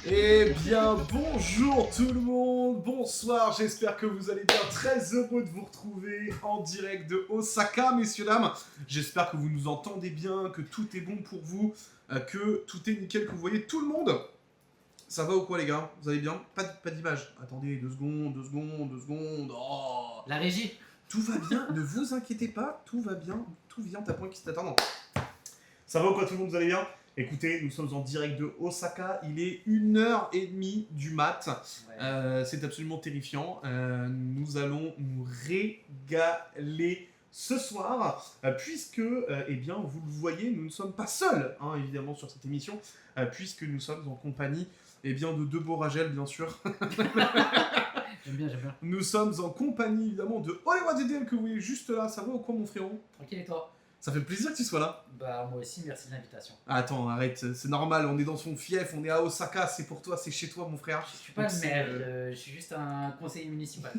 Eh bien, bonjour tout le monde, bonsoir, j'espère que vous allez bien, très heureux de vous retrouver en direct de Osaka, messieurs, dames. J'espère que vous nous entendez bien, que tout est bon pour vous, que tout est nickel, que vous voyez tout le monde. Ça va ou quoi les gars? Vous allez bien? Pas d'image. Attendez, 2 secondes. Oh, La régie. tout va bien, ne vous inquiétez pas, tout va bien, tout vient à point qui s'attend. Non. Ça va ou quoi tout le monde? Vous allez bien? Écoutez, nous sommes en direct de Osaka, il est 1h30 du mat, Ouais. c'est absolument terrifiant, nous allons nous régaler ce soir, puisque, eh bien, vous le voyez, nous ne sommes pas seuls, hein, évidemment, sur cette émission, puisque nous sommes en compagnie, eh bien, de deux beaux Ragel, bien sûr. J'aime bien. Nous sommes en compagnie, évidemment, de Hollywood DDL, que vous voyez juste là. Ça va ou quoi, mon frérot? Tranquille et toi? Ça fait plaisir que tu sois là. Bah moi aussi, merci de l'invitation. Attends, arrête, c'est normal, on est dans son fief, on est à Osaka, c'est pour toi, c'est chez toi, mon frère. Je suis pas Donc, le c'est, maire, je suis juste un conseiller municipal.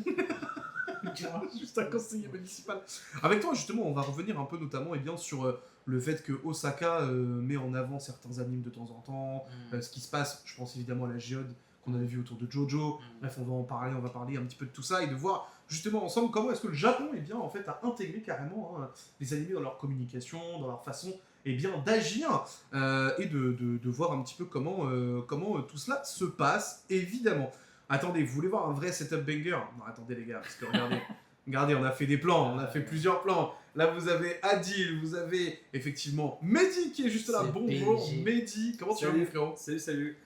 Tu vois? Juste un conseiller municipal. Avec toi, justement, on va revenir un peu notamment eh bien, sur le fait que Osaka met en avant certains animes de temps en temps, ce qui se passe, je pense évidemment à la géode qu'on avait vu autour de Jojo. Bref, on va en parler, on va parler un petit peu de tout ça et de voir justement ensemble comment est-ce que le Japon eh bien, en fait, a intégré carrément les animés dans leur communication, dans leur façon eh bien, d'agir et de voir un petit peu comment tout cela se passe, évidemment. Attendez, vous voulez voir un vrai setup banger? Non, attendez les gars, parce que regardez, on a fait des plans, on a fait plusieurs plans. Là, vous avez Adil, vous avez effectivement Mehdi qui est juste là. C'est Bonjour PG. Mehdi, comment tu vas mon frérot? Salut.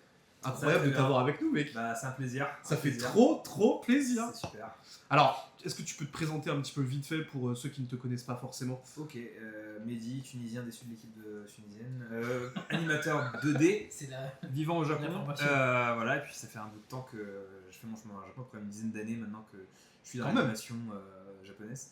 Incroyable de t'avoir avec nous, mec. Bah, c'est un plaisir. Ça fait trop plaisir. C'est super. Alors, est-ce que tu peux te présenter un petit peu vite fait pour ceux qui ne te connaissent pas forcément? Ok, Mehdi, tunisien déçu de l'équipe tunisienne, animateur 2D, C'est la... vivant au Japon. L'information. Voilà, et puis ça fait un bout de temps que je fais mon chemin au Japon, après une dizaine d'années maintenant que je suis dans Quand même. l'animation japonaise.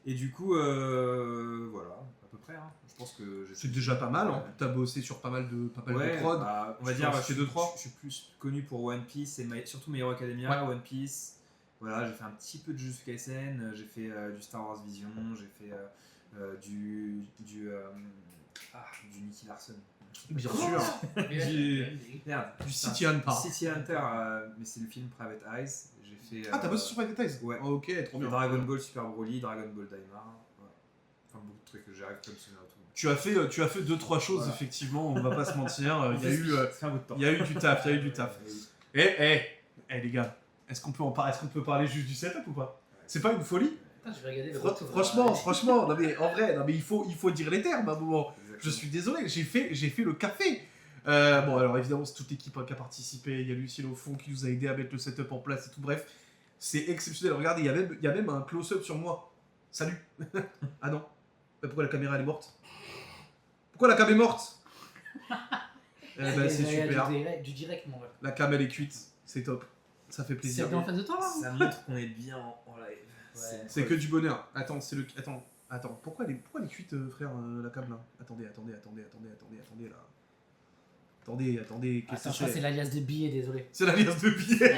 Et du coup, voilà, à peu près. Hein. Je pense que C'est déjà pas mal, hein. Ouais. T'as bossé sur pas mal de Ouais, prod. bah, on va Je dire, pense que je, c'est 2-3. je suis plus connu pour One Piece et surtout My Hero Academia, One Piece. Voilà, j'ai fait un petit peu de Jujutsu Kaisen, j'ai fait du Star Wars Vision, j'ai fait du Nicky Larson. Bien sûr. Merde, Du City Hunter. City Hunter, mais c'est le film Private Eyes. J'ai fait. Ah, t'as bossé sur Private Eyes? Ouais. Oh, ok, trop bien. Dragon Ball Super Broly, Dragon Ball Daima. Ouais. Enfin, beaucoup de trucs que j'arrive comme ça. Tu as fait 2-3 choses, Voilà. effectivement, on va pas se mentir. Il y a eu, Ça fait un bout de temps. il y a eu du taf, Eh les gars, est-ce qu'on peut parler juste du setup ou pas? C'est pas une folie? Attends, je vais regarder le retour. Franchement, non mais en vrai, non mais il faut dire les termes à un moment. Exactement. Je suis désolé, j'ai fait le café. Bon alors évidemment c'est toute l'équipe qui a participé, il y a Lucille au fond qui nous a aidé à mettre le setup en place et tout, bref. C'est exceptionnel, regardez, il y a même un close-up sur moi. Salut. Ah non. Bah, pourquoi la caméra elle est morte? Pourquoi la cam est morte? C'est super. Du direct, mon ref. La cam elle est cuite, c'est top. Ça fait plaisir. C'est en face de toi là? Ça montre qu'on est bien en live. Ouais. C'est que du bonheur. Attends, Attends, pourquoi elle est cuite, frère, la cam là? Attendez là. Attendez, qu'est-ce Attends, que je crois que c'est c'est? l'alias de billets, désolé. C'est la liasse de billets.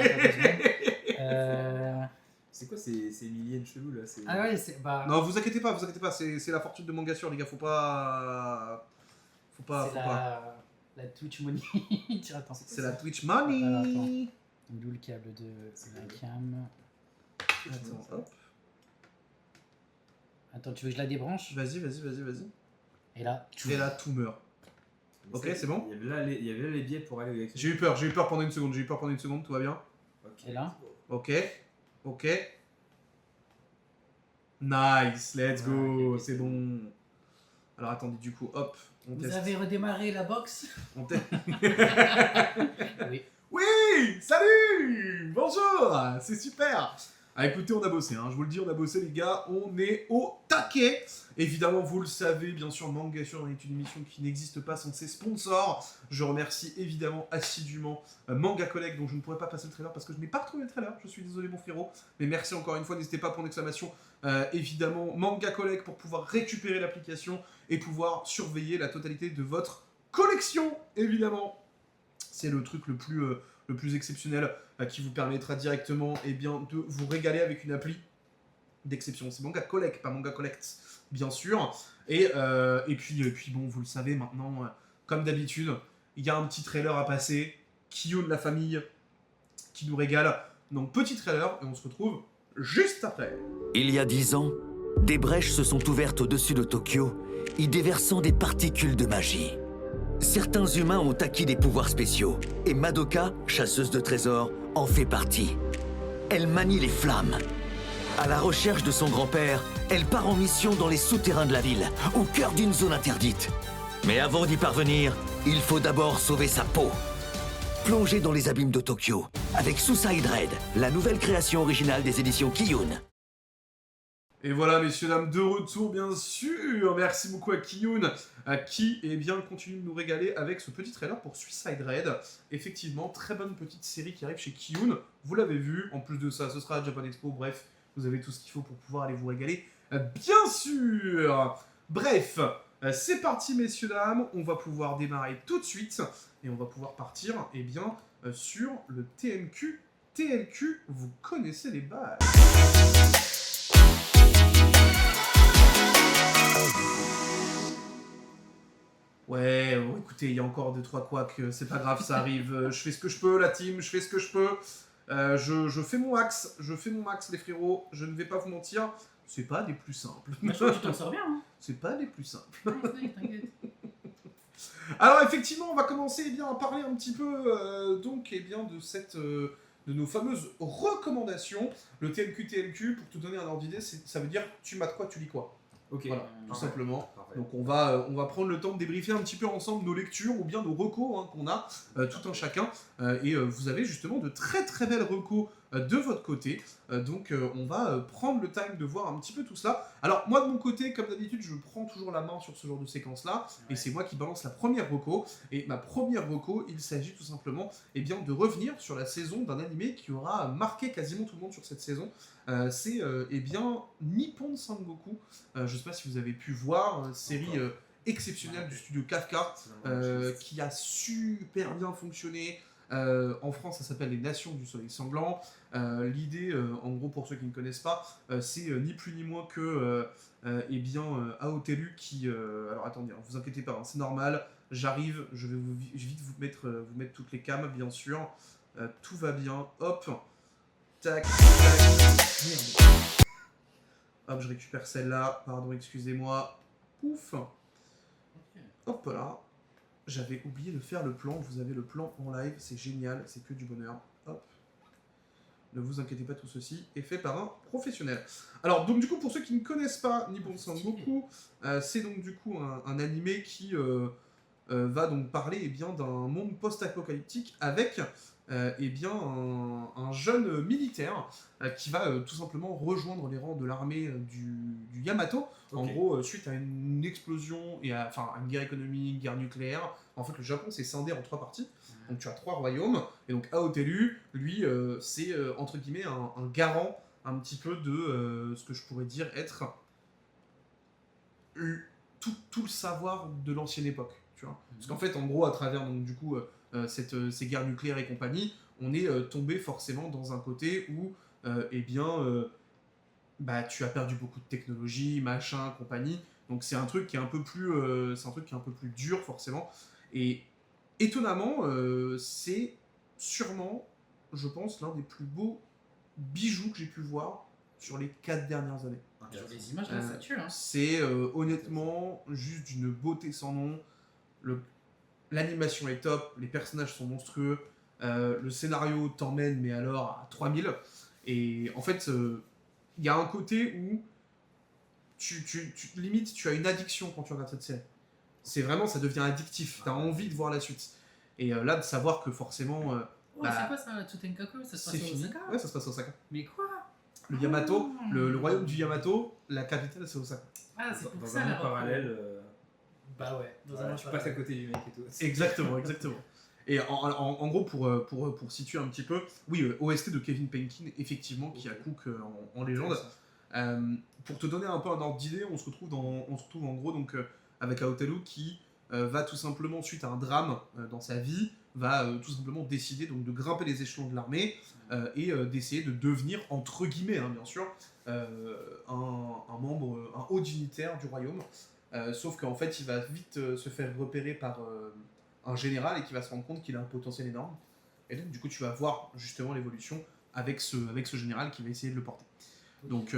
C'est quoi ces milliers de chelous là? Ah ouais, c'est... Bah... Non, vous inquiétez pas, c'est la fortune de Manga sur les gars, faut pas. c'est la Twitch Money. Tiens, attends. C'est la Twitch Alors, money. D'où le câble de la cam. Attends, hop. Attends, tu veux que je la débranche? Vas-y. Et là, Et là, tout meurt. Ok, c'est bon. Il y avait là les billets pour aller avec. J'ai eu peur pendant une seconde, tout va bien. Et là? Ok. Nice, let's go, Ok. c'est bon. Alors attendez, du coup, hop, on Vous teste. avez redémarré la box? Oui. Oui, salut, bonjour, c'est super. Ah écoutez, on a bossé, hein, je vous le dis, on a bossé les gars, on est au taquet. Évidemment, vous le savez, bien sûr, Manga Sur est une émission qui n'existe pas sans ses sponsors. Je remercie évidemment assidûment Manga Collect, dont je ne pourrais pas passer le trailer parce que je n'ai pas retrouvé le trailer, je suis désolé mon frérot. Mais merci encore une fois, n'hésitez pas pour l'exclamation. Évidemment, Manga Collect pour pouvoir récupérer l'application et pouvoir surveiller la totalité de votre collection, évidemment. C'est le truc le plus exceptionnel qui vous permettra directement de vous régaler avec une appli d'exception. C'est Manga Collect, pas Manga Collect, bien sûr. Et puis bon, vous le savez maintenant, comme d'habitude, il y a un petit trailer à passer. Kiyun, la famille, qui nous régale. Donc petit trailer, et on se retrouve juste après. Il y a 10 ans, des brèches se sont ouvertes au-dessus de Tokyo, y déversant des particules de magie. Certains humains ont acquis des pouvoirs spéciaux, et Madoka, chasseuse de trésors, en fait partie. Elle manie les flammes. À la recherche de son grand-père, elle part en mission dans les souterrains de la ville, au cœur d'une zone interdite. Mais avant d'y parvenir, il faut d'abord sauver sa peau. Plongée dans les abîmes de Tokyo, avec Suicide Red, la nouvelle création originale des éditions Kiyun. Et voilà, messieurs, dames, de retour, bien sûr. Merci beaucoup à Kiyun, qui continue de nous régaler avec ce petit trailer pour Suicide Red. Effectivement, très bonne petite série qui arrive chez Kiyun. Vous l'avez vu. En plus de ça, ce sera à Japan Expo. Bref, vous avez tout ce qu'il faut pour pouvoir aller vous régaler. Bien sûr. Bref, c'est parti, messieurs, dames. On va pouvoir démarrer tout de suite. Et on va pouvoir partir, sur le TMQ. TLQ, vous connaissez les bases. Ouais, bon, écoutez, il y a encore 2-3 couacs, c'est pas grave, ça arrive. Je fais ce que je peux, la team, je fais ce que je peux. Je fais mon max, les frérots, je ne vais pas vous mentir, c'est pas des plus simples. Je trouve que tu t'en sors bien. Hein. C'est pas des plus simples. Ouais, t'inquiète. Alors effectivement, on va commencer à parler un petit peu de nos fameuses recommandations. Le TLQ, pour te donner un ordre d'idée, ça veut dire tu mates quoi, tu lis quoi. Ok. Voilà, tout simplement. Parfait. Donc on va prendre le temps de débriefer un petit peu ensemble nos lectures ou bien nos recos qu'on a, tout un chacun. Et vous avez justement de très très belles recos de votre côté. Donc on va prendre le time de voir un petit peu tout cela. Alors moi de mon côté, comme d'habitude, je prends toujours la main sur ce genre de séquence-là. Et c'est moi qui balance la première reco. Et ma première reco, il s'agit tout simplement de revenir sur la saison d'un animé qui aura marqué quasiment tout le monde sur cette saison. C'est Nippon Sangoku. Je ne sais pas si vous avez pu voir, série exceptionnelle du studio Kafka, qui a super bien fonctionné. En France, ça s'appelle Les Nations du Soleil Sanglant. L'idée, en gros, pour ceux qui ne connaissent pas, c'est ni plus ni moins que Aotelu qui... alors attendez, vous inquiétez pas, c'est normal, j'arrive, je vais vite vous mettre toutes les cams, bien sûr. Tout va bien, hop, tac, tac, merde. Hop, je récupère celle-là, pardon, excusez-moi. Pouf. Hop là. J'avais oublié de faire le plan, vous avez le plan en live, c'est génial, c'est que du bonheur. Hop. Ne vous inquiétez pas, tout ceci est fait par un professionnel. Alors, donc du coup, pour ceux qui ne connaissent pas Nippon Sangoku, c'est donc du coup un animé qui va donc parler d'un monde post-apocalyptique avec un jeune militaire qui va tout simplement rejoindre les rangs de l'armée du Yamato. En gros, suite à une explosion et à une guerre économique, une guerre nucléaire, en fait le Japon s'est scindé en 3 parties. Donc tu as 3 royaumes, et donc Aotelu, lui, c'est entre guillemets un garant un petit peu de ce que je pourrais dire être tout le savoir de l'ancienne époque. Tu vois. Parce qu'en fait, en gros, à travers donc, du coup, ces guerres nucléaires et compagnie, on est tombé forcément dans un côté où tu as perdu beaucoup de technologie, machin, compagnie. Donc c'est un truc qui est un peu plus dur forcément. Et étonnamment, c'est sûrement, je pense, l'un des plus beaux bijoux que j'ai pu voir sur les 4 dernières années. Sur les images, là, ça tue. Hein. C'est honnêtement juste d'une beauté sans nom. L'animation est top, les personnages sont monstrueux, le scénario t'emmène, mais alors à 3000. Et en fait, il y a un côté où limite, tu as une addiction quand tu regardes cette série. C'est vraiment, ça devient addictif, t'as envie de voir la suite. Et là, de savoir que forcément... c'est quoi ça, Tsutenkaku? Ça se passe à Osaka? Ouais, ça se passe à Osaka. Mais quoi? Le Yamato, le royaume du Yamato, la capitale c'est Osaka. Ah, c'est pour dans ça un la monde parallèle. Bah ouais, Tu passes à côté du mec et tout. Exactement. Et en gros, pour situer un petit peu, oui, OST de Kevin Penkin, effectivement, qui a Cook en légende. Pour te donner un peu un ordre d'idée, on se retrouve en gros donc, avec Aotelu qui va tout simplement, suite à un drame dans sa vie, va tout simplement décider donc, de grimper les échelons de l'armée et d'essayer de devenir, entre guillemets, bien sûr, un membre, un haut dignitaire du royaume. Sauf qu'en fait, il va vite se faire repérer par un général et qui va se rendre compte qu'il a un potentiel énorme. Et donc, du coup, tu vas voir justement l'évolution avec ce général qui va essayer de le porter. Donc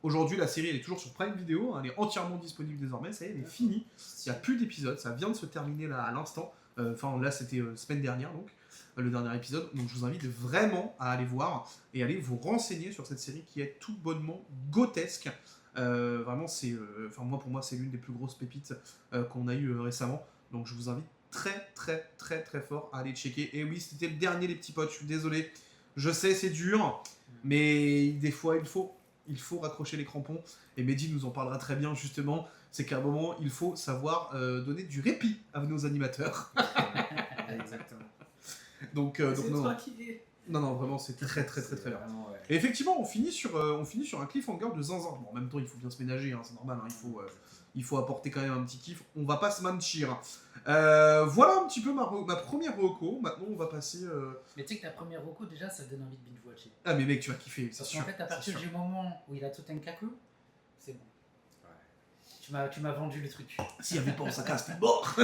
aujourd'hui, la série elle est toujours sur Prime Video, elle est entièrement disponible désormais, ça y est, elle est finie. Il n'y a plus d'épisodes, ça vient de se terminer là à l'instant. Enfin là, c'était semaine dernière donc, le dernier épisode. Donc je vous invite vraiment à aller voir et aller vous renseigner sur cette série qui est tout bonnement grotesque. Vraiment, c'est, pour moi, c'est l'une des plus grosses pépites qu'on a eu récemment. Donc je vous invite très très très très fort à aller checker. Et oui, c'était le dernier les petits potes, je suis désolé. Je sais, c'est dur. Mais des fois, il faut raccrocher les crampons. Et Mehdi nous en parlera très bien, justement. C'est qu'à un moment, il faut savoir donner du répit à nos animateurs. Exactement. Donc C'est non, toi qui es. non, vraiment, c'est très bien. Vraiment, ouais. Et effectivement, on finit sur un cliffhanger de zinzin. Bon, en même temps, il faut bien se ménager, hein, c'est normal. Hein, il faut apporter quand même un petit kiff. On va pas se mentir. Voilà un petit peu ma première reco. Maintenant, on va passer... Mais tu sais que ta première reco, déjà, ça donne envie de binge-watcher. Ah, mais mec, tu vas kiffer, c'est Parce sûr. qu'en fait, à partir du moment où il a tout un kaku, c'est bon. Ouais. Tu m'as vendu le truc. S'il n'y avait pas Osaka, c'était mort.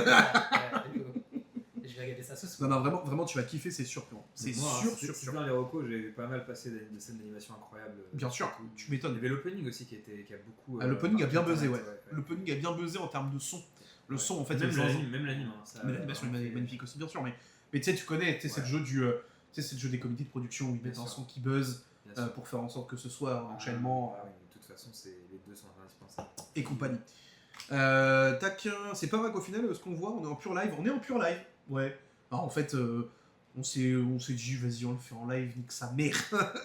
Je vais regarder ça ce soir. Non, vraiment, tu vas kiffer, c'est sûr. C'est sûr. Dans les recos, j'ai pas mal passé de scènes d'animation incroyables. Bien sûr, tu Il y m'étonnes. avait l'opening aussi qui a beaucoup. L'opening a bien marqué buzzé, Internet, ouais. L'opening a bien buzzé en termes de son. Le son, en fait, même est l'anime. Hein, ça mais l'animation est magnifique aussi, bien sûr. Mais tu sais, tu connais, c'est le jeu c'est le jeu des comités de production où ils mettent un son qui buzz pour faire en sorte que ce soit un enchaînement. Oui, de toute façon, les deux sont indispensables. Et compagnie. C'est pas vrai qu'au final, ce qu'on voit, on est en pur live. Ouais. Alors, en fait, on s'est dit, vas-y, on le fait en live, nique sa mère,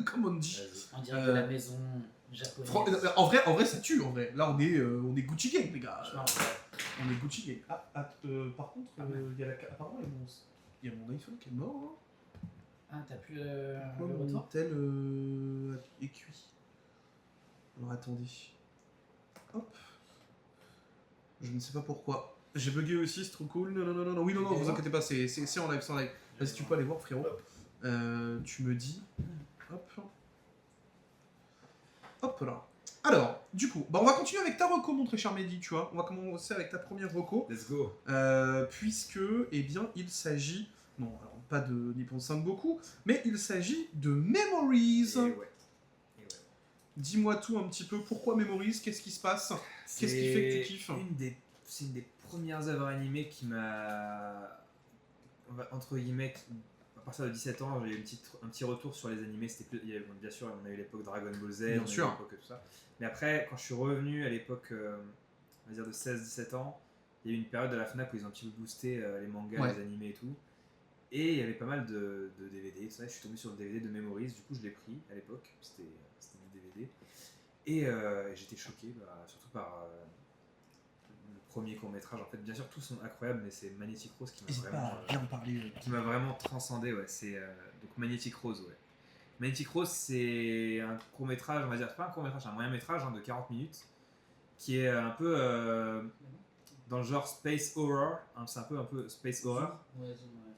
comme on dit. On dirait de la maison japonaise. En vrai, ça tue, en vrai. Là, on est Gucci Gang, les gars. On est Gucci Gang. Par contre, apparemment, il y a mon iPhone qui est mort. Ah, t'as plus Pourquoi le mon retour tel est cuit? Alors, attendez. Hop. Je ne sais pas pourquoi. J'ai bugué aussi, c'est trop cool. Non. Oui, non, vous inquiétez pas, c'est en live, Vas-y, tu peux aller voir, frérot. Tu me dis. Hop là. Alors, du coup, on va continuer avec ta reco, mon très cher Mehdi, tu vois. On va commencer avec ta première reco. Let's go. Puisque, eh bien, il s'agit... Non, alors, pas de Nippon Sangoku, mais il s'agit de Memories. Et ouais. Dis-moi tout un petit peu. Pourquoi Memories? Qu'est-ce qui se passe? Qu'est-ce qui fait que tu kiffes? C'est une des premières œuvres animées qui m'a... Entre guillemets, à partir de 17 ans, j'ai eu un petit retour sur les animés. Bien sûr, on a eu l'époque Dragon Ball Z, Bien sûr. l'époque tout ça. Mais après, quand je suis revenu à l'époque, on va dire de 16-17 ans, il y a eu une période de la FNAC où ils ont un petit peu boosté les mangas, les animés et tout. Et il y avait pas mal de DVD. Ça, je suis tombé sur le DVD de Memories, du coup je l'ai pris à l'époque, c'était du DVD. Et j'étais choqué, surtout par le premier court-métrage. En fait, bien sûr, tous sont incroyables, mais c'est Magnetic Rose qui m'a vraiment transcendé. Ouais. C'est donc Magnetic Rose. Ouais. Magnetic Rose, c'est un court-métrage, on va dire, c'est pas un court-métrage, un moyen-métrage de 40 minutes, qui est un peu dans le genre space horror. Hein, c'est un peu space horror. Ouais.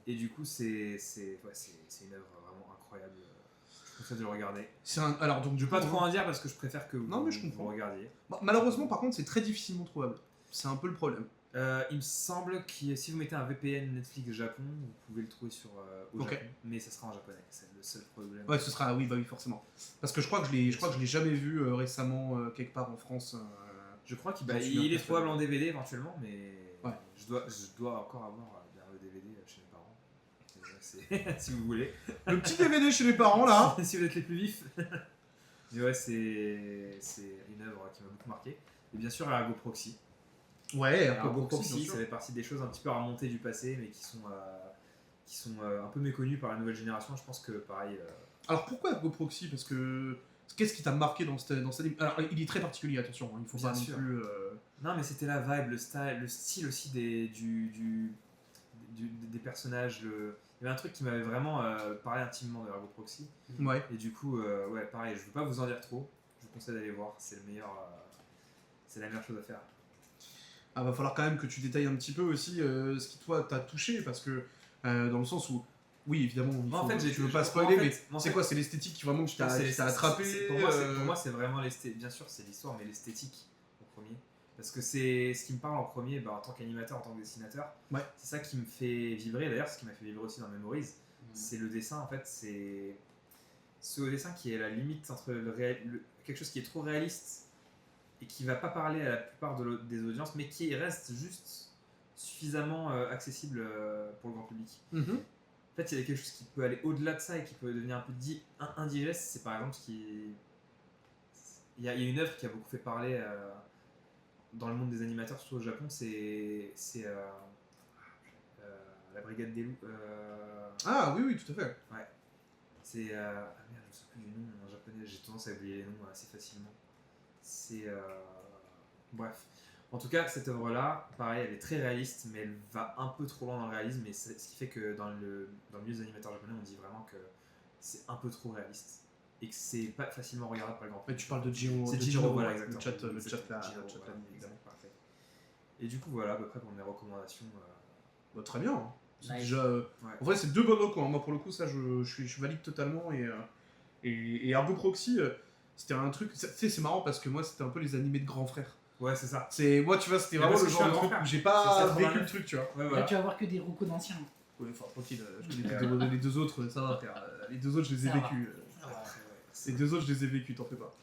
Et du coup, c'est une œuvre vraiment incroyable. Je conseille de le regarder. Alors, donc, Je ne vais pas trop en dire parce que je préfère que je vous regardiez. Malheureusement, par contre, c'est très difficilement trouvable. C'est un peu le problème. Il me semble que si vous mettez un VPN Netflix Japon, vous pouvez le trouver au Japon, mais ça sera en japonais. C'est le seul problème. Ouais, ce sera oui, forcément. Parce que je crois que je l'ai jamais vu récemment quelque part en France. Je crois qu'il est trouvable en DVD éventuellement, mais je dois encore avoir le DVD chez mes parents. Si vous voulez. Le petit DVD chez les parents là. Si vous êtes les plus vifs. Mais ouais, c'est une œuvre qui m'a beaucoup marqué. Et bien sûr, Ergo Proxy. Ouais, Ergo Proxy, ça fait partie des choses un petit peu à remonter du passé, mais qui sont un peu méconnues par la nouvelle génération. Je pense que pareil. Alors pourquoi Ergo Proxy? Parce que qu'est-ce qui t'a marqué dans cette Alors il est très particulier, attention, il faut bien pas sûr. non plus. Non, mais c'était la vibe, le style aussi des personnages. Il y avait un truc qui m'avait vraiment parlé intimement de Ergo Proxy. Ouais. Et du coup, pareil, je ne veux pas vous en dire trop. Je vous conseille d'aller voir, c'est la meilleure chose à faire. Ah, va falloir quand même que tu détailles un petit peu aussi ce qui toi t'a touché, parce que dans le sens où, oui évidemment, tu veux pas spoiler, mais c'est quoi, c'est l'esthétique qui vraiment qui t'a attrapé? Pour moi, c'est vraiment l'esthétique. Bien sûr, c'est l'histoire, mais l'esthétique au premier. Parce que c'est ce qui me parle en premier, en tant qu'animateur, en tant que dessinateur. Ouais. C'est ça qui me fait vibrer. D'ailleurs, ce qui m'a fait vibrer aussi dans Memories, C'est le dessin, en fait, c'est au dessin qui est la limite entre quelque chose qui est trop réaliste et qui va pas parler à la plupart des audiences, mais qui reste juste suffisamment accessible pour le grand public. En fait, il y a quelque chose qui peut aller au-delà de ça et qui peut devenir un peu indigeste. C'est par exemple il y a une œuvre qui a beaucoup fait parler dans le monde des animateurs, surtout au Japon, c'est la Brigade des loups. Ah oui, tout à fait. Ouais. C'est. Ah merde, je ne sais plus du nom en japonais, j'ai tendance à oublier les noms assez facilement. C'est. Bref. En tout cas, cette œuvre-là, pareil, elle est très réaliste, mais elle va un peu trop loin dans le réalisme, et ce qui fait que dans le milieu des animateurs japonais, on dit vraiment que c'est un peu trop réaliste. Et que c'est pas facilement regardable par le grand public. Mais tu parles de Jiro. C'est Jiro, voilà, exactement. Le chat là. Exactement, parfait. Et du coup, voilà, à peu près pour mes recommandations. Bah, très bien. C'est Nice. déjà. En vrai, c'est 2 bonnes recos. Moi, pour le coup, ça, je valide totalement. Et Argo Proxy, c'était un truc. Tu sais, c'est marrant parce que moi, c'était un peu les animés de grands frères. Ouais, c'est ça. Moi, tu vois, c'était Mais vraiment parce le que je genre suis de un truc grand où frère. j'ai pas C'est vécu 89. le truc, tu vois. Ouais, Là, voilà. tu vas voir que des recos d'anciens. Ouais, enfin, tranquille, je connais les 2 autres, ça va, frère. Les 2 autres, je les ai Ça va. vécus. Ah ouais. Les 2 autres, je les ai vécus, t'en fais pas.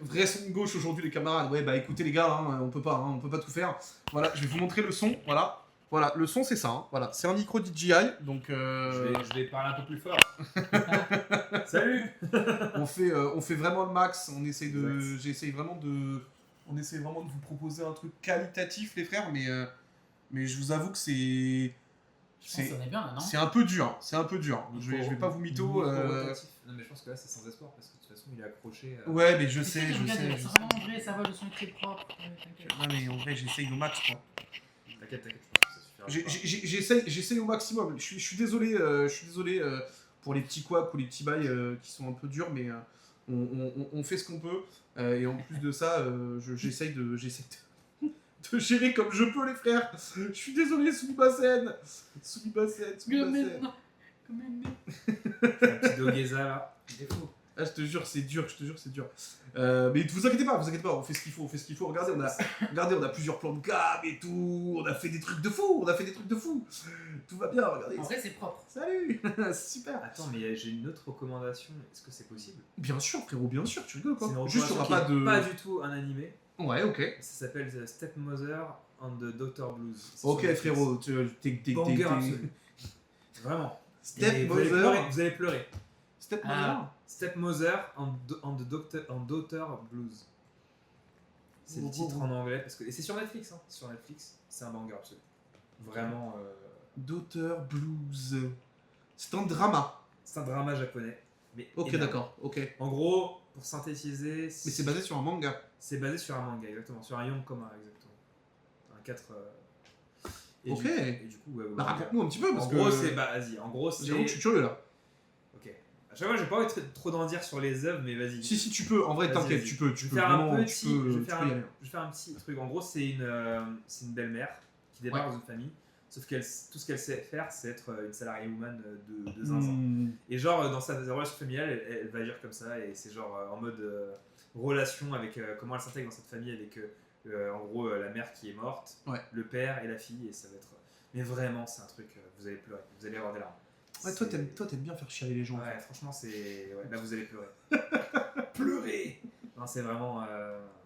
Vrai son de gauche aujourd'hui, les camarades. Ouais, bah écoutez, les gars, on peut pas tout faire. Voilà, je vais vous montrer le son. Voilà, le son, c'est ça. Hein. Voilà, c'est un micro DJI, donc. Je vais parler un peu plus fort. Salut. on fait vraiment le max. On essaye de. Exact. J'essaye vraiment de. On essaye vraiment de vous proposer un truc qualitatif, les frères, mais je vous avoue que c'est. Je pense que ça est bien là, non? C'est un peu dur. C'est un peu dur. Je vais pas vous mytho. Micro-rotatif. Non, mais je pense que là, c'est sans espoir parce que de toute façon, il est accroché. Ouais, mais je Mais sais, si, je regarde, sais. c'est vraiment vrai, ça va, le son est très propre. T'inquiète. Non, mais en vrai, j'essaye au max, quoi. T'inquiète, je pense que ça suffira. J'essaye au maximum. Je suis désolé, pour les petits couacs ou les petits bails qui sont un peu durs, mais on fait ce qu'on peut. Et en plus de ça, j'essaye de gérer comme je peux, les frères. Je suis désolé, Sumimasen. Quand même. Un petit Dogeza là. C'est fou. Ah, je te jure, c'est dur. Mais vous inquiétez pas, on fait ce qu'il faut. Regardez, on a plusieurs plans de gamme et tout. On a fait des trucs de fou. Tout va bien, regardez. En vrai, c'est propre. Salut. C'est super. Attends, mais j'ai une autre recommandation. Est-ce que c'est possible? Bien sûr, frérot, bien sûr, tu rigoles C'est quoi. une Juste, recommandation t'auras qui pas est de. pas du tout un animé. Ouais, ok. Ça s'appelle The Stepmother and the Daughter Blues. C'est Ok, sur Netflix. frérot, t'es. Banger absolu. Vraiment. Et Stepmother. Vous allez pleurer. Stepmother. Ah. Stepmother and Daughter Blues. C'est le titre en anglais. Et c'est sur Netflix. Hein. Sur Netflix, c'est un banger absolu. Vraiment. Daughter Blues. C'est un drama. C'est un drama japonais. Mais Ok, énorme. d'accord, ok. Mais En gros, pour synthétiser. c'est basé sur un manga. C'est basé sur un manga, exactement. Sur un Yonkoma, exactement. Un 4. Ok. Et du coup, ouais, Bah, raconte-nous un petit peu, parce en que. gros, c'est. Bah, vas-y. En gros, c'est. J'avoue que je suis curieux là. Ok. À chaque fois, j'ai pas envie de trop d'en dire sur les œuvres, mais vas-y. Si, tu peux, en vrai, Vas-y, t'inquiète, vas-y. tu peux Je vais faire vraiment. un Tu petit. peux Je y vais aller. faire un petit truc. En gros, c'est une belle-mère qui débarque dans une famille. Sauf que tout ce qu'elle sait faire, c'est être une salariée woman de zinzin. Et genre, dans sa relation familiale, elle va agir comme ça. Et c'est genre en mode relation avec comment elle s'intègre dans cette famille avec en gros la mère qui est morte, le père et la fille. Et ça va être. Mais vraiment, c'est un truc, vous allez pleurer, vous allez avoir des larmes. Ouais, toi, t'aimes bien faire chialer les gens. Ouais, franchement, c'est. Ouais, là, vous allez pleurer. Pleurer. Non, c'est vraiment.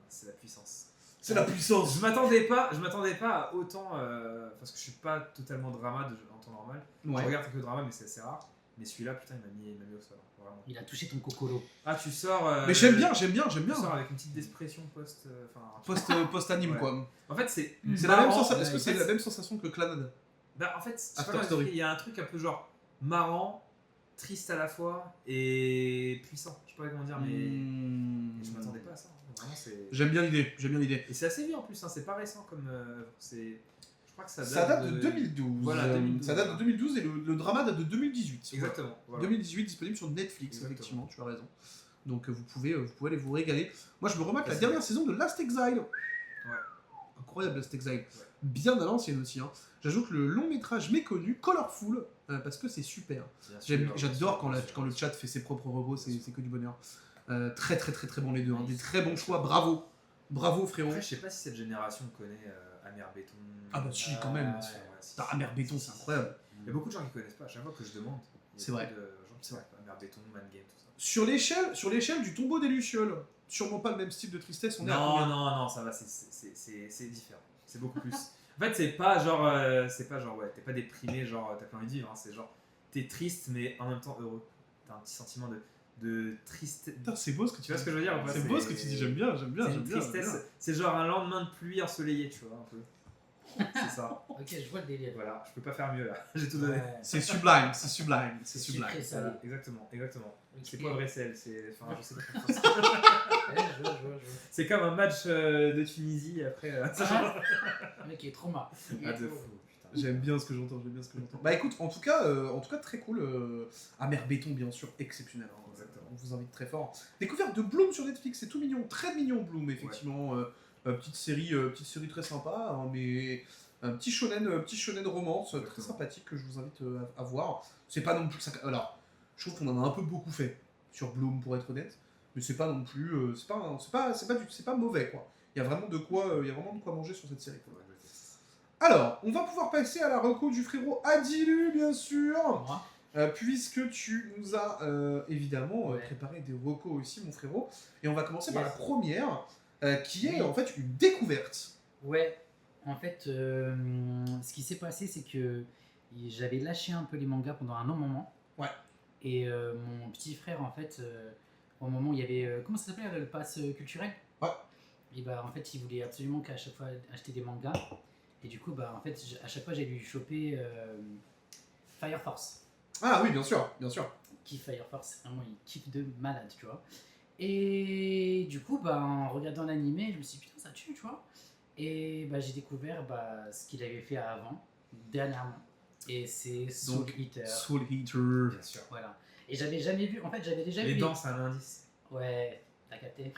C'est la puissance. C'est la puissance. Je m'attendais pas à autant. Parce que je suis pas totalement drama en temps normal. Ouais. Je regarde quelques dramas, mais c'est assez rare. Mais celui-là, putain, il m'a mis au sol. Vraiment. Il a touché ton cocolo. Ah, tu sors. Mais j'aime bien. Tu sors avec une petite dépression post. Post-anime, Ouais. quoi. En fait, c'est. C'est la même marrant. sensation. Est-ce que En c'est fait, la même sensation que Clannad? Bah, en fait, je sais pas After comment Story. expliquer, il y a un truc un peu genre marrant, triste à la fois et puissant. Je sais pas comment dire, mais je m'attendais pas à ça. Vraiment, c'est. J'aime bien l'idée. Et c'est assez vieux en plus, hein. C'est pas récent comme. Je crois que Ça date de 2012. Voilà, 2012. Ça date de 2012 et le drama date de 2018. Exactement. Voilà. 2018 disponible sur Netflix, Exactement. effectivement, tu as raison. Donc vous pouvez aller vous régaler. Moi je me remarque la Merci. dernière saison de Last Exile. Incroyable Last Exile. Bien à l'ancienne aussi. Hein. J'ajoute le long métrage méconnu, Colorful, parce que c'est super. Bien sûr, J'adore bien quand le sûr. chat fait ses propres rebos, c'est que du bonheur. Très bon les deux. Hein. Des très bons choix, bravo. Bravo frérot. Après, je sais pas si cette génération connaît Amer Béton. Ah bah si, quand même. Ouais, si, Amer Béton, c'est incroyable. Il y a beaucoup de gens qui connaissent pas. À chaque fois que je demande, il y a C'est vrai. beaucoup de gens qui savent pas. Mère Béton, Man Game, tout ça. Sur l'échelle du tombeau des Lucioles, sûrement pas le même style de tristesse, on est à Non, combien non, ça va, c'est différent. C'est beaucoup plus. En fait, c'est pas genre, ouais, t'es pas déprimé, genre, t'as pas envie de vivre, hein, c'est genre, t'es triste, mais en même temps heureux. T'as un petit sentiment de triste. Putain, c'est beau ce que Tu vois ce que je veux dire ou pas? C'est beau ce que tu dis, j'aime bien. C'est une tristesse, c'est genre un lendemain de pluie ensoleillé, tu vois, un peu. C'est ça. Ok, je vois le délire. Voilà, je peux pas faire mieux là, j'ai tout donné. Ouais. C'est sublime, c'est sublime, c'est C'est sublime. sucré, salé. Voilà, exactement. Ok. C'est poivre et sel, c'est. Enfin, je sais pas. Ouais, je vois. C'est comme un match de Tunisie après. Ok, trauma. Ah, de fou, putain. J'aime bien ce que j'entends, Bah écoute, en tout cas très cool. Mère Béton, bien sûr, exceptionnel. Hein. Exactement. On vous invite très fort. Découverte de Bloom sur Netflix, c'est tout mignon, très mignon Bloom, effectivement. Petite série très sympa, hein, mais un petit shonen romance très Exactement. sympathique que je vous invite à voir. C'est pas non plus ça. Alors, je trouve qu'on en a un peu beaucoup fait sur Bloom, pour être honnête, mais c'est pas non plus, c'est pas mauvais quoi. Il y a vraiment de quoi manger sur cette série. Alors, on va pouvoir passer à la reco du frérot Adilu, bien sûr. Moi. Puisque tu nous as évidemment Ouais. préparé des recos aussi, mon frérot. Et on va commencer par Yes. la première, qui est Oui. en fait une découverte. Ouais, en fait, ce qui s'est passé, c'est que j'avais lâché un peu les mangas pendant un long moment. Ouais. Et mon petit frère, en fait, au moment où il y avait. Comment ça s'appelait le pass culturel? Ouais. Et bah, en fait, il voulait absolument qu'à chaque fois acheter des mangas. Et du coup, bah, en fait, à chaque fois, j'ai dû choper Fire Force. Ah oui, bien sûr, bien sûr. Il kiffe Fire Force, vraiment, il kiffe de malade, tu vois. Et du coup, bah, en regardant l'animé, je me suis dit, putain, ça tue, tu vois. Et bah, j'ai découvert ce qu'il avait fait avant, dernièrement. Et c'est Soul Donc, Eater. Soul Eater. Bien sûr. Voilà. Et j'avais jamais vu, en fait, j'avais déjà Les vu. dents, c'est un indice. Ouais, t'as capté.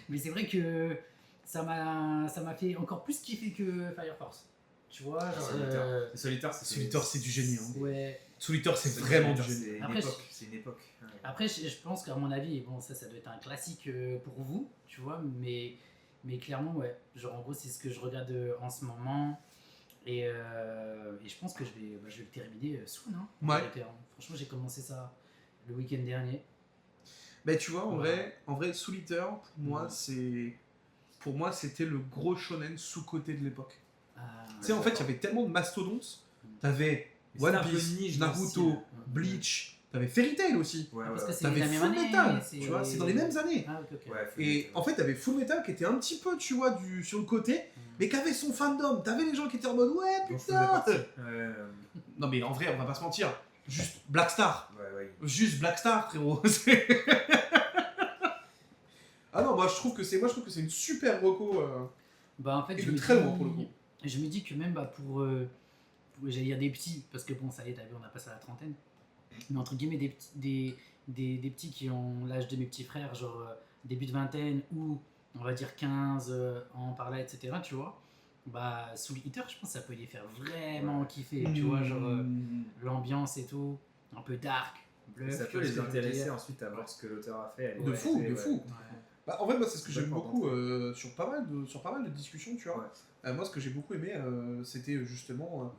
Mais c'est vrai que ça m'a fait encore plus kiffer que Fire Force. Tu vois, genre, Solitaire. Solitaire, Soul Eater, c'est du génie. Hein. ouais. Soul Eater, c'est vraiment du génie. C'est une Après, époque. C'est une époque. Ouais. Après, je pense qu'à mon avis, bon, ça doit être un classique pour vous, tu vois, mais clairement, ouais. Genre, en gros, c'est ce que je regarde en ce moment. Et je pense que je vais le terminer soon. Hein, en Ouais. vérité, hein. Franchement, j'ai commencé ça le week-end dernier. Mais tu vois, en Ouais. vrai, Soul Eater, pour moi, c'était le gros shonen sous-côté de l'époque. Ah, Tu sais, en fait, il y avait tellement de mastodontes. T'avais Mais One c'était un peu Piece, niche dans le Naruto, style. Bleach, t'avais Fairy Tail aussi. Ouais, parce que ouais. c'est T'avais la même Full année. Metal, tu vois, c'est dans les mêmes années. Ah, ok, ok. Ouais, Full Et Metal. en fait, t'avais Full Metal qui était un petit peu, tu vois, sur le côté, mais qui avait son fandom. T'avais les gens qui étaient en mode, ouais, Donc, putain. faisait partie. Ouais, Non, mais en vrai, on va pas se mentir. Juste Black Star. ouais. Juste Black Star, frérot. C'est- Ah non, moi je trouve que c'est une super reco. Bah, en fait, Et je de me très dis- loin, pour le coup. Je me dis que même pour j'allais dire des petits, parce que bon, ça y est, t'as vu, on a passé à la trentaine. Mais entre guillemets, des petits qui ont l'âge de mes petits frères, genre début de vingtaine ou on va dire 15 ans par là, etc. Tu vois, bah, Soul Eater, je pense que ça peut les faire vraiment kiffer, tu vois, genre l'ambiance et tout, un peu dark, bluff. Ça tu peut vois ce les que je veux intéresser dire. ensuite à voir ce que l'auteur a fait. De fou, de fou. Ouais. Bah, en fait, moi, c'est ce que j'aime Complètement beaucoup sur pas mal de discussions, tu vois. Ouais. Moi, ce que j'ai beaucoup aimé, c'était justement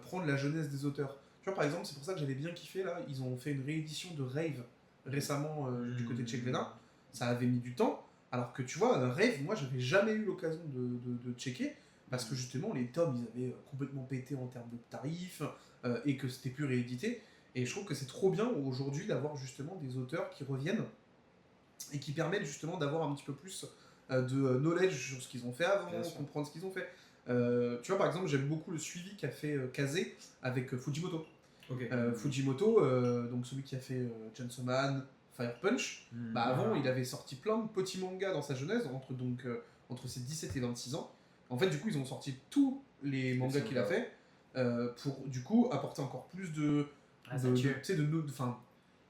prendre la jeunesse des auteurs. Tu vois, par exemple, c'est pour ça que j'avais bien kiffé, là, ils ont fait une réédition de Rave récemment du côté de chez Glénat. Ça avait mis du temps, alors que tu vois, Rave, moi, j'avais jamais eu l'occasion de checker, parce que justement, les tomes, ils avaient complètement pété en termes de tarifs, et que c'était plus réédité. Et je trouve que c'est trop bien aujourd'hui d'avoir justement des auteurs qui reviennent et qui permettent justement d'avoir un petit peu plus de knowledge sur ce qu'ils ont fait avant, Bien sûr. comprendre ce qu'ils ont fait. Tu vois, par exemple, j'aime beaucoup le suivi qu'a fait Kazé avec Fujimoto. Ok. Fujimoto, donc celui qui a fait Chainsaw Man, Fire Punch, bah avant, il avait sorti plein de petits mangas dans sa jeunesse, entre ses 17 et 26 ans. En fait, du coup, ils ont sorti tous les mangas qu'il a fait pour, du coup, apporter encore plus Ah, ça tue.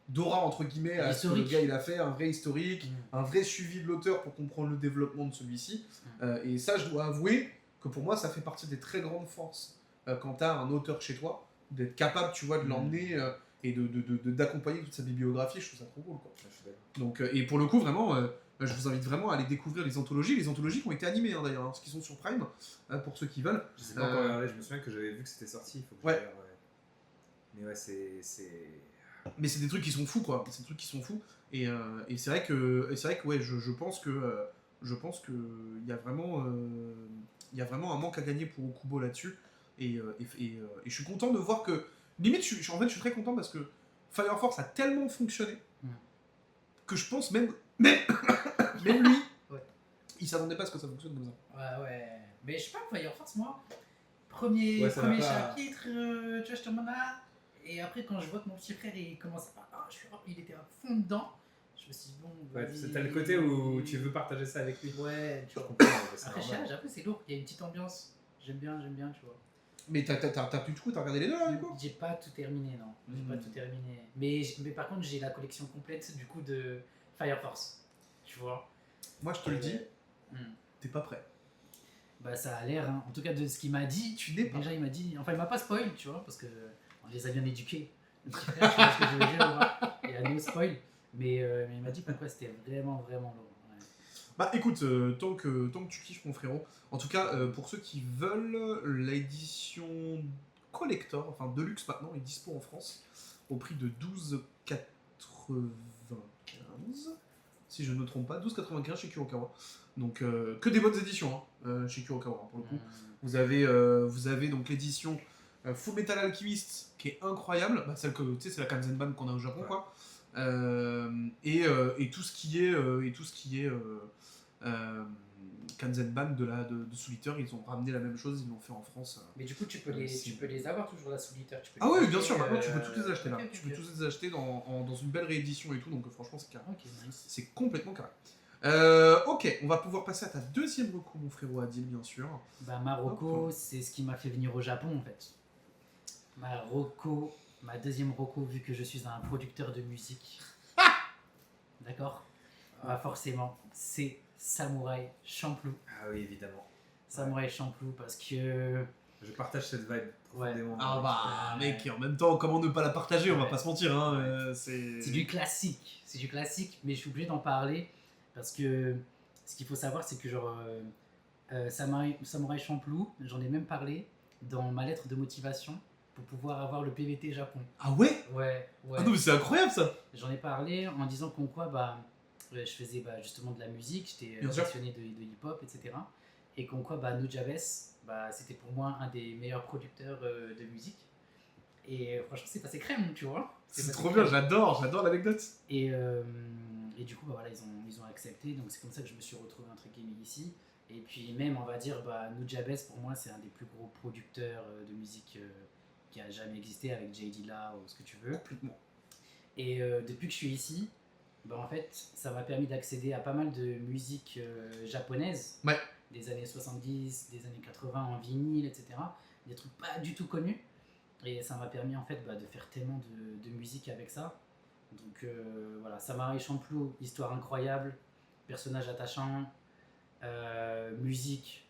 d'aura entre guillemets à ce que le Historique. gars il a fait, un vrai historique, un vrai suivi de l'auteur pour comprendre le développement de celui-ci. Et ça, je dois avouer que pour moi, ça fait partie des très grandes forces quand tu as un auteur chez toi, d'être capable, tu vois, de l'emmener et d'accompagner toute sa bibliographie. Je trouve ça trop cool, quoi. Je suis d'accord. Donc, et pour le coup, vraiment, je vous invite vraiment à aller découvrir les anthologies qui ont été animées d'ailleurs, parce qu'ils sont sur Prime, pour ceux qui veulent. Je sais pas encore regarder, je me souviens que j'avais vu que c'était sorti. Il faut que Ouais. je regarde, Mais ouais, c'est. Mais c'est des trucs qui sont fous, quoi. C'est des trucs qui sont fous. Et c'est vrai que, ouais, je pense que il y a vraiment un manque à gagner pour Okubo là-dessus. Et je suis content de voir que limite, en fait, je suis très content parce que Fire Force a tellement fonctionné que je pense même lui, Ouais. il s'attendait pas à ce que ça fonctionne comme ça. Ouais. Mais je sais pas, Fire Force, moi, premier Ouais, ça va pas. chapitre, tu vois, je te demande là. Et après, quand je vois que mon petit frère, il commence à. Il était à fond dedans. Je me suis dit, bon. Ouais, vas-y. t'as le côté où tu veux partager ça avec lui. Ouais, tu Je vois. comprends. C'est Après, normal. j'avoue, c'est lourd. Il y a une petite ambiance. J'aime bien, tu vois. Mais du coup, t'as regardé les deux là, du coup? J'ai pas tout terminé, non. J'ai pas tout terminé. Mais par contre, j'ai la collection complète du coup de Fire Force. Tu vois. Moi, je te le dis, Hmm. t'es pas prêt. Bah, ça a l'air, hein. En tout cas, de ce qu'il m'a dit. Tu n'es pas. Déjà, il m'a dit. Enfin, il m'a pas spoil, tu vois, parce que on les a bien éduqués. Le petit frère, tu vois ce que je veux dire, moi. Il a no spoil. Mais il m'a dit pourquoi c'était vraiment lourd. Ouais. Bah écoute, tant que tu kiffes mon frérot, en tout cas pour ceux qui veulent l'édition collector, enfin Deluxe maintenant, est dispo en France au prix de 12,95 si je ne me trompe pas, 12,95 chez Kurokawa. Donc que des bonnes éditions chez Kurokawa pour le coup. Vous avez donc l'édition Full Metal Alchemist qui est incroyable, bah, celle que tu sais c'est la Kanzenban qu'on a au Japon Ouais. quoi. Et tout ce qui est Kanzenban de Soul Eater, ils ont ramené la même chose, ils l'ont fait en France. Mais du coup, tu peux les avoir toujours la Soul Eater. Tu peux Ah les oui, acheter, bien sûr, maintenant tu peux toutes les acheter là. ok, Tu peux ok. toutes les acheter dans une belle réédition et tout, donc franchement c'est carré. Ok, nice. C'est complètement carré. Ok, on va pouvoir passer à ta deuxième recours, mon frérot Adil, bien sûr. Bah, Marocco, c'est ce qui m'a fait venir au Japon en fait. Ma deuxième Rocco, vu que je suis un producteur de musique. D'accord. Bah, forcément, c'est Samouraï Champloo. Ah oui, évidemment. Samouraï Champloo, parce que. Je partage cette vibe profondément. Ah bah, Ouais. mec, en même temps, comment ne pas la partager, on va Ouais. pas se mentir, hein. C'est C'est du classique. C'est du classique, mais je suis obligé d'en parler parce que ce qu'il faut savoir, c'est que genre. Samouraï Champloo, j'en ai même parlé dans ma lettre de motivation pour pouvoir avoir le PVT Japon. Ah ouais? Ouais. Ah non, mais c'est incroyable ça! J'en ai parlé en disant qu'en quoi je faisais justement de la musique, j'étais Bien sûr. passionné de hip-hop, etc. Et qu'en quoi Nujabes, c'était pour moi un des meilleurs producteurs de musique. Et franchement, c'est passé crème, tu vois. C'est passé trop bien, crème. j'adore l'anecdote. Et du coup, voilà, ils ont accepté. Donc c'est comme ça que je me suis retrouvé entre guillemets ici. Et puis même, on va dire, Nujabes, pour moi, c'est un des plus gros producteurs de musique qui a jamais existé avec J. Dilla ou ce que tu veux. Complètement. Et depuis que je suis ici, en fait, ça m'a permis d'accéder à pas mal de musique japonaise, Ouais. des années 70, des années 80 en vinyle, etc. Des trucs pas du tout connus. Et ça m'a permis en fait de faire tellement de musique avec ça. Donc voilà, Samouraï Champloo, histoire incroyable, personnage attachant, musique.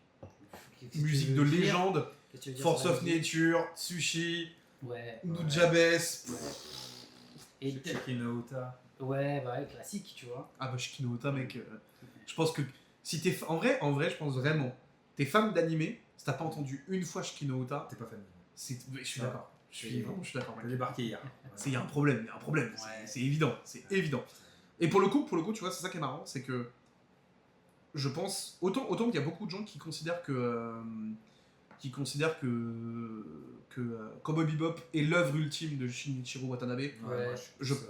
Qu'est-ce que tu Musique veux de dire? légende, Qu'est-ce que tu veux dire Force sur la of musique? Nature, Sushi, Ouais. Nujabes. Et Shiki no Uta. ouais, classique, tu vois. Ah bah Shiki no Uta, mec. Je pense que si t'es en vrai, je pense vraiment. T'es fan d'animé, si t'as pas entendu une fois Shiki no Uta, T'es pas fan. je suis Non. d'accord. Je suis d'accord. T'as mec. débarqué hier. Il y a un problème, Ouais. c'est évident, c'est évident. Et pour le coup, tu vois, c'est ça qui est marrant, c'est que je pense, autant qu'il y a beaucoup de gens qui considèrent que Cowboy Bebop est l'œuvre ultime de Shinichiro Watanabe. Ouais. moi,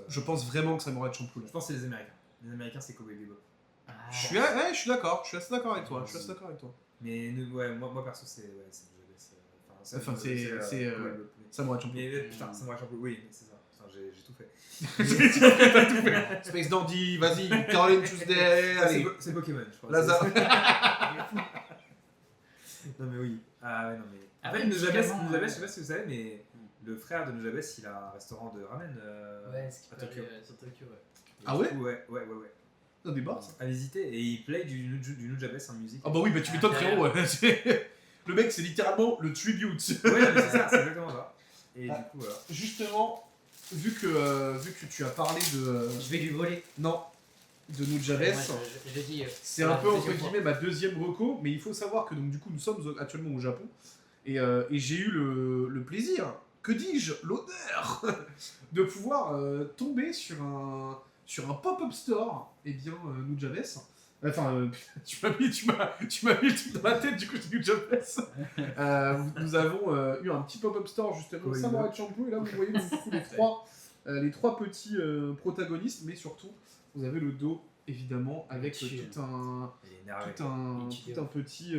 Je pense vraiment que Samurai Champloo. là. Je pense que c'est les Américains. Les Américains, c'est Cowboy Bebop. Ah, Je suis d'accord, je suis assez d'accord avec toi. Mais ouais, moi perso, c'est Nujabes. Enfin, c'est Cowboy Bebop. Samurai Champloo. Mais putain, Samurai Champloo, oui, c'est ça. Putain, j'ai tout fait. T'as tout fait. Space Dandy, vas-y, Caroline Tuesday, Ah, allez, c'est Pokémon, je crois. Lazare. Non mais oui. Ah ouais, non mais. En Après, fait, Nujabes, musicalement, je sais pas si vous savez, mais le frère de Nujabes, il a un restaurant de ramen ouais, ce qui à peut Tokyo. aller sur Tokyo, ouais. Et Ah du ouais coup, ouais. Dans des bars, ça. À visiter, et il play du Nujabes en musique. Ah bah oui, bah tu m'étonnes, frérot. Ouais. Le mec, c'est littéralement le tribute. Ouais, mais c'est ça, c'est exactement ça. Et Ah. du coup, voilà. Justement, vu que tu as parlé de Je vais lui voler. de Nujabes, Ouais, je le dis. c'est pour un la peu entre deuxième fois. guillemets ma deuxième reco, mais il faut savoir que donc du coup nous sommes actuellement au Japon et j'ai eu le plaisir que dis-je, l'honneur de pouvoir tomber sur un pop-up store, eh bien, Nujabes. Enfin, tu m'as mis le truc dans la tête, du coup, je dis Nujabes. Nous avons eu un petit pop-up store, justement, Oui, Samurai Champloo, et là, vous voyez, du coup, les trois petits protagonistes, mais surtout, vous avez le dos, évidemment, avec Il est tout un Il est petit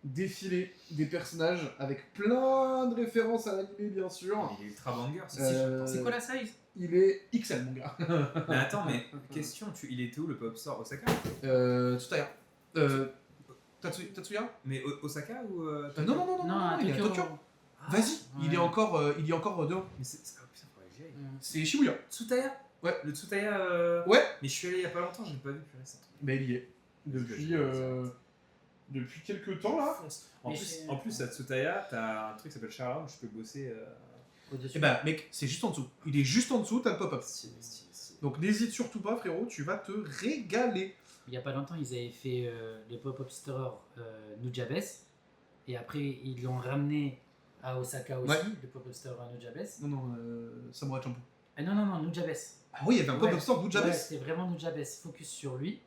défilé des personnages avec plein de références à l'anime, bien sûr. Il est ultra banger. C'est quoi la size? Il est XL, mon gars. Mais attends, mais question, il était où le pop store? Osaka? Tsutaya. Tatsuya Mais Osaka ou non, à il est à Tokyo. Ah, Vas-y, ouais. il est encore dehors. Mais c'est. Ah putain, faudrait que j'y aille. C'est Shibuya. Tsutaya? Ouais. Le Tsutaya. Ouais. Mais je suis allé il y a pas longtemps, je l'ai pas vu. Purée, c'est un truc. Mais il y est. Depuis quelques temps, là. En Mais plus, c'est- en plus, à Tsutaya, t'as un truc qui s'appelle Charlotte où je peux bosser. Au-dessus. Et bah, mec, c'est juste en dessous. Il est juste en dessous, t'as le pop-up. Stylé. Donc n'hésite surtout pas, frérot, tu vas te régaler. Il y a pas longtemps, ils avaient fait le pop-up store Nujabes. Et après, ils l'ont ramené à Osaka aussi, Ouais. le pop-up store Nujabes. Non, Samurai Champloo. Ah non, Nujabes. Ah oui, il y avait un pop-up Ouais. store Nujabes. Ouais, c'était vraiment Nujabes, focus sur lui,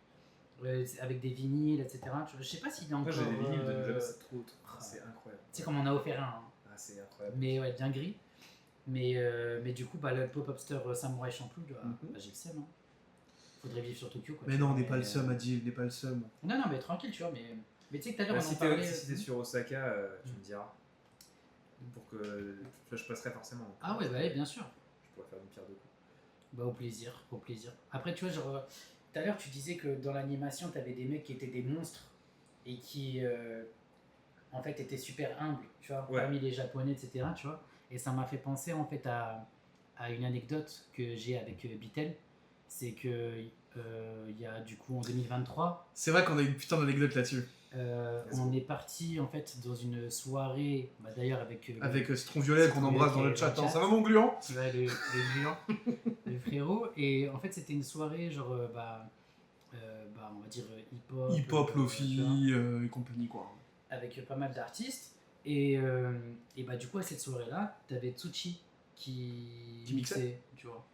avec des vinyles, etc. Je sais pas s'il est Après, encore. j'ai des vinyles de Nujabes, Tu c'est trop. C'est incroyable. sais, comme on a offert un. Hein. Ah, c'est incroyable. Mais ouais, bien gris. Mais du coup, bah, le pop-up store Samurai Champloo, bah, Mhm. j'ai le seum. Hein. Faudrait vivre sur Tokyo. Quoi, Mais tu non, vois, on n'est pas le seum, Adil, on n'est pas le seum. Non, mais tranquille, tu vois. Mais tu sais que tout à l'heure, Bah, on si en parlait. t'es sur Osaka, tu me diras. Pour que. Je passerai forcément. Donc, Ah ouais, bah ouais, bien sûr. Je pourrais faire une pierre de coups. Bah au plaisir, au plaisir. Après, tu vois, genre, tout à l'heure, tu disais que dans l'animation, t'avais des mecs qui étaient des monstres et qui, en fait, étaient super humbles, tu vois, Ouais. parmi les Japonais, etc., tu vois. Et ça m'a fait penser, en fait, à une anecdote que j'ai avec Bitel. C'est que, il y a, du coup, en 2023, C'est vrai qu'on a une putain d'anecdote là-dessus. on est parti, en fait, dans une soirée, bah, d'ailleurs, avec... Avec Citron Violet qu'on Citron embrasse Violet dans le qui est chat. dans le Hein. chat. Ça va mon gluant? Ouais, le géant, le frérot. Et en fait, c'était une soirée, genre, on va dire hip-hop. Hip-hop, tu vois, Lofi et compagnie, quoi. avec pas mal d'artistes. Et bah, du coup, à cette soirée-là, t'avais Tsuchi qui mixait. tu vois.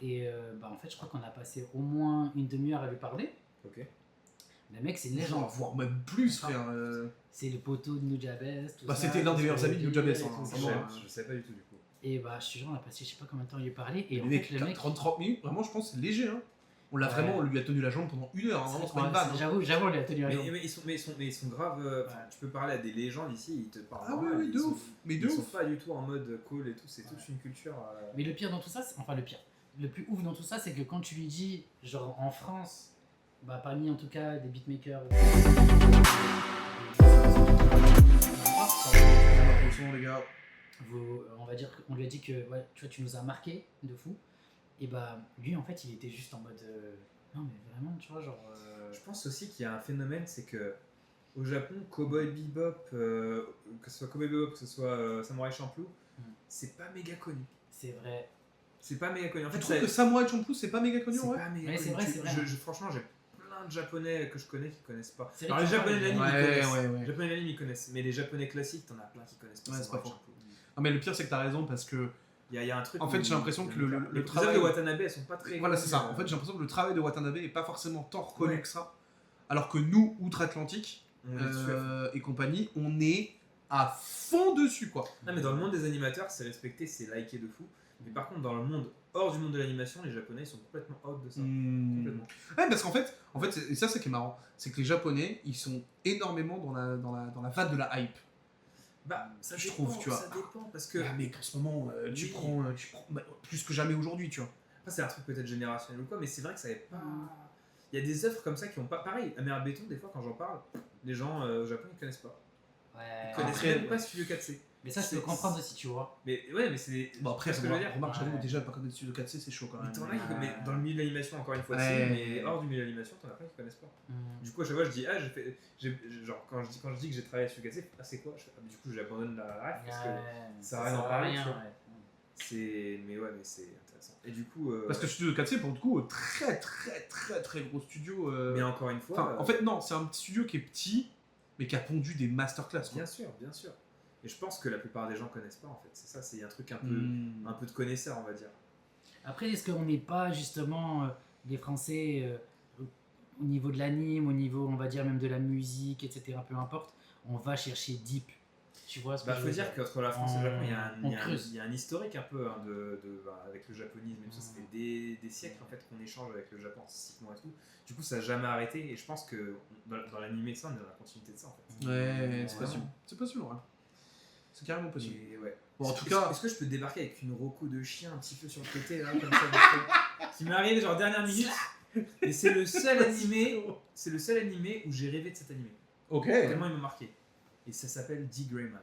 Et bah, en fait, je crois qu'on a passé au moins une demi-heure à lui parler. Ok. Le mec, c'est une légende. Voire même plus, Enfin, frère. C'est le poteau de Nujabes. tout Bah, ça, c'était l'un des meilleurs c'est amis de Nujabes, et hein, tout ça. vraiment. Je savais pas du tout du coup. Et bah, je te jure, on a passé je sais pas combien de temps à lui parler. Et Le en mec, fait, le mec. 30 minutes, vraiment, je pense, c'est léger. Hein. On l'a Ouais. vraiment, on lui a tenu la jambe pendant 1 heure. Hein. Vraiment, c'est pas une Ouais, vanne. Hein. J'avoue, on lui a tenu la jambe. Mais ils sont graves. Ouais. Tu peux parler à des légendes ici, ils te parlent. Ah oui, normal, oui, de ils sont- ouf. Mais de Ils sont ouf. pas du tout en mode call et tout, c'est Ouais. toute une culture. Mais le pire dans tout ça, enfin le pire, le plus ouf dans tout ça, c'est que quand tu lui dis, genre en France, bah parmi en tout cas des beatmakers, Les gars. on va dire, on lui a dit que ouais, tu vois, tu nous as marqué de fou. Et bah lui en fait, il était juste en mode, non mais vraiment, tu vois, genre. Je pense aussi qu'il y a un phénomène, c'est que au Japon, Cowboy Bebop, que ce soit Cowboy Bebop, que ce soit Samurai Champloo, c'est pas méga connu. C'est vrai. C'est pas méga connu. En Tu fait, trouves que Samurai Champloo, c'est pas méga connu, c'est ouais? pas méga Ouais, connu. c'est vrai, c'est vrai. Franchement, j'ai plein de Japonais que je connais qui connaissent pas. C'est Alors vrai les que Japonais de l'anime, ils Ouais, connaissent. ouais. Les Japonais de l'anime, ils connaissent. Mais les Japonais classiques, t'en as plein qui connaissent pas. Ouais, c'est Samurai pas faux. Champloo. Non, mais le pire, c'est que t'as raison parce que. Il y a un truc. En fait, où- j'ai l'impression que le les travail- œuvres de Watanabe, elles sont pas très. Voilà, c'est ça. connues, En fait, j'ai l'impression que le travail de Watanabe est pas forcément tant reconnu Ouais. que ça. Alors que nous, outre-Atlantique on est dessus à fond. et compagnie, on est à fond dessus, quoi. Non, mais dans le monde des animateurs, c'est respecté, c'est liké de fou. Mais par contre, dans le monde hors du monde de l'animation, les Japonais ils sont complètement out de ça. Complètement. Ouais, parce qu'en fait, et ça, c'est qui est marrant, c'est que les Japonais, ils sont énormément dans la vague de la hype. Bah, ça Je dépend, trouve, tu vois. Ça dépend parce que. Ah, mais en ce moment, tu Oui. prends bah, plus que jamais aujourd'hui, tu vois. Après, c'est un truc peut-être générationnel ou quoi, mais c'est vrai que ça n'est pas. Il y a des œuvres comme ça qui ont pas. Pareil, Amer Béton, des fois, quand j'en parle, les gens au Japon ils connaissent pas. Ouais. Ils connaissent Après, même pas Studio 4C. Mais ça, je peux c'est- comprendre aussi, tu vois. Mais ouais, mais c'est. Bon, après, c'est ce que je veux dire. remarque, j'avoue, Ouais. déjà, pas connaître Studio 4C, c'est chaud quand Mais même. t'en as qui- mais dans le milieu de l'animation, encore une fois, Ouais. c'est, mais hors du milieu de l'animation, t'en as plein qui connaissent pas. Mm. Du coup, à chaque fois, je dis, ah, genre, quand je dis que j'ai travaillé sur Studio 4C, ah, c'est quoi? Du coup, j'abandonne la ref parce que ça a rien à en parler, tu vois. ouais. c'est. Mais ouais, mais c'est intéressant. Et du coup. Parce que Studio 4C, pour le coup, très gros studio. Mais encore une fois. Enfin, en fait, non, c'est un petit studio qui est petit, mais qui a pondu des masterclass, quoi. bien sûr, bien sûr. Et je pense que la plupart des gens connaissent pas en fait. C'est ça, c'est un truc un peu de connaisseur, on va dire. Après, est-ce qu'on n'est pas justement les Français au niveau de l'anime, au niveau, on va dire, même de la musique, etc., peu importe, on va chercher deep. Tu vois ce que Bah, je faut veux dire qu'entre la France et le Japon, On creuse. il y a un historique un peu hein, avec le japonisme et tout ça. Ça fait des siècles en fait qu'on échange avec le Japon artistiquement et tout. Du coup, ça n'a jamais arrêté et je pense que dans l'anime, ça, on est dans la continuité de ça en fait. Ouais, c'est possible. C'est possible, ouais. C'est carrément possible. Et ouais. Bon, en tout cas, Est-ce que je peux débarquer avec une roco de chien un petit peu sur le côté là, comme ça, parce que- qui m'est arrivé genre dernière minute et c'est le seul animé où j'ai rêvé de cet animé. ok. Tellement il m'a marqué. Et ça s'appelle D. Greyman.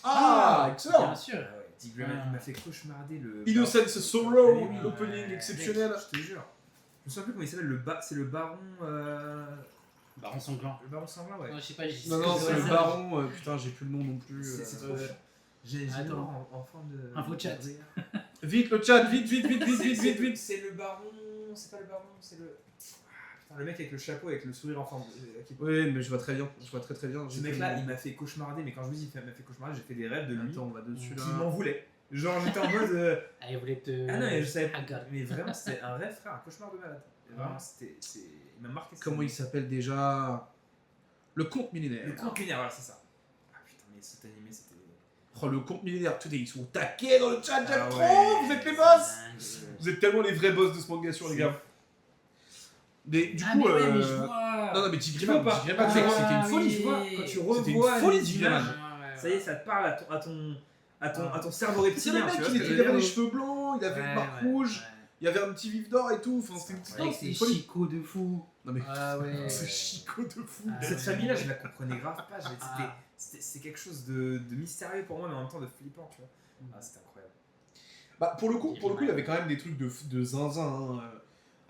Ah, Bien excellent. sûr. Ah ouais, D. Greyman, il m'a fait cauchemarder le. Innocence Sorrow, Mais oui, l'opening ouais. exceptionnel. Je te jure. Je me souviens plus comment il s'appelle, c'est le baron. Baron sanglant. Le baron sanglant, ouais. Ouais, je sais pas, j'ai Non, non, c'est c'est le ça. baron. Putain, j'ai plus le nom non plus. C'est trop chiant. J'ai mis Attends. en forme de. Info chat. Vite le chat, vite. C'est le baron. C'est pas le baron, c'est le. Putain, le mec avec le chapeau, avec le sourire en forme. Oui, mais je vois très bien. Je vois très bien. Ce mec-là, il m'a fait cauchemarder, mais quand je vous dis il m'a fait cauchemarder, j'ai fait des rêves de lui Attends, on va dessus là. qui m'en voulait. Genre, j'étais en mode. Ah, il voulait te. Ah non, mais je savais pas. Agarre. Mais vraiment, c'était un rêve, frère, un cauchemar de malade. Et vraiment, il m'a marqué. Comment il s'appelle déjà? Le conte millénaire. Le conte millénaire, voilà, c'est ça. Ah putain, mais cet animé, c'était. Oh, le conte millénaire. Today, ils sont taqués dans le chat, j'aime Ah trop. ouais. Vous êtes les boss. Dingue. Vous êtes tellement les vrais boss de ce manga sur les gars. Mais du Ah, coup, mais ouais, mais je vois. non, mais Tigreman, Tu vois pas. Tigreman, Ah, c'était une folie. oui. Tu vois, quand tu C'était une revois folie, les Tigreman. images, ça y est, ça te parle à ton cerveau C'est le reptilien. mec, Tu vois ce il que je veux avait dire les cheveux blancs, il avait une marque rouge, il y avait un petit vif d'or et tout. Enfin, c'était Avec c'était ses une folie. chicots de fou. Non, mais Ah ouais. ce chicot de fou. Ah, Cette ouais. famille-là, je la comprenais grave pas. Ah. C'est quelque chose de mystérieux pour moi, mais en même temps de flippant, tu vois. Ah, c'était incroyable. Bah, pour le coup, il y avait quand même des trucs de zinzin. Hein.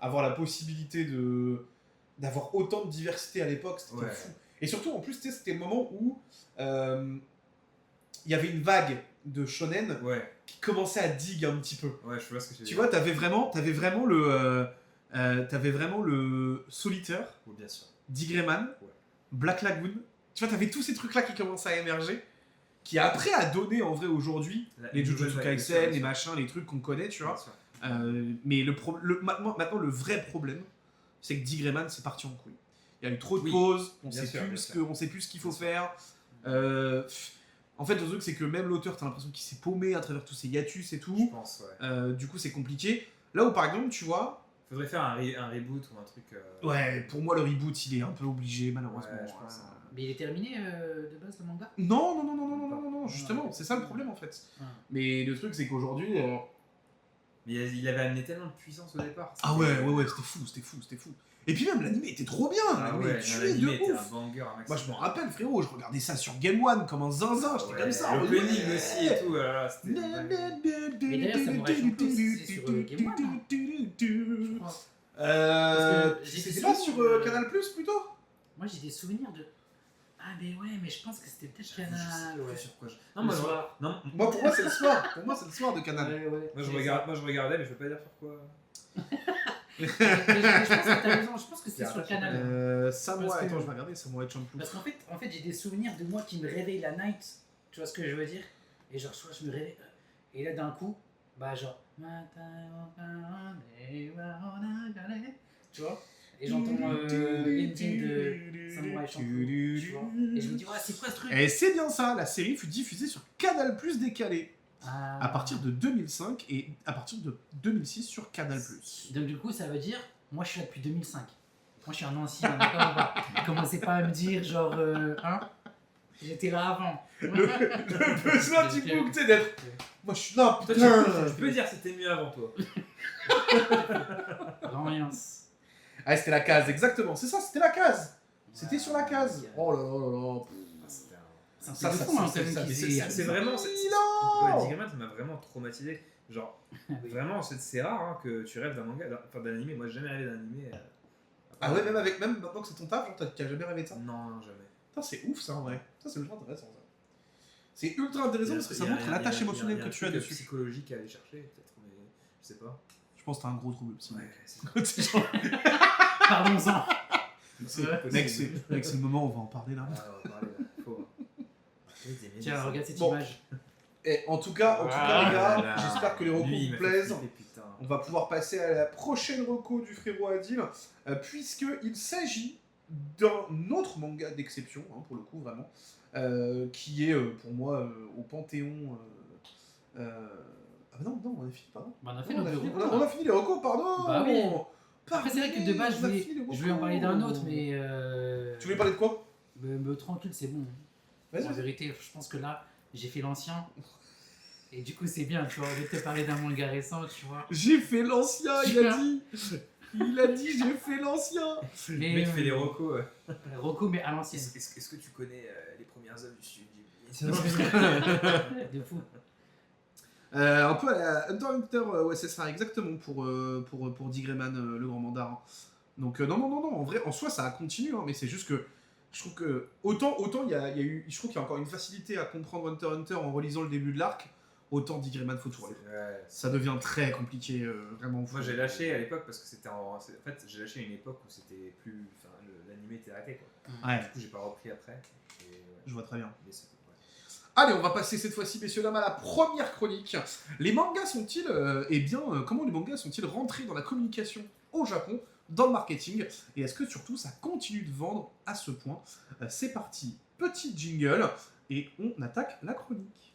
Avoir la possibilité d'avoir autant de diversité à l'époque, c'était Ouais. fou. Et surtout, en plus, tu sais, c'était le moment où il y avait une vague de shonen Ouais, qui commençait à dig un petit peu. ouais, je vois ce que tu veux Tu dire. vois, t'avais vraiment le Solitaire, Oui, bien sûr. Digreyman, Ouais. Black Lagoon. Tu vois, t'avais tous ces trucs-là qui commençaient à émerger, qui après a donné en vrai aujourd'hui les Jujutsu Kaisen, les machins, les trucs qu'on connaît, tu vois. Mais maintenant, le vrai problème, c'est que Digreyman, c'est parti en couille. Il y a eu trop de Oui, pauses, on bien sait sûr, plus bien ce sûr. on sait plus ce qu'il faut Bien faire. En fait, le truc, c'est que même l'auteur, t'as l'impression qu'il s'est paumé à travers tous ces hiatus et Je tout. pense, ouais. Du coup, c'est compliqué. Là où, par exemple, tu vois, Faudrait faire un reboot ou un truc. ouais, pour moi, le reboot, il est un peu obligé, malheureusement. Ouais, je pense, hein. Mais il est terminé de base le manga. Non, justement, Ouais. c'est ça le problème en fait. Ah. Mais le truc, c'est qu'aujourd'hui. Mais il avait amené tellement de puissance au départ. Ah ouais, c'était fou. Et puis même, l'anime était trop bien, Ah l'anime ouais, tuait l'anime de était ouf. un banger, un max. Moi, je me rappelle, frérot, je regardais ça sur Game One comme un zinzin, j'étais comme ça. en mode, L'opening ouais. aussi et tout, là, c'était. Mais d'ailleurs, Samurai Champloo, c'est sur Game One, non Je crois. Parce que j'ai C'était des pas souvenirs sur de- Canal Plus plutôt? Moi j'ai des souvenirs de. Ah, mais ouais, mais je pense que c'était peut-être Canal. Ouais. Sur quoi Non, Non, moi, le je... soir. non, Moi, pour moi, c'est le soir. Pour moi, c'est le soir de Canal. Ouais, ouais. moi, je regardais, mais je peux pas dire sur quoi. Mais je pense que t'as raison, je pense que c'était sur Canal. Samurai, Parce que- attends, je vais regarder Samurai Champloo. Parce qu'en fait, j'ai des souvenirs de moi qui me réveille la night. Tu vois ce que je veux dire? Et genre, soit je me réveille. Et là, d'un coup, bah, genre. Tu vois? Et j'entends l'ending de Samurai Champloo. Tu vois? Et je me dis, ouais, c'est quoi ce truc? Et c'est bien ça, la série fut diffusée sur Canal Plus décalé Ah. à partir de 2005 et à partir de 2006 sur Canal Plus. Donc, du coup, ça veut dire, moi, je suis là depuis 2005. Moi, je suis un ancien, d'accord ou pas? Commencez pas à me dire, genre, hein? J'étais là avant. Le besoin du coup, tu sais, d'être. Moi, je suis là, Toi, putain. je peux dire que c'était mieux avant toi. Rien. Ah, c'était la case, exactement. C'est ça, c'était la case. C'était sur la case. Oh là là là là. Ah, c'était un- C'est un Ça, truc de ça, fou, hein, ça, quand même, ça, qui c'est- s'est- C'est vraiment. Non. Ouais, Digimon, ça m'a vraiment traumatisé. Genre, vraiment, c'est rare hein, que tu rêves d'un manga, enfin d'un animé. Moi, j'ai jamais rêvé d'un animé. Ah ouais, même maintenant que c'est ton taf, genre, t'as jamais rêvé de ça. Non, non, jamais. Putain, c'est ouf ça en vrai. Ça, c'est ultra intéressant ça. C'est ultra intéressant parce que ça montre l'attache émotionnelle que tu as dessus. Psychologique à aller chercher, peut-être, mais je sais pas. Je pense que t'as un gros trouble psy. Ouais, c'est C'est genre- Parlons-en. Mec, c'est le moment où on va en parler là. Ah, on va parler là. Faut. Tiens, regarde cette Bon. image. Et en tout cas, Ah les gars, là là. j'espère que les recos Lui, il vous m'a fait plaisent. flipper, putain. On va pouvoir passer à la prochaine reco du frérot Adil, puisqu'il s'agit d'un autre manga d'exception, hein, pour le coup, vraiment, qui est pour moi au Panthéon. Ah non, on a fini, pardon. Bah, on a fait Non, nos deux on recos, a là. fini les recos, pardon. Bah oui. Pardon, Après, c'est vrai que de base, on a fini les je voulais en recos. parler d'un autre, mais. Tu voulais parler de quoi? Tranquille, c'est bon. Vas-y, En vas-y. vérité, je pense que là, j'ai fait l'ancien. Et du coup, c'est bien, tu vois, au lieu de te parler d'un manga récent, tu vois. J'ai fait l'ancien, il a Super. dit. Il a dit, j'ai fait l'ancien. Le Mais, mec fait des recos. Rocco, mais à l'ancienne. Est-ce que tu connais les premières œuvres du studio De fou. Un peu à la Hunter x Hunter, ouais, c'est ça, exactement, pour Dick Grayman, le grand mandarin. Donc, non, en vrai, en soi, ça a continué, hein, mais c'est juste que je trouve que, autant il y a eu, je trouve qu'il y a encore une facilité à comprendre Hunter x Hunter en relisant le début de l'arc, autant Dick Grayman, faut tout relire. Ouais. Ça devient très compliqué, vraiment. Moi j'ai lâché à l'époque parce que c'était en fait j'ai lâché à une époque où c'était plus enfin l'anime était arrêté quoi. Ouais, Du coup j'ai pas repris après et, ouais. je vois très bien. Mais c'était- ouais. Allez, on va passer cette fois-ci, messieurs dames, à la première chronique. Les mangas sont-ils, comment les mangas sont-ils rentrés dans la communication au Japon, dans le marketing, et est-ce que surtout ça continue de vendre à ce point? C'est parti, petit jingle, et on attaque la chronique.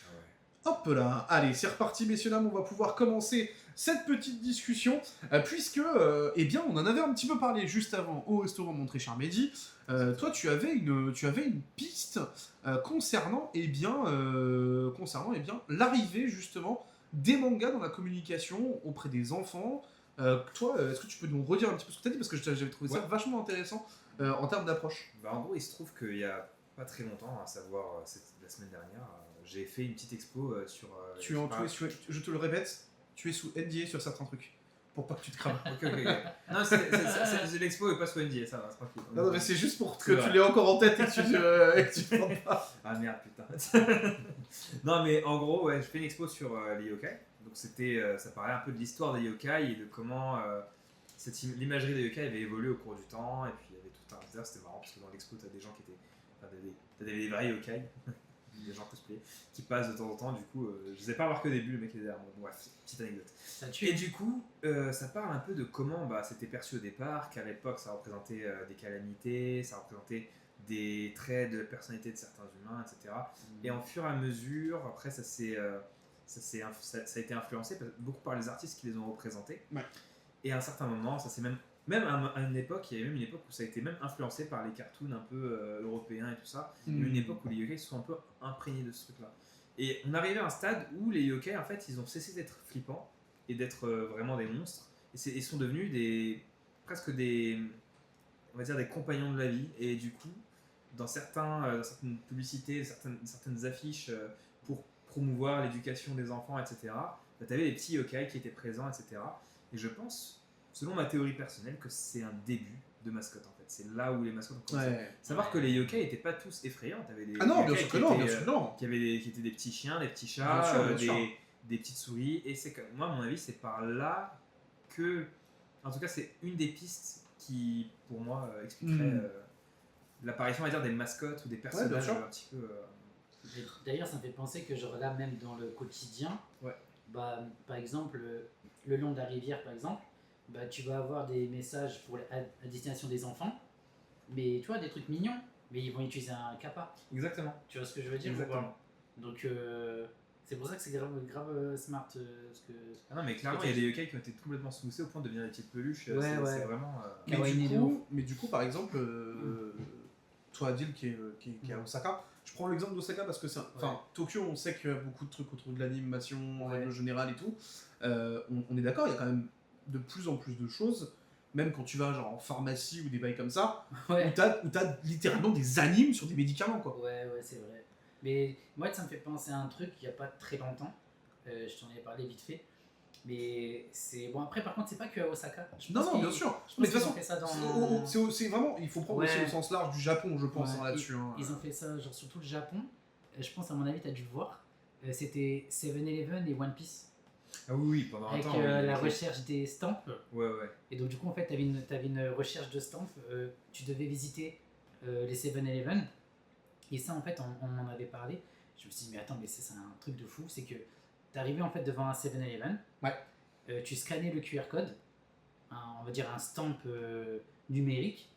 Ah ouais. Hop là, allez, c'est reparti, messieurs dames, on va pouvoir commencer cette petite discussion, puisque, eh bien, on en avait un petit peu parlé juste avant au restaurant Mon très cher Mehdi. Toi, tu avais une piste concernant, l'arrivée justement des mangas dans la communication auprès des enfants. Toi, est-ce que tu peux nous redire un petit peu ce que tu as dit, parce que j'avais trouvé ça Ouais. vachement intéressant en termes d'approche. Bah, en gros il se trouve qu'il y a pas très longtemps, à savoir la semaine dernière, j'ai fait une petite expo sur. Tu es en tout, je te le répète, tu es sous NDA sur certains trucs, pour pas que tu te crames. Ok. Non, c'est l'expo et pas sous NDA, ça va, c'est tranquille. Non, mais c'est juste pour que C'est tu vrai. l'aies encore en tête et que tu te plantes pas. Ah merde, putain. Non, mais en gros, ouais, je fais une expo sur les yokai. Donc ça parlait un peu de l'histoire des yokai et de comment l'imagerie des yokai avait évolué au cours du temps. Et puis il y avait tout un. D'ailleurs, c'était marrant parce que dans l'expo, t'as des gens qui étaient. Enfin, t'as des vrais yokai, des gens cosplayés, qui passent de temps en temps. Du coup, je les ai pas remarqués au début, le mec était derrière moi. Bon, bref, petite anecdote. Ça tue. Et du coup, ça parle un peu de comment c'était perçu au départ, qu'à l'époque ça représentait des calamités, ça représentait des traits de la personnalité de certains humains, etc. Et en fur et à mesure, après ça a été influencé beaucoup par les artistes qui les ont représentés. Ouais. Et à un certain moment, ça s'est même à une époque, il y avait même une époque où ça a été même influencé par les cartoons un peu européens et tout ça. Il y a eu une époque où les yokai se sont un peu imprégnés de ce truc-là. Et on arrivait à un stade où les yokai, en fait, ils ont cessé d'être flippants et d'être vraiment des monstres. Et ils sont devenus presque des, on va dire, des compagnons de la vie. Et du coup, dans certaines publicités, certaines affiches pour promouvoir l'éducation des enfants, etc., tu avais des petits yokai qui étaient présents, etc. Et je pense, selon ma théorie personnelle, que c'est un début de mascotte, en fait. C'est là où les mascottes ont commencé. Ouais. Savoir que les yokai n'étaient pas tous effrayants. T'avais des Ah non, bien yokai sûr que qui non, étaient, bien sûr que non. qui étaient des petits chiens, des petits chats, Bien sûr. des petites souris. Et c'est moi, à mon avis, c'est par là que, en tout cas, c'est une des pistes qui, pour moi, expliquerait l'apparition, on va dire, des mascottes ou des personnages sûr. un petit peu. Et d'ailleurs, ça me fait penser que genre là, même dans le quotidien, Ouais. bah, par exemple, le long de la rivière, par exemple, bah, tu vas avoir des messages à destination des enfants, mais tu vois, des trucs mignons, mais ils vont utiliser un kappa. Exactement. Tu vois ce que je veux dire ou Exactement. pas? Donc, c'est pour ça que c'est grave smart. Ce que... Ah non, mais clairement, il y a des yokai qui ont été complètement smoothés au point de devenir des petites peluches. Ouais, c'est ouais. vraiment. Kawaii de ouf. Mais du coup, par exemple, toi, Adil, qui est à Osaka, je prends l'exemple d'Osaka parce que Tokyo, on sait qu'il y a beaucoup de trucs autour de l'animation en Ouais. règle générale et tout. On est d'accord, il y a quand même de plus en plus de choses, même quand tu vas genre en pharmacie ou des bails comme ça, Ouais. où t'as littéralement des animes sur des médicaments, quoi. Ouais, c'est vrai. Mais moi, ça me fait penser à un truc il n'y a pas très longtemps. Je t'en ai parlé vite fait. Mais c'est. Bon, après, par contre, c'est pas que à Osaka. Je pense Non, qu'ils- bien sûr. Je Mais pense de toute qu'ils ont façon, fait ça dans. c'est vraiment, il faut prendre Ouais. aussi au sens large du Japon, je pense, Ouais, hein, là-dessus. hein. Ils ont fait ça, genre surtout le Japon. Je pense, à mon avis, tu as dû le voir. C'était 7-Eleven et One Piece. Ah oui, pendant un avec temps. la oui. recherche des stamps. Ouais, ouais. Et donc, du coup, en fait, t'avais une recherche de stamps. Tu devais visiter les 7-Eleven. Et ça, en fait, on m'en avait parlé. Je me suis dit, mais attends, mais c'est un truc de fou. C'est que t'arrivais en fait devant un 7-Eleven. Ouais. Tu scannais le QR code, on va dire un stamp numérique.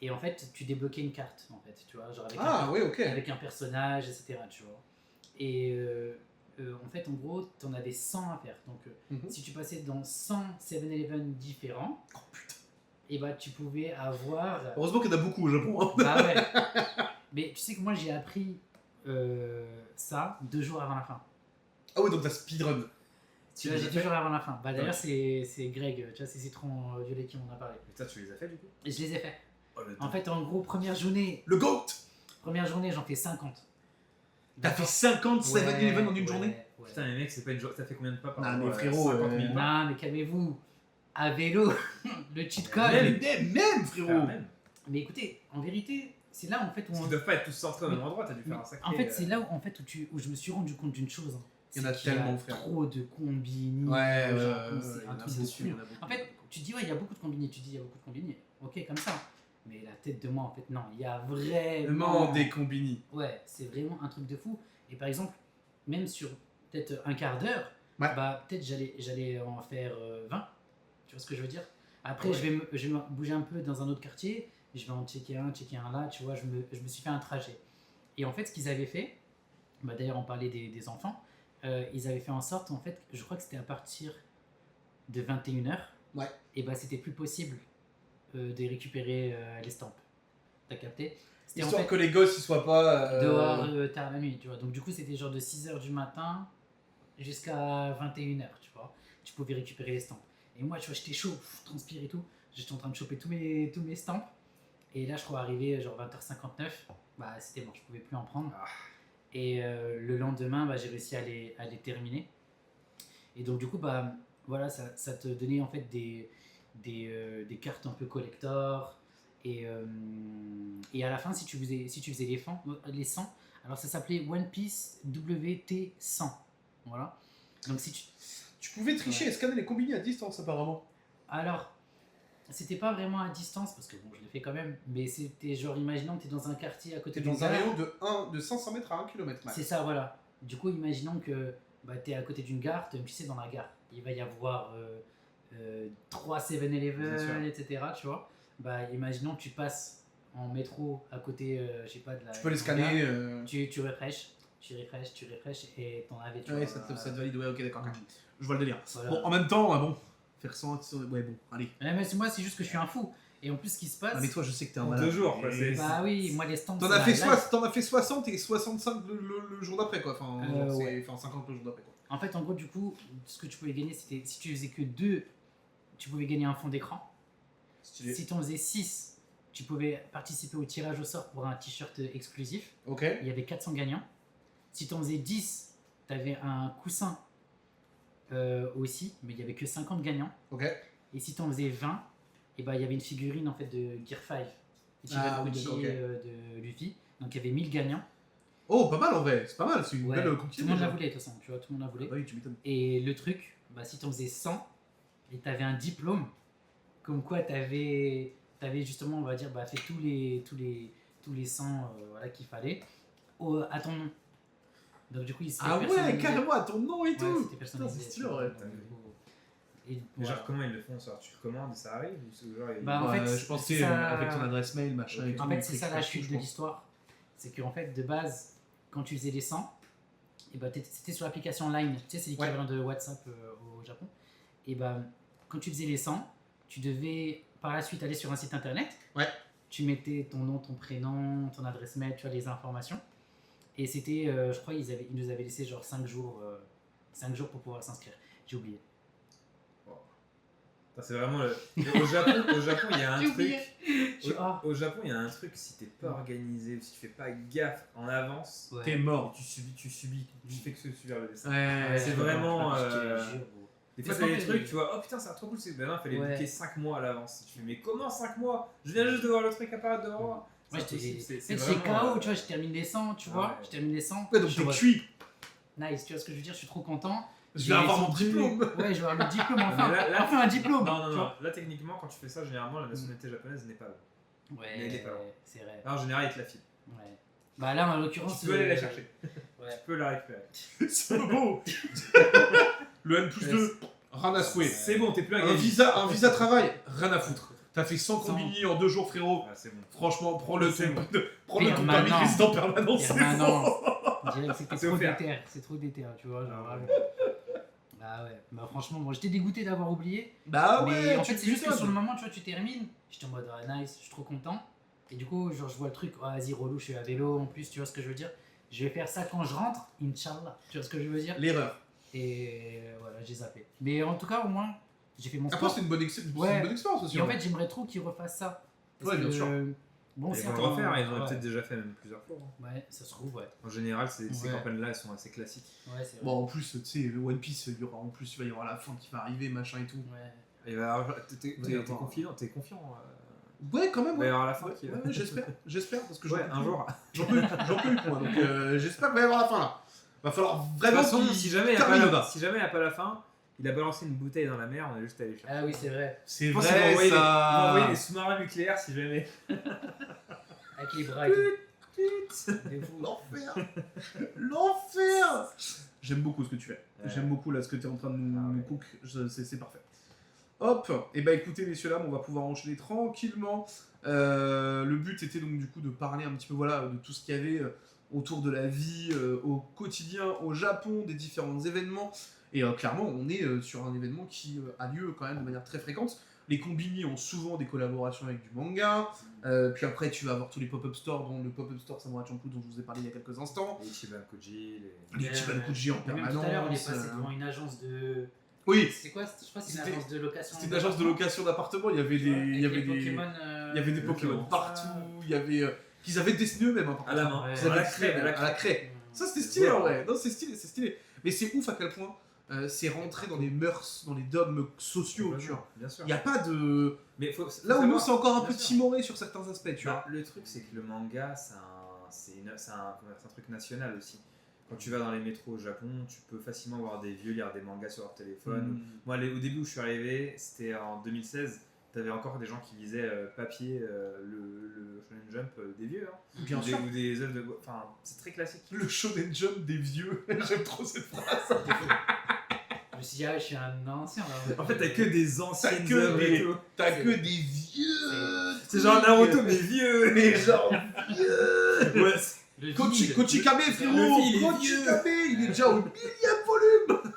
Et en fait, tu débloquais une carte, en fait, tu vois, genre Oui, ok. avec un personnage, etc. Tu vois. Et en fait, en gros, t'en avais 100 à faire. Donc, Mhm. si tu passais dans 100 7-Eleven différents, Oh putain. et bah, tu pouvais avoir. Heureusement qu'il y en a beaucoup au Japon. Hein. Bah ouais. Mais tu sais que moi, j'ai appris ça 2 jours avant la fin. Ah ouais, donc t'as speedrun. Tu vois, j'ai 2 jours avant la fin. Bah d'ailleurs, c'est Greg, tu vois, c'est Citron Violet qui m'en a parlé. Mais toi, tu les as fait du coup? Et je les ai fait. Oh, le En temps. fait, en gros, première journée, Le GOAT. j'en fais 50. T'as fait 50 Ouais, 7-Eleven en une ouais, journée? ouais. Putain, mais mec, c'est pas une journée. T'as fait combien de pas par Non, jour, mais frérot, 50 000 pas. Non, mais calmez-vous. À vélo, le cheat code. Même, frérot. Ah, même. Mais écoutez, en vérité, c'est là en fait où Parce on... qu'ils doivent pas être tous centrés au même endroit, t'as dû faire un sacré. En fait, c'est là où, en fait, où je me suis rendu compte d'une chose. Hein. Il y en a C'est qu'il tellement, frère. trop de combini. Ouais, au Japon, c'est un truc de sûr, fou. il y en a beaucoup. En fait, tu te dis, ouais, il y a beaucoup de combini. Tu te dis, il y a beaucoup de combini. Ok, comme ça. Mais la tête de moi, en fait, non. Il y a vraiment... Vraiment des combini. Ouais, c'est vraiment un truc de fou. Et par exemple, même sur peut-être un quart d'heure, Ouais. bah, peut-être j'allais en faire 20. Tu vois ce que je veux dire? Après, Ouais. je vais me bouger un peu dans un autre quartier. Je vais en checker un là. Tu vois, je me suis fait un trajet. Et en fait, ce qu'ils avaient fait, bah, d'ailleurs, on parlait des enfants, ils avaient fait en sorte, en fait, je crois que c'était à partir de 21h. Ouais. Et bah, c'était plus possible de récupérer les stamps. T'as capté? C'était en Histoire fait que les gosses ils soient pas. dehors tard la nuit, tu vois. Donc du coup, c'était genre de 6h du matin jusqu'à 21h, tu vois. Tu pouvais récupérer les stamps. Et moi, tu vois, j'étais chaud, transpire et tout. J'étais en train de choper tous mes stamps. Et là, je crois arrivé genre 20h59, bah c'était bon, je pouvais plus en prendre. Ah. Et le lendemain, bah, j'ai réussi à les terminer. Et donc du coup, bah voilà, ça te donnait en fait des cartes un peu collector. Et à la fin, si tu faisais les 100, alors ça s'appelait One Piece WT100. Voilà. Donc si Tu pouvais tricher et scanner les combini à distance apparemment. Alors, c'était pas vraiment à distance, parce que bon, je l'ai fait quand même, mais c'était genre, imaginons que tu es dans un quartier à côté T'es dans d'une un gare. rayon de 500 mètres à 1 km max. C'est ça, voilà. Du coup, imaginons que bah, tu es à côté d'une gare, tu sais, dans la gare, il va y avoir 3 Bien sûr. 7-Eleven, etc. Tu vois. Bah, imaginons que tu passes en métro à côté, je sais pas, de la. Tu peux les de la scanner. gare. Tu refresh, et t'en avais, tu Ouais, vois. ça te valide. Ouais, ok, d'accord. Je vois le délire. Voilà. Bon, en même temps, bon, faire 100. Ouais, bon, allez. Ouais, mais moi, c'est juste que je suis un fou. Et en plus, ce qui se passe. Ah, mais toi, je sais que t'es un En malade. 2 jours, quoi, c'est- Bah oui, moi, les stamps. T'en c'est as, la fait life. t'en as fait 60 et 65 le jour d'après, quoi. Enfin, Ouais. enfin, 50 le jour d'après, quoi. En fait, en gros, du coup, ce que tu pouvais gagner, c'était si tu faisais que 2, tu pouvais gagner un fond d'écran. Stylé. Si tu en faisais 6, tu pouvais participer au tirage au sort pour un t-shirt exclusif. Ok. Il y avait 400 gagnants. Si tu en faisais 10, tu avais un coussin aussi, mais il n'y avait que 50 gagnants. Ok. Et si tu en faisais 20, et ben, il y avait une figurine en fait, de Gear 5, Ah, Ichigo ok, ok. de Luffy. Donc il y avait 1000 gagnants. Oh, pas mal en vrai. C'est pas mal. C'est une Ouais, belle tout conquête. le monde la déjà. voulait de toute façon, tu vois, tout le monde la Ah voulait. bah oui, tu m'étonnes. Et le truc, bah, si tu en faisais 100 et tu avais un diplôme, comme quoi tu avais justement, on va dire, bah, fait tous les 100 voilà, qu'il fallait à ton nom. Donc du coup, il s'est Ah ouais, personnalisé. carrément, à ton nom et Ouais, tout. c'était personnalisé. c'est stylé, ouais. Et Mais voilà. genre, comment ils le font ça? Tu le commandes, ça arrive ou c'est genre, ils- Bah, en Ouais, fait, je pense c'est que ça- avec ton adresse mail, machin et tout. En fait, c'est truc, ça la truc, chute je de pense. l'histoire. C'est qu'en fait, de base, quand tu faisais les 100, et bah, c'était sur l'application Line. Tu sais, c'est l'équivalent de WhatsApp au Japon. Et bah, quand tu faisais les 100, tu devais par la suite aller sur un site internet. Ouais. Tu mettais ton nom, ton prénom, ton adresse mail, tu vois, les informations. Et c'était, je crois, ils nous avaient laissé genre 5 jours pour pouvoir s'inscrire. J'ai oublié. Putain, c'est vraiment le... Au Japon, il y a un J'ai truc. oublié. Au Japon, il y a un truc, si t'es pas organisé ou si tu fais pas gaffe en avance, Ouais. T'es mort. tu subis, tu fais que subir le destin. Ouais, c'est je vraiment, je te euh, jure, gros. Des fois, Mais t'as c'est des pas trucs, que- tu vois, oh putain, ça a trop cool, c'est ben non, fallait Ouais. booker 5 mois à l'avance. Tu fais, mais comment 5 mois? Je viens juste de voir le truc apparaître devant moi. Ouais, C'est impossible, c'est c'est vraiment, KO, tu vois, je termine les 100, tu vois, ouais. je termine les 100. Ouais, donc je t'es vois- cuit. Nice, tu vois ce que je veux dire, je suis trop content. Je vais avoir mon diplôme. Ouais, je vais avoir le diplôme enfin. Mais là- Enfin un diplôme. Non, non, tu non. vois. Là, techniquement, quand tu fais ça, généralement, la nationalité japonaise n'est pas là. Ouais, Mais il est pas là. c'est vrai. Là, en général, il te la file. Ouais. Bah là, en l'occurrence. Tu peux aller la chercher. Ouais. Tu peux la récupérer. C'est beau. Le N+2, rien à secouer. C'est bon, t'es plus un Un visa travail, rien à foutre. T'as fait 100 100. combini en 2 jours, frérot. Ah, c'est bon. Franchement, prends le C'est ton. bon. Prends le ton permis Permanent. résident permanent, c'est bon. Permanent. Je dirais que C'est c'était trop offert. déter. C'est trop déter, tu vois. Genre, Ah ouais. vraiment. Ah ouais. Bah franchement, moi j'étais dégoûté d'avoir oublié. Bah ouais, Mais en tu fait, c'est juste que m'étonnes. sur le moment, tu vois, tu termines. J'étais en mode nice, je suis trop content. Et du coup, genre, je vois le truc, oh, vas-y, relou, je suis à vélo en plus, tu vois ce que je veux dire. Je vais faire ça quand je rentre, Inch'Allah. Tu vois ce que je veux dire. L'erreur. Et voilà, j'ai zappé. Mais en tout cas, au moins, j'ai fait mon Après, sport. c'est une bonne expérience aussi. Et en hein. fait, j'aimerais trop qu'ils refassent ça. Parce Ouais, bien que, sûr. Bon, Ils c'est vont le refaire, ils ont peut-être déjà fait même plusieurs fois. hein. Ouais, ça se trouve, ouais. En général, ces Ouais. campagnes-là, elles sont assez classiques. Ouais, c'est vrai. Bon, en plus, tu sais, One Piece, il y aura en plus, il va y avoir la fin qui va arriver, machin et tout. Ouais. Il va y avoir- T'es Ouais, attends. confiant, t'es confiant. Ouais, quand même, Il va y ouais. avoir la fin Ouais, qui ouais, j'espère, parce que Ouais, un jour. j'en peux plus, moi, donc j'espère qu'il va y avoir la fin, là. Va falloir De toute vraiment façon, qu'il si jamais il n'y a termine pas là-bas. la fin, il a balancé une bouteille dans la mer, on est juste allé chercher. Ah oui, c'est vrai. C'est Je pense qu'ils vont vrai, envoyer des- ils vont envoyer ça. des sous-marins nucléaires si jamais. Avec les bras et tout. Des fous. L'enfer. J'aime beaucoup ce que tu fais. Ouais. J'aime beaucoup là ce que tu es en train de nous, Ah ouais. nous cook. C'est parfait. Hop. Et bah écoutez messieurs dames, on va pouvoir enchaîner tranquillement. Le but était donc du coup de parler un petit peu voilà de tout ce qu'il y avait autour de la vie au quotidien au Japon, des différents événements. Et clairement, on est sur un événement qui a lieu quand même de manière très fréquente. Les combini ont souvent des collaborations avec du manga. Puis après, tu vas avoir tous les pop-up stores, dont le pop-up store Samurai Champloo dont je vous ai parlé il y a quelques instants. Les Ichiban Koji, les. Les Ichiban Koji en Et même tout à l'heure, on est permanence. passé devant une agence de. Oui, C'est quoi? Je crois que c'est une C'était- agence de location. c'était une agence de location d'appartements. Il y avait des, il y avait des, Pokémon. il y avait des Pokémon partout. Il y avait qu'ils avaient dessiné eux-mêmes. Hein, par À la contre. main. Ouais. Ils avaient À la dessiné craie, à la craie. Ça c'était stylé en vrai. Non, c'est stylé, c'est stylé. Mais c'est ouf à quel point c'est rentré dans les mœurs, dans les dogmes sociaux, tu vois. Bien sûr. Il n'y a pas de. Mais faut Là où nous savoir- c'est encore un peu Bien sûr. timoré sur certains aspects, tu vois. Bah, le truc, c'est que le manga, c'est un truc national aussi. Quand tu vas dans les métros au Japon, tu peux facilement voir des vieux lire des mangas sur leur téléphone. Moi, au début où je suis arrivé, c'était en 2016. T'avais encore des gens qui lisaient papier, le Shonen Jump des vieux. Hein. Bien Ou des- sûr. Ou des œuvres de. Enfin, c'est très classique. Le Shonen Jump des vieux. J'aime trop cette phrase. Je me suis dit, ah, je suis un ancien là. En fait, t'as que des anciennes que œuvres des- et tout. T'as que des vieux. C'est genre Naruto, mais vieux. Mais genre vieux. Ouais, Le Kochikame, vinyle. frérot. Le fil, il est Kochikame, il est déjà au 1000e volume.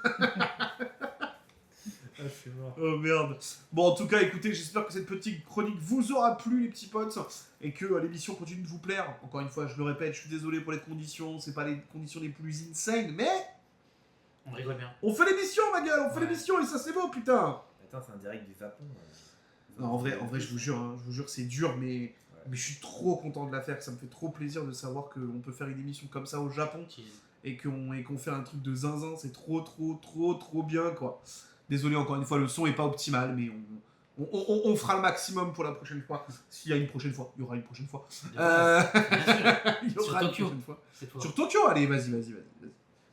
je suis mort. Oh merde. Bon, en tout cas, écoutez, j'espère que cette petite chronique vous aura plu, les petits potes, et que l'émission continue de vous plaire. Encore une fois, je le répète, je suis désolé pour les conditions, c'est pas les conditions les plus insane, mais On rigole bien. on fait l'émission, ma gueule, on fait Ouais. l'émission, et ça c'est beau, putain. Attends, c'est un direct du Japon. Non, en vrai, je vous jure, c'est dur, mais je suis trop content de la faire, que ça me fait trop plaisir de savoir qu'on peut faire une émission comme ça au Japon, et qu'on fait un truc de zinzin, c'est trop bien, quoi. Désolé, encore une fois, le son est pas optimal, mais on fera le maximum pour la prochaine fois. S'il y a une prochaine fois, il y aura une prochaine fois. Bien sûr, Il y Sur aura une Tokyo. prochaine fois. c'est toi. Sur Tokyo, allez, vas-y.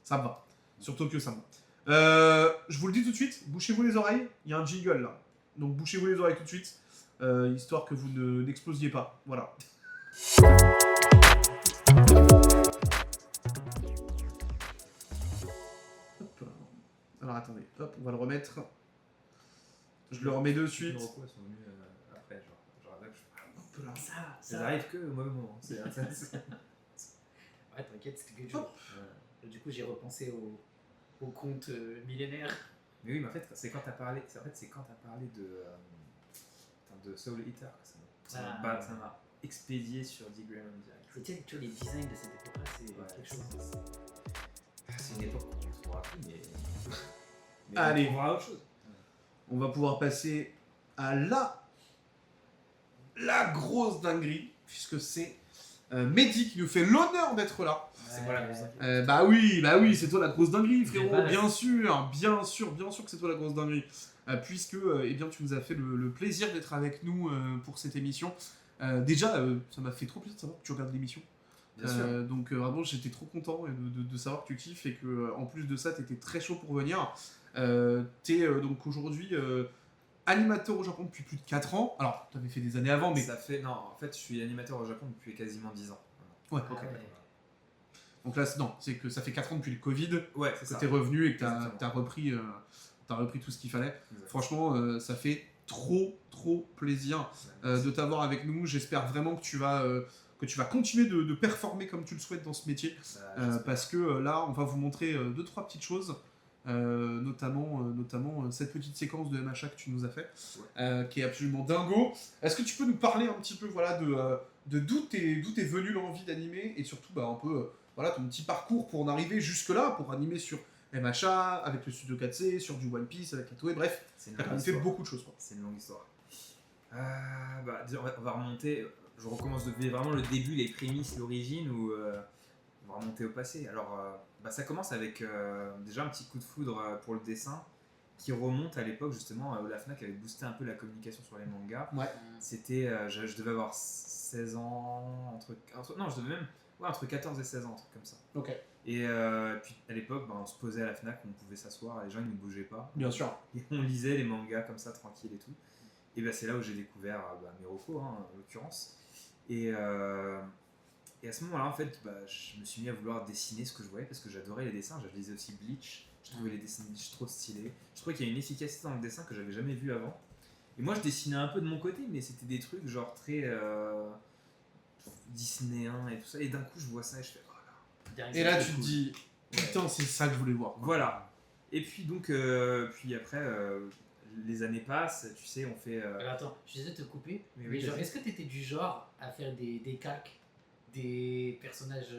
Ça me va. Sur Tokyo, ça me va. Je vous le dis tout de suite, bouchez-vous les oreilles, il y a un jingle là. Donc bouchez-vous les oreilles tout de suite, histoire que vous n'explosiez pas. Voilà. Hop. Alors attendez, hop, on va le remettre. Je le remets de suite. Les recos, elles sont venues après, genre là, Hop là. Ça, ça arrive que au mauvais moment. C'est Ouais, t'inquiète, c'était quelque Hop. chose. Du coup, j'ai repensé au conte millénaire. Mais oui, mais en fait, c'est quand t'as parlé, de Soul Eater que ça m'a expédié sur D-Gram direct. C'est tu vois, les designs de cette époque-là, c'est Ouais, quelque chose. C'est une époque qu'on ne trouvera plus, mais Allez. on trouvera autre chose. On va pouvoir passer à la grosse dinguerie, puisque c'est Mehdi qui nous fait l'honneur d'être là. C'est moi la grosse Bah oui, c'est toi la grosse dinguerie, frérot. base. Bien sûr que c'est toi la grosse dinguerie. Puisque eh bien, tu nous as fait le plaisir d'être avec nous pour cette émission. Déjà, ça m'a fait trop plaisir de savoir que tu regardes l'émission. Bien sûr. Donc vraiment j'étais trop content de savoir que tu kiffes et que en plus de ça t'étais très chaud pour venir. T'es donc aujourd'hui animateur au Japon depuis plus de 4 ans. Alors t'avais fait des années avant mais... Ça fait... Non, en fait, je suis animateur au Japon depuis quasiment 10 ans. Ouais, Ah ok. ouais. Donc là non, c'est que ça fait 4 ans depuis le Covid Ouais, c'est que ça. t'es revenu et que Exactement. t'as repris tout ce qu'il fallait. Exact. Franchement ça fait trop plaisir de t'avoir avec nous. J'espère vraiment que tu vas continuer de performer comme tu le souhaites dans ce métier. Parce que là, on va vous montrer 2-3 petites choses, notamment cette petite séquence de MHA que tu nous as fait, qui est absolument dingo. Est-ce que tu peux nous parler un petit peu voilà, de d'où t'es venu l'envie d'animer et surtout un peu voilà, ton petit parcours pour en arriver jusque-là, pour animer sur MHA, avec le Studio 4C, sur du One Piece, avec la Toei, bref, C'est une t'as quand longue même fait histoire. beaucoup de choses. Quoi. C'est une longue histoire. Disons, on va remonter. Je recommence depuis vraiment le début, les prémices, l'origine, ou on va remonter au passé. Alors, ça commence avec déjà un petit coup de foudre pour le dessin qui remonte à l'époque justement où la Fnac avait boosté un peu la communication sur les mangas. Ouais. C'était, je devais avoir 16 ans, non, je devais même entre 14 et 16 ans, un truc comme ça. Ok. Et puis à l'époque, on se posait à la Fnac, on pouvait s'asseoir, les gens ils ne bougeaient pas. Bien sûr. Et on lisait les mangas comme ça, tranquille et tout. Et c'est là où j'ai découvert Miroko, en l'occurrence. Et à ce moment-là, en fait, je me suis mis à vouloir dessiner ce que je voyais parce que j'adorais les dessins. Je lisais aussi Bleach. Je trouvais les dessins de Bleach trop stylés. Je trouvais qu'il y a une efficacité dans le dessin que j'avais jamais vu avant. Et moi, je dessinais un peu de mon côté, mais c'était des trucs genre très disneyen et tout ça. Et d'un coup, je vois ça et je fais oh là. Et là, c'est tu te cool. dis, putain, c'est ça que je voulais voir. Quoi. Voilà. Et puis donc, puis après, les années passent, tu sais, on fait. Alors attends, je suis désolé de te couper, Mais mais oui, genre, vas-y. est-ce que t'étais du genre à faire des calques, des personnages,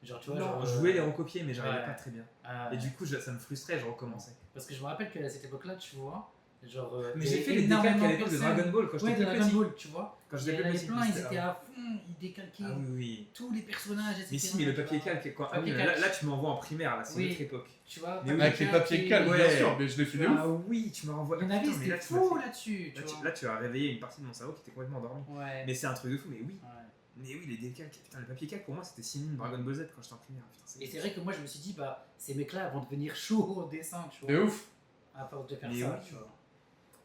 genre tu vois, Non, genre, je voulais les recopier, mais j'arrivais ouais. pas très bien. ah, Et du coup, ça me frustrait, je recommençais. parce que je me rappelle qu'à cette époque-là, tu vois, genre. Mais il y j'ai avait fait les énormément décalques à l'époque de personnes- Dragon Ball quand Ouais, j'étais de plus Dragon petit. Ball, tu vois. Quand Il y j'étais en plus avait petit, plein, ils c'était- étaient à fond, ils décalquaient Ah oui. tous les personnages, etc. Mais si, mais le tu papier vois. calque, quoi. Papier Là, calque. là, tu m'envoies en primaire, là, c'est Oui. une autre époque. Tu vois, Mais oui. Avec les papiers calques, Ouais. bien sûr, mais je l'ai fait de ouf. Ah oui, tu me renvoies. Il y en avait, Putain, mais c'était là, tu m'as fou fait- là-dessus, tu Là, vois. là, tu as réveillé une partie de mon cerveau qui était complètement endormi. Ouais. Mais c'est un truc de fou, mais oui. Ouais. Mais oui, les décalques. Putain, le papier calque pour moi c'était synonyme Dragon Ball Z quand j'étais en primaire. Putain, Et c'est vrai que moi je me suis dit, ces mecs-là vont devenir chauds au dessin, tu De vois. ouf. À force de faire Mais ça, oui. tu vois.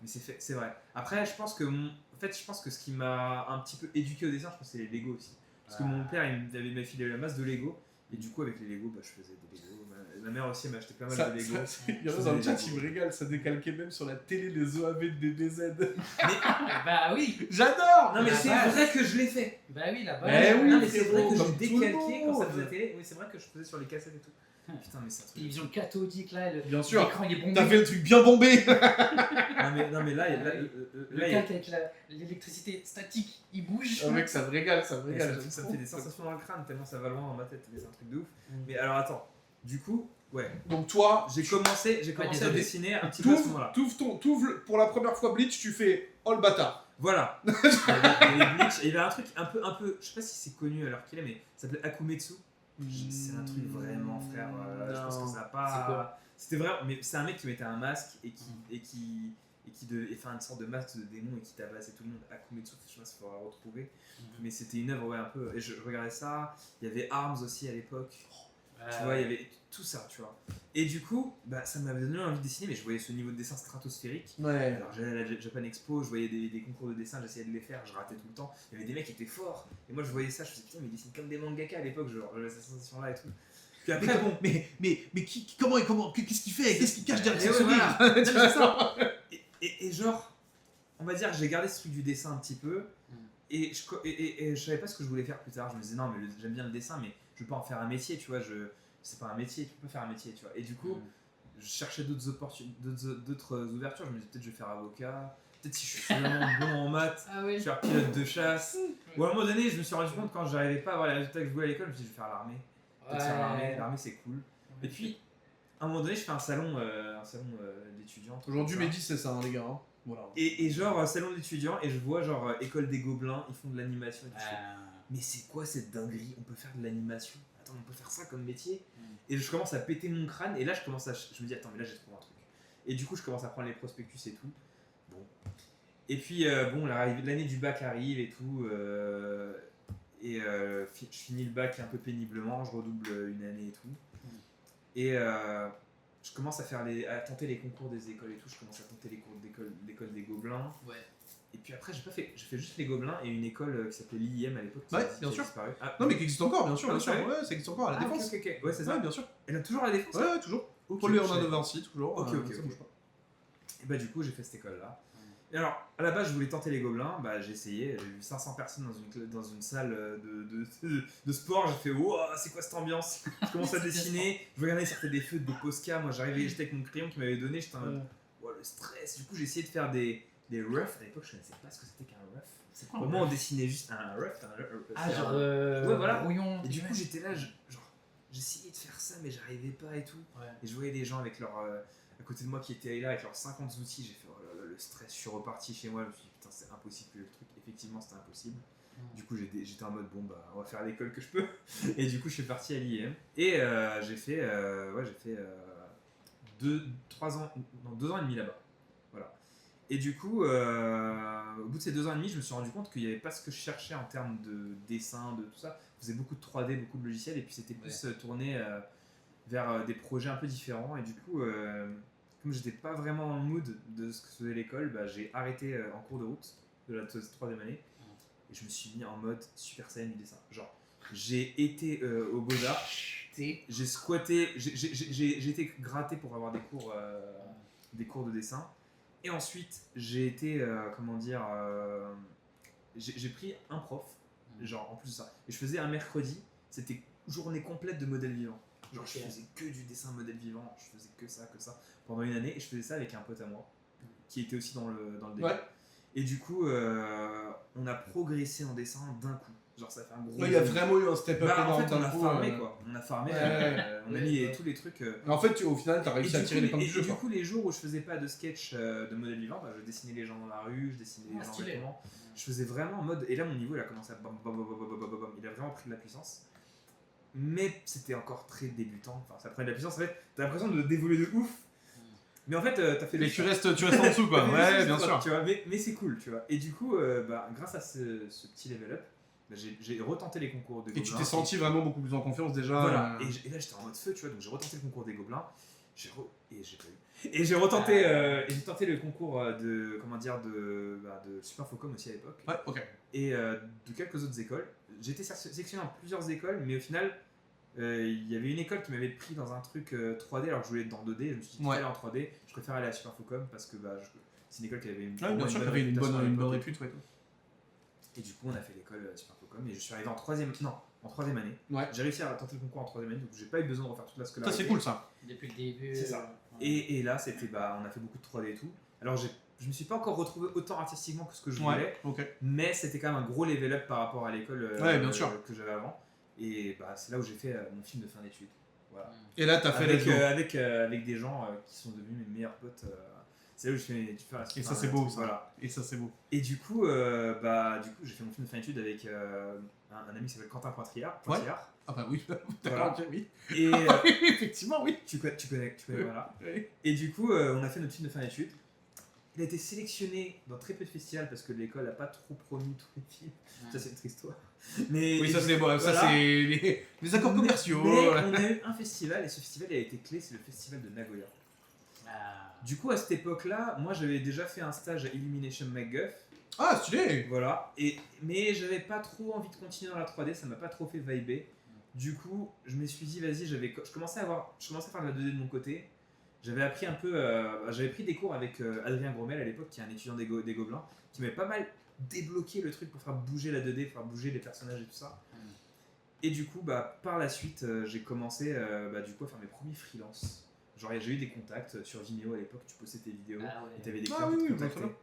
Mais c'est vrai. Après, je pense que je pense que ce qui m'a un petit peu éduqué au dessin, je pense que c'est les Lego aussi. Parce que mon père, il m'a filé la masse de Lego. Et du coup, avec les Lego, je faisais des Lego. Ma mère aussi m'a acheté pas mal Ça, de Lego. il y en a dans le chat qui me régale, ça décalquait même sur la télé les OAV de DBZ. Bah oui. J'adore. Non, mais La c'est base. vrai que je l'ai fait. Bah oui, la base. Eh oui, non, mais c'est vrai frérot, que comme j'ai tout le décalqué quand ça monde. faisait la télé. Oui, c'est vrai que je faisais sur les cassettes et tout. Putain, mais c'est un truc. Télévision cathodique là, Bien sûr. l'écran il est bombé. T'as fait le truc bien bombé. Non, mais là, Le calque avec l'électricité statique, il bouge. Oh mec, ça me régale, ça me mais régale. ça me fait des sensations dans le crâne tellement ça va loin dans ma tête. C'est un truc de ouf. Mm. Mais alors attends, du coup, ouais, Donc toi, j'ai commencé à désolé. dessiner un petit peu à ce moment-là. t'ouvres pour la première fois Bleach, tu fais oh le bâtard. Voilà. Il y avait Bleach, et il y avait un truc un peu, je sais pas si c'est connu à l'heure qu'il est, mais ça s'appelait Akumetsu. C'est un truc vraiment, frère. Je pense que ça a pas. C'est quoi C'était vrai, mais c'est un mec qui mettait un masque et qui fait une sorte de masque de démon et qui tabassait tout le monde. Akumetsu, je sais pas s'il faudra retrouver. Mais c'était une œuvre, ouais, un peu. Et je regardais ça. Il y avait Arms aussi à l'époque. Tu vois, il y avait tout ça, tu vois. Et du coup, ça m'avait donné envie de dessiner, mais je voyais ce niveau de dessin stratosphérique. Ouais. Alors j'allais à la Japan Expo, je voyais des concours de dessin, j'essayais de les faire, je ratais tout le temps. Il y avait des mecs qui étaient forts. Et moi je voyais ça, je me disais putain, mais ils dessinent comme des mangaka à l'époque, genre j'avais cette sensation là et tout. Puis après, bon. Mais comment qu'est-ce qu'il fait? Qu'est-ce qu'il cache derrière Et ce ouais, sourire? voilà. Non, mais c'est ça. Et genre, on va dire, j'ai gardé ce truc du dessin un petit peu. Et je savais pas ce que je voulais faire plus tard. Je me disais non, mais j'aime bien le dessin, mais je veux pas en faire un métier, tu vois. C'est pas un métier, tu peux pas faire un métier, tu vois. Et du coup, je cherchais d'autres ouvertures. Je me disais peut-être je vais faire avocat, peut-être si je suis vraiment bon en maths, Ah je oui. vais faire pilote de chasse. Ou à un moment donné, je me suis rendu compte quand j'arrivais pas à avoir les résultats que je voulais à l'école, je me suis dit je vais faire l'armée. Peut-être faire l'armée, l'armée c'est cool. Et puis, à un moment donné, je fais un salon d'étudiants. Aujourd'hui, comme ça. Mehdi, c'est ça, hein, les gars. Hein. Voilà. Et genre salon d'étudiants, et je vois genre école des gobelins, ils font de l'animation et tout. Je fais, mais c'est quoi cette dinguerie? On peut faire de l'animation? Attends, on peut faire ça comme métier? Et je commence à péter mon crâne, et là je me dis attends, mais là j'ai trouvé un truc. Et du coup je commence à prendre les prospectus et tout. Bon. Et puis bon, l'année du bac arrive et tout. Et je finis le bac un peu péniblement, je redouble une année et tout. Et je commence à tenter les concours des écoles et tout. Je commence à tenter les cours d'école des Gobelins. Ouais. Et puis après, j'ai fait juste les Gobelins et une école qui s'appelait l'IM à l'époque. Ouais, qui bien a sûr. disparu. Non, mais qui existe encore, bien sûr, Ah, bien sûr. ouais. Ouais, ça existe encore à la Défense. Ok. Ouais, c'est ça. Ouais, bien sûr. Elle a toujours à la Défense. Ouais, toujours. Ok, Pour lui, on je a savais. de Vinci, toujours. Ok, ça bouge pas. Et bah, du coup, j'ai fait cette école-là. Et alors, à la base, je voulais tenter les Gobelins. Bah, j'ai essayé. J'ai vu 500 personnes dans une salle de sport. J'ai fait, wow, c'est quoi cette ambiance? Je commence à dessiner. Je regardais, sortait des feux, des Posca. Moi, j'étais avec mon crayon qu'il m'avait donné. J'étais en mode, wow, le stress. Du coup, j'ai essayé de faire des roughs. À l'époque, je connaissais pas ce que c'était qu'un rough. C'est quoi Pour moi, on dessinait juste un rough. Ah, genre. Ouais, voilà. Brouillon. Et du coup, j'étais là, genre, j'essayais de faire ça, mais j'arrivais pas et tout. Ouais. Et je voyais des gens avec leur. À côté de moi qui étaient là avec leurs 50 outils. J'ai fait, oh là là, le stress. Je suis reparti chez moi. Je me suis dit, putain, c'est impossible que le truc. Effectivement, c'était impossible. Du coup, j'étais en mode, bon, bah, on va faire l'école que je peux. Et du coup, je suis parti à l'IM. Et j'ai fait 2 ans et demi là-bas. Voilà. Et du coup, au bout de ces 2 ans et demi, je me suis rendu compte qu'il n'y avait pas ce que je cherchais en termes de dessin, de tout ça. Je faisais beaucoup de 3D, beaucoup de logiciels, et puis c'était plus tourné vers des projets un peu différents. Et du coup, comme j'étais pas vraiment dans le mood de ce que faisait l'école, bah, j'ai arrêté en cours de route de la 3e année. Et je me suis mis en mode Super Saiyan du dessin. Genre, j'ai été au Beaux-Arts, j'ai squatté, j'ai été gratté pour avoir des cours de dessin. Et ensuite, j'ai été, j'ai pris un prof, genre en plus de ça. Et je faisais un mercredi, c'était journée complète de modèles vivants. Genre, je faisais que du dessin modèle vivant, je faisais que ça pendant une année. Et je faisais ça avec un pote à moi, qui était aussi dans le délire. Ouais. Et du coup, on a progressé en dessin d'un coup. Genre, ça fait un gros. Il y a vraiment eu un step up en énorme fait, on d'un a coup, farmé quoi. On a farmé, on a mis tous les trucs. En fait, au final, t'as réussi à tirer les pommes du jeu. Du coup, les jours où je faisais pas de sketch de modèle vivant, bah, je dessinais les gens dans la rue, je dessinais les gens en vêtements. Je faisais vraiment en mode. Et là, mon niveau, il a commencé à bam, bam, bam, bam, bam, bam, bam. Il a vraiment pris de la puissance. Mais c'était encore très débutant. Enfin, ça prenait de la puissance. En fait, t'as l'impression d'évoluer de ouf. Mais en fait, t'as fait. Mais tu restes en dessous, quoi. Ouais, bien sûr. Tu vois, mais c'est cool, tu vois. Et du coup, grâce à ce petit level up, j'ai retenté les concours de Gobelins. Et tu t'es senti vraiment beaucoup plus en confiance déjà. Voilà. Et là, j'étais en mode feu, tu vois. Donc j'ai retenté le concours des Gobelins. Et j'ai pas eu. Et j'ai retenté j'ai tenté le concours de Super Focom aussi à l'époque. Ouais, ok. Et de quelques autres écoles. J'ai été sélectionné dans plusieurs écoles, mais au final, il y avait une école qui m'avait pris dans un truc 3D alors que je voulais être dans 2D. Je me suis dit, aller en 3D, je préfère aller à Super Focom parce que c'est une école qui avait une bonne répute. Ouais. Et du coup, on a fait l'école Super Focom et je suis arrivé en 3e année. Ouais. J'ai réussi à tenter le concours en 3e année, donc j'ai pas eu besoin de refaire toute la scolarité. Ça, c'est cool ça. Depuis le début. C'est ça. Et là, c'était on a fait beaucoup de 3D et tout. Alors, je me suis pas encore retrouvé autant artistiquement que ce que je voulais, mais c'était quand même un gros level up par rapport à l'école que j'avais avant. Et c'est là où j'ai fait mon film de fin d'études. Voilà. Et là, t'as fait avec des gens qui sont devenus mes meilleurs potes. C'est là où je fais Et ça, c'est beau. Voilà. Et ça, c'est beau. Et du coup, j'ai fait mon film de fin d'études avec un ami qui s'appelle Quentin Poitriard. Ah bah oui, voilà. oui. Et effectivement, oui. Tu connais, voilà. Oui. Et du coup, on a fait notre film de fin d'études. Il a été sélectionné dans très peu de festivals parce que l'école n'a pas trop promu tous les films. Ça, c'est une triste histoire. Mais, oui, ça, c'est les accords commerciaux. Mais on a eu un festival et ce festival a été clé, c'est le festival de Nagoya. Du coup, à cette époque-là, moi j'avais déjà fait un stage à Illumination MacGuff. Ah, stylé. Voilà. Mais j'avais pas trop envie de continuer dans la 3D, ça m'a pas trop fait vibrer. Du coup, je me suis dit, vas-y, je commençais à faire de la 2D de mon côté. J'avais appris un peu, j'avais pris des cours avec Adrien Gromel à l'époque, qui est un étudiant des Gobelins, qui m'avait pas mal débloqué le truc pour faire bouger la 2D, pour faire bouger les personnages et tout ça. Et du coup, par la suite, j'ai commencé à faire mes premiers freelances. Genre, j'ai eu des contacts sur Vimeo à l'époque, tu postais tes vidéos et t'avais des clients qui te contactaient.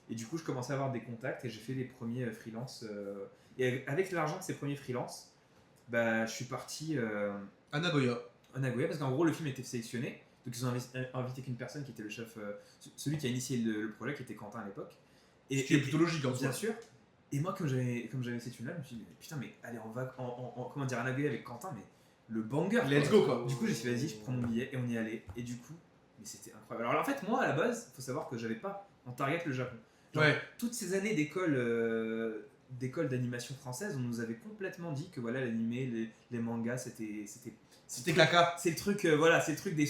Et du coup, je commençais à avoir des contacts et j'ai fait les premiers freelances. Et avec l'argent de ces premiers freelances, je suis parti à Nagoya. Parce qu'en gros, le film était sélectionné. Donc ils ont invité qu'une personne qui était le chef, celui qui a initié le projet, qui était Quentin à l'époque. Ce qui est plutôt logique, bien sûr. Et moi, comme j'avais cette thune-là, je me suis dit, putain, mais allez, on va à Nagoya avec Quentin, mais le banger. Let's go quoi. Du coup, j'ai dit, vas-y, je prends mon billet et on y allait. Et du coup, mais c'était incroyable. Alors en fait, moi, à la base, il faut savoir que j'avais pas en target le Japon. Genre, toutes ces années d'école d'école d'animation française, on nous avait complètement dit que voilà, l'animé, les mangas, C'était caca. c'est le truc, voilà, c'est le truc des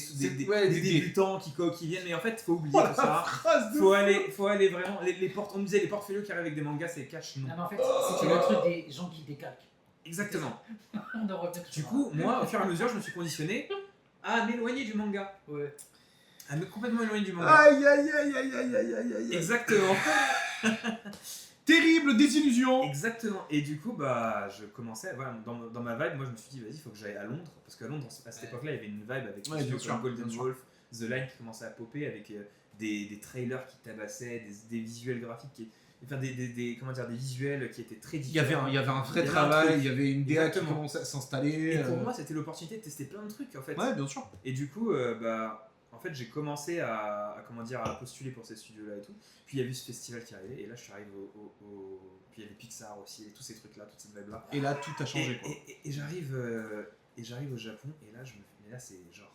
ouais, des des- débutants qui viennent, mais en fait, faut oublier Oh, tout la ça. phrase de Faut aller vraiment. Les portes, on me disait les porte-folios qui arrivent avec des mangas, c'est cash, non. Ah, mais en fait, c'était le truc des gens qui décalquent. Exactement. On en revient Du toujours. coup, moi, au fur et à mesure, je me suis conditionné à m'éloigner du manga. Ouais. À me complètement éloigner du manga. Aïe aïe aïe aïe aïe aïe aïe aïe. Exactement. Terrible désillusion. Exactement. Et du coup, bah, je commençais, voilà, dans ma vibe, moi je me suis dit, vas-y, il faut que j'aille à Londres. Parce qu'à Londres, à cette époque-là, il y avait une vibe avec Ouais, les bien studios sûr, comme Golden bien sûr. Wolf, The Line qui commençait à popper avec des trailers qui tabassaient, des visuels graphiques qui. Enfin, comment dire, des visuels qui étaient très Il y différents. avait un vrai Il y avait un travail, truc. il y avait une DA qui Exactement. commençait à s'installer. Et pour moi, c'était l'opportunité de tester plein de trucs en fait. Ouais, bien sûr. Et du coup, bah, en fait, j'ai commencé à postuler pour ces studios-là et tout. Puis il y a eu ce festival qui arrivait, et là, je suis arrivé Puis il y avait Pixar aussi, et tous ces trucs-là, toute cette vibe-là. Et là, tout a changé, quoi. Et j'arrive au Japon, et là, mais là, c'est genre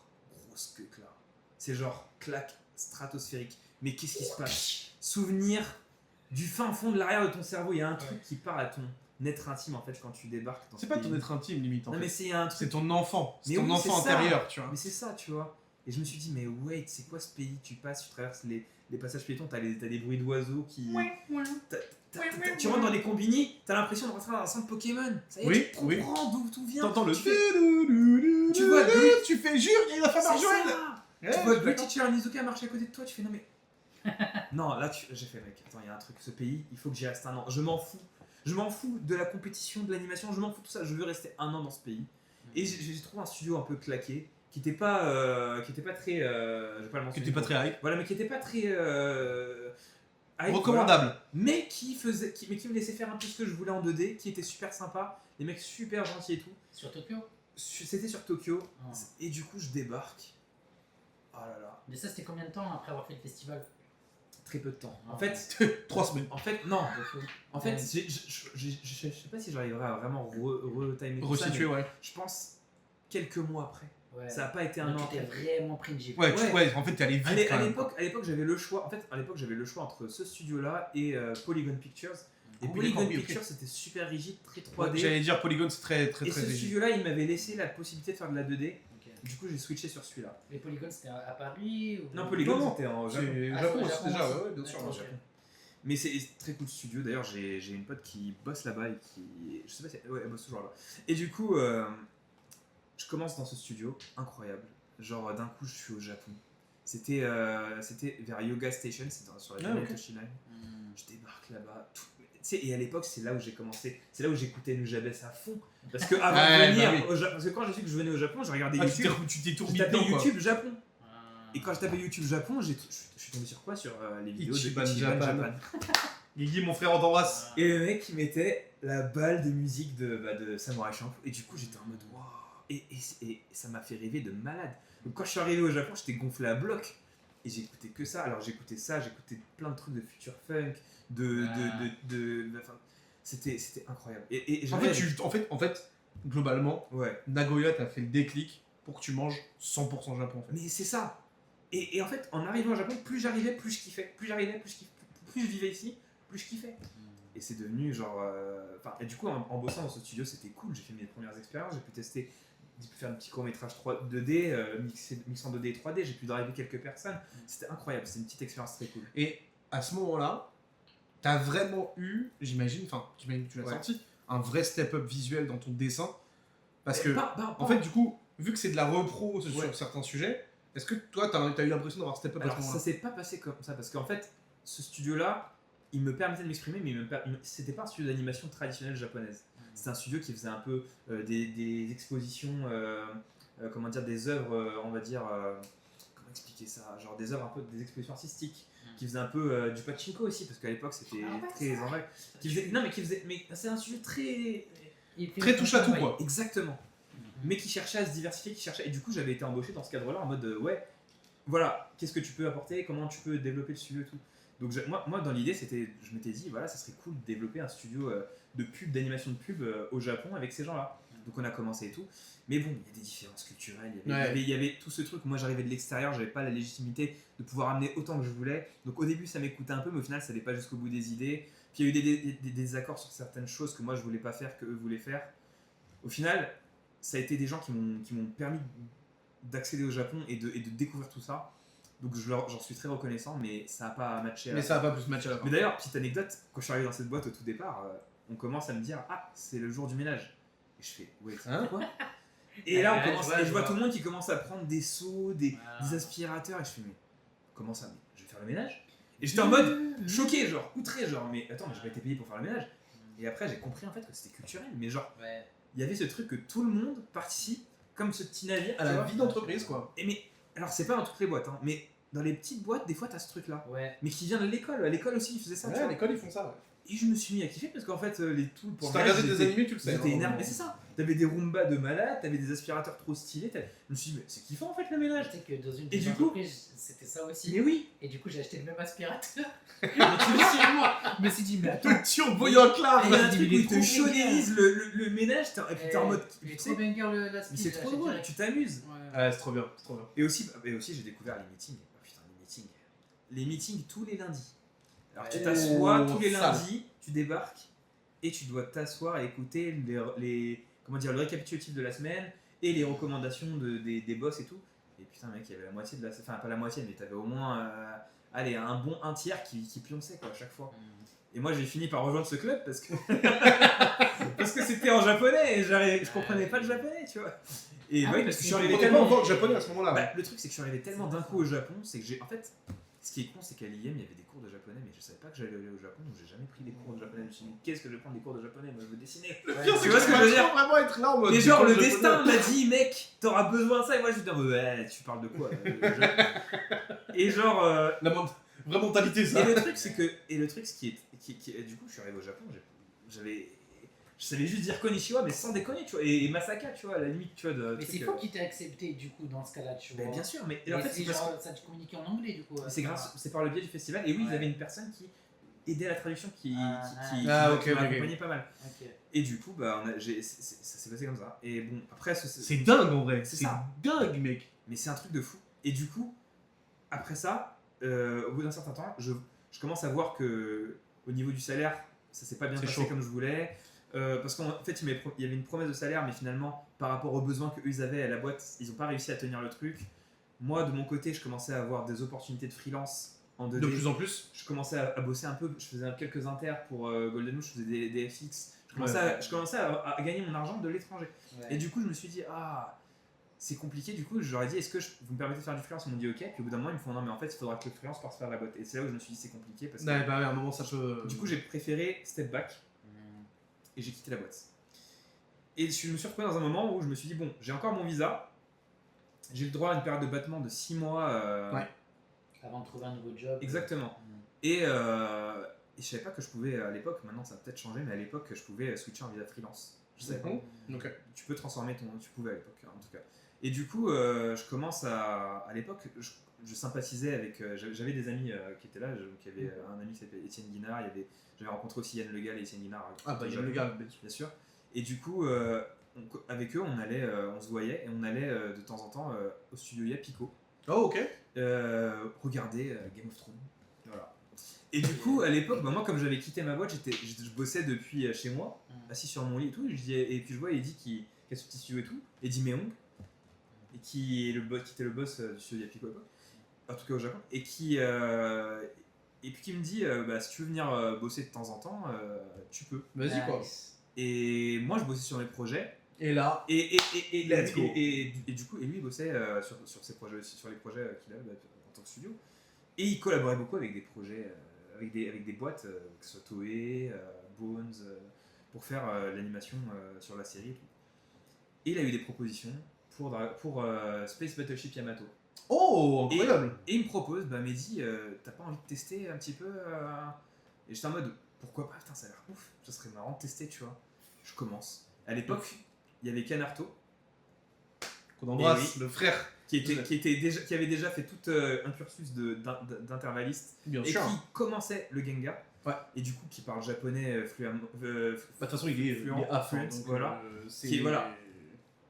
grosse queue là. C'est genre claque stratosphérique. Mais qu'est-ce qui se passe? Souvenir du fin fond de l'arrière de ton cerveau. Il y a un truc qui parle à ton être intime en fait quand tu débarques dans C'est ce pas pays. ton être intime, limite, en Non, fait. mais c'est un truc. C'est ton enfant. C'est Mais ton oui, enfant c'est ça. intérieur, tu vois. Mais c'est ça, tu vois. Et je me suis dit, mais wait, c'est quoi ce pays? Tu passes, tu traverses les passages piétons, t'as des bruits d'oiseaux qui. Tu rentres dans les combini, t'as l'impression de rentrer dans un centre Pokémon. Ça y est, Oui, tu comprends d'où tout vient. T'entends le. Tu fais- Tu vois, Great- tu fais jure, il y a la femme C'est Marjoël. ça. Ouais, Tu je vois suis Great d'accord. Teacher Onizuka marcher à côté de toi, tu fais non mais. Non, là j'ai fait mec, attends, il y a un truc, ce pays, il faut que j'y reste un an. Je m'en fous. Je m'en fous de la compétition, de l'animation, je m'en fous de tout ça, je veux rester un an dans ce pays. Et j'ai trouvé un studio un peu claqué, qui était pas très. Je vais pas le Qui mentionner. était pas très hype. Voilà, mais qui était pas très. hype, Recommandable. voilà. Mais qui me laissait faire un peu ce que je voulais en 2D, qui était super sympa, les mecs super gentils et tout. Sur Tokyo. C'était sur Tokyo, Ah. et du coup je débarque. Oh là là, Mais ça, c'était combien de temps après avoir fait le festival? très peu de temps. Ah. En fait, 3 semaines. non. En fait, Ouais. je sais pas si j'arriverai à vraiment retimer tout ça, Resitué, mais ouais. je pense quelques mois après. Ouais. Ça a pas été un Donc, an tu t'es après. vraiment pris une gifle. Ouais, Ouais. ouais, en fait, t'es allé vite. quand À même. l'époque, j'avais le choix. En fait, à l'époque, j'avais le choix entre ce studio-là et Polygon Pictures. Et Ah oui, Polygon d'accord, oui, ok. Pictures, c'était super rigide, très Ouais, 3D. J'allais dire Polygon, c'est très très Et très ce rigide. studio-là, il m'avait laissé la possibilité de faire de la 2D. Ok. Du coup, j'ai switché sur celui-là. Les polygones, c'était à Paris ou... Non, Polygon, Non, c'était en Japon. C'est Ah, Japon, c'est au c'est Japon déjà, aussi. ouais, bien sûr. D'accord, bien sûr. ok. Mais c'est très cool studio. D'ailleurs, j'ai une pote qui bosse là-bas et qui. Je sais pas si. Ouais, elle bosse toujours là-bas. Et du coup, je commence dans ce studio, incroyable. Genre, d'un coup, je suis au Japon. C'était vers Yoga Station, c'était sur la Ah, ligne ok. Toshi Line. Hmm. Je débarque là-bas. Tu sais, et à l'époque, c'est là où j'ai commencé. C'est là où j'écoutais Nujabes à fond. Parce que avant Ouais, de venir bah oui. au Japon. Parce que quand j'ai su que je venais au Japon, j'ai regardé Ah, YouTube. tu t'es J'ai tourné tapé dedans, quoi. YouTube Japon. Ah. Et quand je tapais YouTube Japon, je suis tombé sur quoi? Sur les vidéos Ichiban de Ichiban Japan. Japan. Guigui, mon frère, on t'embrasse. Et le mec, il mettait la balle de musique de Samurai Champloo. Et du coup, j'étais en mode waouh. Et ça m'a fait rêver de malade. Donc, quand je suis arrivé au Japon, j'étais gonflé à bloc. Et j'écoutais que ça. Alors, j'écoutais ça, j'écoutais plein de trucs de future funk, enfin, c'était incroyable. Et En fait, globalement, ouais. Nagoya t'a fait le déclic pour que tu manges 100% Japon, en fait. Mais c'est ça. Et en fait, en arrivant au Japon, plus j'arrivais, plus je kiffais. Plus j'arrivais, plus je vivais ici, plus je kiffais. Et c'est devenu genre. Et du coup, en bossant dans ce studio, c'était cool. J'ai fait mes premières expériences. J'ai pu tester, j'ai pu faire un petit court-métrage 2D, mixant 2D et 3D. J'ai pu driver quelques personnes. C'était incroyable. C'est une petite expérience très cool. Et à ce moment-là, t'as vraiment eu, j'imagine que tu l'as Ouais. senti, un vrai step-up visuel dans ton dessin. Parce que, en fait, fait, du coup, vu que c'est de la repro sur Ouais. certains sujets, est-ce que toi, t'as eu l'impression d'avoir step-up à alors ce ça moment-là? s'est pas passé comme ça. Parce qu'en fait, ce studio-là, il me permettait de m'exprimer, mais c'était pas un studio d'animation traditionnelle japonaise. C'est un studio qui faisait un peu des expositions, comment dire, des œuvres, on va dire, comment expliquer ça, genre des œuvres un peu, des expositions artistiques, qui faisait un peu du pachinko aussi, parce qu'à l'époque c'était très en vrai. Mais c'est un sujet très Très touche à tout, quoi. exactement, mais qui cherchait à se diversifier, et du coup j'avais été embauché dans ce cadre-là en mode ouais, voilà, qu'est-ce que tu peux apporter, comment tu peux développer le studio et tout. Donc moi dans l'idée je m'étais dit voilà, ça serait cool de développer un studio de pub, d'animation de pub au Japon avec ces gens-là. Donc on a commencé et tout. Mais bon, il y a des différences culturelles, il y avait tout ce truc. Moi j'arrivais de l'extérieur, j'avais pas la légitimité de pouvoir amener autant que je voulais. Donc au début ça m'écoutait un peu, mais au final ça n'allait pas jusqu'au bout des idées. Puis il y a eu des désaccords sur certaines choses que moi je voulais pas faire, que eux voulaient faire. Au final, ça a été des gens qui m'ont permis d'accéder au Japon et de découvrir tout ça. Donc j'en suis très reconnaissant, mais ça n'a pas matché. Mais ça va pas plus matcher à la fin. Mais d'ailleurs, petite anecdote, quand je suis arrivé dans cette boîte au tout départ, on commence à me dire ah, c'est le jour du ménage. Et je fais ouais, c'est quoi? Et là, je vois tout le monde qui commence à prendre des seaux, des aspirateurs, et je fais mais comment ça? Mais je vais faire le ménage? Et j'étais en mode choqué, genre outré, genre mais attends, mais j'ai pas été payé pour faire le ménage. Et après, j'ai compris en fait que c'était culturel, mais genre il y avait ce truc que tout le monde participe comme ce petit navire à la vie d'entreprise, quoi. Et mais alors c'est pas dans toutes les boîtes, hein, mais dans les petites boîtes, des fois t'as ce truc là. Ouais. Mais qui vient de l'école. À l'école aussi, ils faisaient ça. Ouais, à l'école, ils font ça, ouais. Et je me suis mis à kiffer parce qu'en fait, les tools pour. Si t'as regardé des animés, tu le sais. J'étais énervé. Mais c'est ça. T'avais des Roomba de malade, t'avais des aspirateurs trop stylés. Je me suis dit, mais c'est kiffant en fait le ménage. Tu sais que dans une Et des du coup- entreprises, c'était ça aussi. Mais oui. Et du coup, j'ai acheté le même aspirateur. Mais tu me suis moi. Je me suis dit, mais attends. Le turboyant clair. Il y a un il truc est où ils te trop chaudérisent le ménage, et puis t'es en mode. Il est Tu sais, trop banger mais l'aspirateur. c'est trop drôle, tu t'amuses. Ouais, c'est trop bien, c'est trop bien. Et aussi j'ai découvert les meetings. Oh, putain, les meetings. Les meetings tous les lundis. Alors tu Ouais. t'assois tous les Sale. lundis, tu débarques et tu dois t'asseoir et écouter comment dire, le récapitulatif de la semaine et les recommandations des boss et tout. Et putain mec, il y avait la moitié de la... Enfin pas la moitié, mais t'avais au moins allez, un bon un tiers qui pionçait quoi à chaque fois. Et moi j'ai fini par rejoindre ce club parce que parce que c'était en japonais et je comprenais pas le japonais, tu vois. Et Ah oui, oui, parce que je suis parce arrivé On est tellement pas encore japonais à ce moment-là. bah, le truc c'est que je suis arrivé tellement d'un coup au Japon, c'est que j'ai en fait ce qui est con c'est qu'à l'IM il y avait des cours de japonais mais je savais pas que j'allais aller au Japon donc j'ai jamais pris des cours de japonais. Je me suis dit qu'est-ce que je vais prendre des cours de japonais, moi je veux dessiner. Tu vois ce que je veux dire? vraiment être là en mode. Mais genre le destin m'a dit mec t'auras besoin de ça et moi je me dis ouais tu parles de quoi et genre La vraie mentalité, ça. et le truc c'est que ce qui est du coup je suis arrivé au Japon, je savais juste dire konnichiwa mais sans déconner tu vois et Masaka tu vois à la limite tu vois de Mais c'est fou qu'il t'ait accepté du coup dans ce cas-là, tu vois. ben, bien sûr mais Mais en fait c'est parce que ça te communiquait en anglais du coup. c'est grâce, c'est par le biais du festival. Et oui, ils Ouais. avaient une personne qui aidait à la traduction, qui ok, m'a ok. accompagné pas mal. Ok. Et du coup, bah, ça s'est passé comme ça. Et bon, après, C'est dingue en vrai. C'est C'est ça. dingue, mec. mais c'est un truc de fou. Et du coup, après ça, au bout d'un certain temps, je commence à voir que au niveau du salaire, ça s'est pas bien C'est passé chaud. comme je voulais. Parce qu'en fait, il y avait une promesse de salaire, mais finalement, par rapport aux besoins qu'eux ils avaient à la boîte, ils n'ont pas réussi à tenir le truc. Moi, de mon côté, je commençais à avoir des opportunités de freelance en 2D. De plus en plus. Je commençais à bosser un peu, je faisais quelques inters pour Golden Moon, je faisais des FX. Je commençais à gagner mon argent de l'étranger. Ouais. Et du coup, je me suis dit, ah, c'est compliqué. Du coup, je leur ai dit, est-ce que vous me permettez de faire du freelance? Ils m'ont dit, ok. Puis au bout d'un moment, ils me font, non, mais en fait, il faudra que le freelance passe par la boîte. Et c'est là où je me suis dit, c'est compliqué. Parce que, Ouais, bah, à un moment, ça se. du coup, j'ai préféré step back et j'ai quitté la boîte. Et je me suis retrouvé dans un moment où je me suis dit, bon, j'ai encore mon visa. J'ai le droit à une période de battement de 6 mois. Ouais. Avant de trouver un nouveau job. Exactement. Et je savais pas que je pouvais à l'époque, maintenant ça a peut-être changé, mais à l'époque je pouvais switcher en visa freelance. Je savais pas. Ok. Tu peux transformer tu pouvais à l'époque en tout cas. Et du coup, je commence à l'époque, je sympathisais avec, j'avais des amis qui étaient là, donc il y avait un ami qui s'appelait Étienne Guinard, j'avais rencontré aussi Yann Legal et Étienne Guinard. Ah, bah, il y a le gars, bien sûr. Bien sûr. Et du coup, avec eux, on se voyait et on allait de temps en temps au studio Yapiko. Oh, ok. Regarder Game of Thrones. Voilà. Et du coup, à l'époque, bah, moi, comme j'avais quitté ma boîte, je bossais depuis chez moi, assis sur mon lit et tout. Et puis je vois Eddie qui a ce petit studio et tout, Eddie Meong, et qui était le boss du studio Yapiko à l'époque, en tout cas au Japon, et puis qui me dit bah, si tu veux venir bosser de temps en temps, tu peux. Vas-y, quoi. Nice. Et moi, je bossais sur mes projets. Et là. Et Let's go. du coup, lui il bossait sur ses projets, sur les projets qu'il avait en tant que studio. Et il collaborait beaucoup avec des projets, avec des boîtes, que ce soit Toei, Bones, pour faire l'animation sur la série. Et tout. Et il a eu des propositions pour Space Battleship Yamato. Oh, incroyable. Et il me propose, bah Mehdi, t'as pas envie de tester un petit peu Et j'étais en mode, pourquoi pas, putain, ça a l'air ouf, ça serait marrant de tester, tu vois. Je commence. À l'époque, il y avait Kanarto, Qu'on embrasse, Et oui. le frère. qui avait déjà fait tout un cursus d'intervalliste Bien et sûr. qui commençait le Genga. Ouais. Et du coup, qui parle japonais fluemment. Bah, de toute façon, il est Fluent, à fond. fluent, Donc, voilà. C'est. Voilà.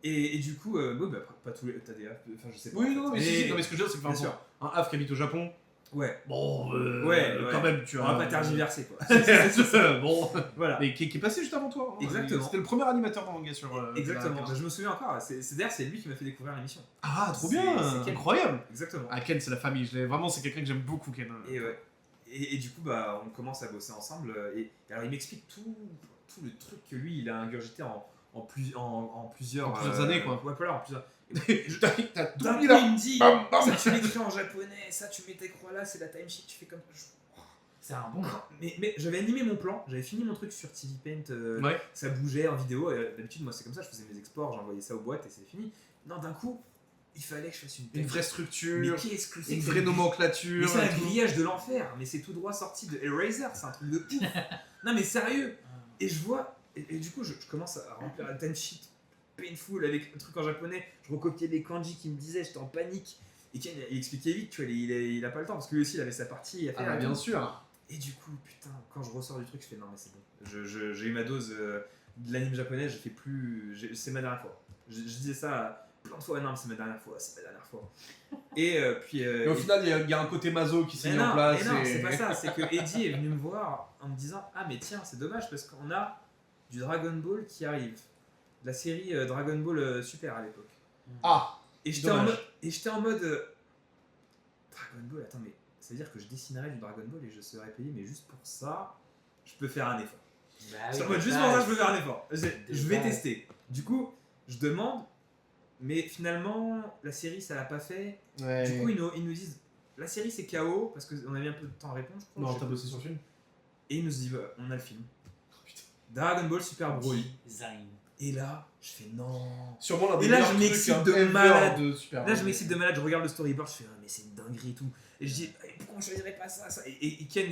Et du coup, bah, pas tous les. T'as des. Enfin, je sais pas. Oui, en fait. non, mais si, non, mais ce que je veux dire, c'est que Bien par sûr. exemple, un HAF qui habite au Japon, Ouais. Bon, Ouais. quand même, tu On vois. va pas tergiverser quoi. Bon. Voilà. Mais qui est passé juste avant toi. Hein. Exactement. C'était le premier animateur de manga sur. Exactement. Terra. Je me souviens encore. D'ailleurs, c'est lui qui m'a fait découvrir l'émission. Ah, trop C'est bien. Ken. Incroyable. Exactement. Ah, Ken, c'est la famille. Vraiment, c'est quelqu'un que j'aime beaucoup, Ken. Et ouais. Et du coup, bah, on commence à bosser ensemble. Et alors, il m'explique tout le truc que lui, il a ingurgité en plusieurs années, quoi. Ouais, voilà, en plusieurs. T'as tout D'un coup, mis là. il me dit, Bam, bam. ça tu l'écris en japonais, ça tu mets tes croix là, c'est la timesheet, tu fais comme. C'est un bon. Mais j'avais animé mon plan, j'avais fini mon truc sur TV Paint, Ouais. ça bougeait en vidéo. D'habitude, moi c'est comme ça, je faisais mes exports, j'envoyais ça aux boîtes et c'est fini. Non, d'un coup, il fallait que je fasse Une vraie Mais structure, qu'est-ce que c'est une que vraie cette- nomenclature. Mais c'est un et tout. grillage de l'enfer, mais c'est tout droit sorti de Eraser, c'est un truc de ouf. Non, mais sérieux. Et je vois, et du coup, je commence à remplir la timesheet painful avec un truc en japonais. Je recopiais les kanji qui me disaient, j'étais en panique. Et Ken, il expliquait vite, tu vois, il a pas le temps parce que lui aussi il avait sa partie à faire. Ah, bah, et bien tout. sûr. Et du coup, putain, quand je ressors du truc, je fais non, mais c'est bon. J'ai eu ma dose de l'anime japonais, je fais plus. C'est ma dernière fois. Je disais ça plein de fois, non, mais c'est ma dernière fois, c'est ma dernière fois. Et puis. Et au final, il y a un côté maso qui s'est Mais mis en non, place. mais non, et- c'est pas ça, c'est que Eddie est venu me voir en me disant ah, mais tiens, c'est dommage parce qu'on a du Dragon Ball qui arrive. De la série Dragon Ball Super à l'époque. Ah, Et j'étais dommage. en mode Dragon Ball, attends, mais ça veut dire que je dessinerais du Dragon Ball et je serais payé, mais juste pour ça, je peux faire un effort. Bah, En mode, juste pour ça, je peux faire un effort. Je vais tester. Du coup, je demande, mais finalement, la série, ça l'a pas fait. ouais. Du coup, ils nous disent, la série, c'est KO, parce qu'on avait un peu de temps à répondre, je crois. Non, je sais t'as pas. bossé sur le film. Et ils nous disent, bah, on a le film. Dragon Ball Super Broly. Design. Et là, je fais non. Sûrement l'un des Et là, meilleurs je m'excite trucs, de ever malade. de Super Là, je Mario. m'excite de malade, je regarde le storyboard, je fais, ah, mais c'est une dinguerie et tout. Et je dis, eh, pourquoi on choisirait pas ça, ça et Ken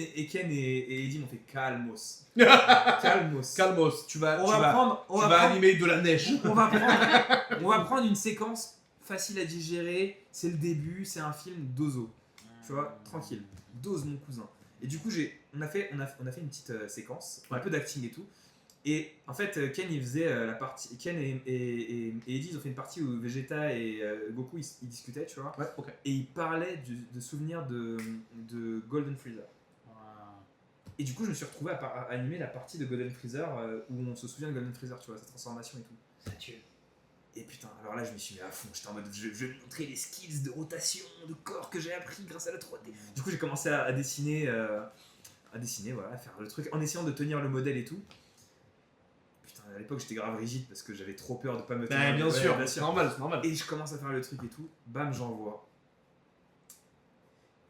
et Eddie m'ont fait calmos. Calmos. Calmos, tu vas, On tu va vas, prendre, tu vas animer de la neige. on va prendre une séquence facile à digérer. C'est le début, c'est un film d'Ozo. Tu vois, tranquille. Dose mon cousin. Et du coup, on a fait une petite séquence, un peu d'acting et tout. Et en fait, Ken il faisait la partie. Ken et Eddie ils ont fait une partie où Vegeta et Goku ils discutaient, tu vois. Ouais, ok. Et ils parlaient de souvenirs de Golden Freezer. Et du coup, je me suis retrouvé à animer la partie de Golden Freezer où on se souvient de Golden Freezer, tu vois, sa transformation et tout. Ça tue. Et putain, alors là, je me suis mis à fond. J'étais en mode, je vais montrer les skills de rotation, de corps que j'ai appris grâce à la 3D. Du coup, j'ai commencé à dessiner, voilà, à faire le truc en essayant de tenir le modèle et tout. Putain, à l'époque, j'étais grave rigide parce que j'avais trop peur de pas me tenir. Bah, bien Ouais, sûr, c'est normal, c'est normal. Et je commence à faire le truc et tout. Bam, j'envoie.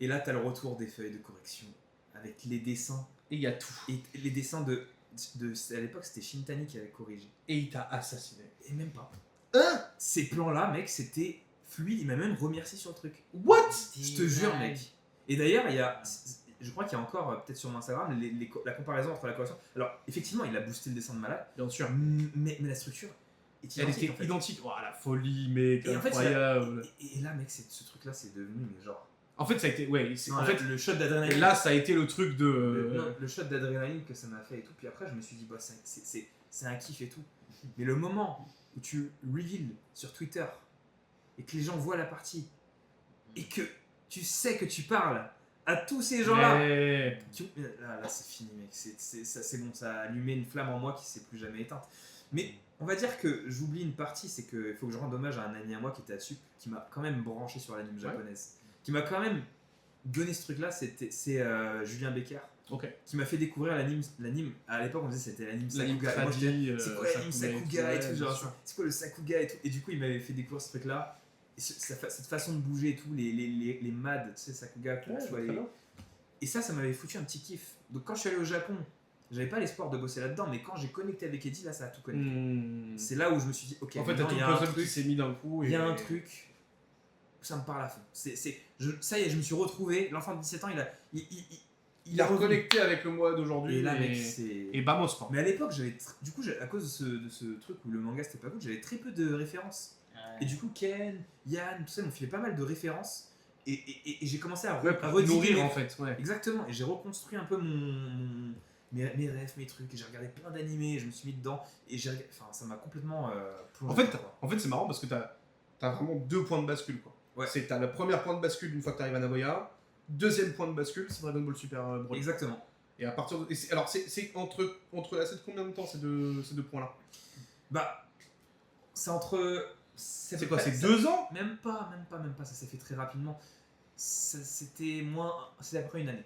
Et là, t'as le retour des feuilles de correction avec les dessins. Et il y a tout. Et les dessins de à l'époque, c'était Shintani qui avait corrigé. Et il t'a assassiné. Et même pas. Hein? Ces plans-là, mec, c'était fluide. Il m'a même remercié sur le truc. What? Je te jure, mec. Et d'ailleurs, je crois qu'il y a encore, peut-être sur mon Instagram, la comparaison entre la correction. Alors, effectivement, il a boosté le dessin de malade, Bien sûr. mais la structure est Elle identique. était en fait. identique. Oh, la folie, mec, Et en fait, incroyable. et là, mec, ce truc-là, c'est devenu, mais genre. En fait, ça a été. Ouais, Non, en fait, le shot d'adrénaline. là, ça a été le truc de. Non, le shot d'adrénaline que ça m'a fait et tout. Puis après, je me suis dit, bah, c'est un kiff et tout. Mais le moment où tu reveal sur Twitter et que les gens voient la partie et que tu sais que tu parles à tous ces gens-là. Ouais. Là, c'est fini, mec. C'est bon, ça a allumé une flamme en moi qui s'est plus jamais éteinte. Mais on va dire que j'oublie une partie, c'est qu'il faut que je rende hommage à un ami à moi qui était là-dessus, qui m'a quand même branché sur l'anime japonaise. Qui m'a quand même donné ce truc-là, c'est Julien Becker. Ok. Qui m'a fait découvrir l'anime. À l'époque, on disait c'était l'anime L'anime Sakuga. Et moi, j'étais, traduit, c'est quoi l'anime Sakuga et tout, ouais, genre, bien sûr. c'est quoi le Sakuga et tout. Et du coup, il m'avait fait découvrir ce truc-là. Et cette façon de bouger et tout, les mads, tu sais, Sakuga, tout, Ouais, tu vois, très bien. et ça m'avait foutu un petit kiff. Donc quand je suis allé au Japon, j'avais pas l'espoir de bosser là-dedans, mais quand j'ai connecté avec Eddie, là, ça a tout connecté. C'est là où je me suis dit, ok, En fait, t'as maintenant, tout il y a le un puzzle qui truc, s'est mis d'un coup. il y a un truc, ça me parle à fond. Ça y est, je me suis retrouvé. L'enfant de 17 ans, Il a revenu. reconnecté avec le moi d'aujourd'hui. Et là, mec, c'est. Et vamos, quoi. Mais à l'époque, du coup, à cause de ce truc où le manga c'était pas cool, j'avais très peu de références. Et du coup, Ken, Yann, tout ça m'ont filé pas mal de références. Et j'ai commencé à, Ouais, à pour rediguer nourrir, mes- en fait. Ouais. Exactement. Et j'ai reconstruit un peu mes rêves, mes trucs. Et j'ai regardé plein d'animés, je me suis mis dedans. Et ça m'a complètement plongé. En fait, c'est marrant parce que t'as vraiment deux points de bascule, quoi. Ouais. C'est t'as le premier point de bascule une fois que t'arrives à Nagoya, deuxième point de bascule, c'est Dragon Ball Super Broly. Exactement. Et à partir de... alors, c'est entre là, c'est de combien de temps ces deux points-là? Bah, c'est entre. C'est quoi, c'est 2 ans? Même pas, ça s'est fait très rapidement. C'était à peu près une année.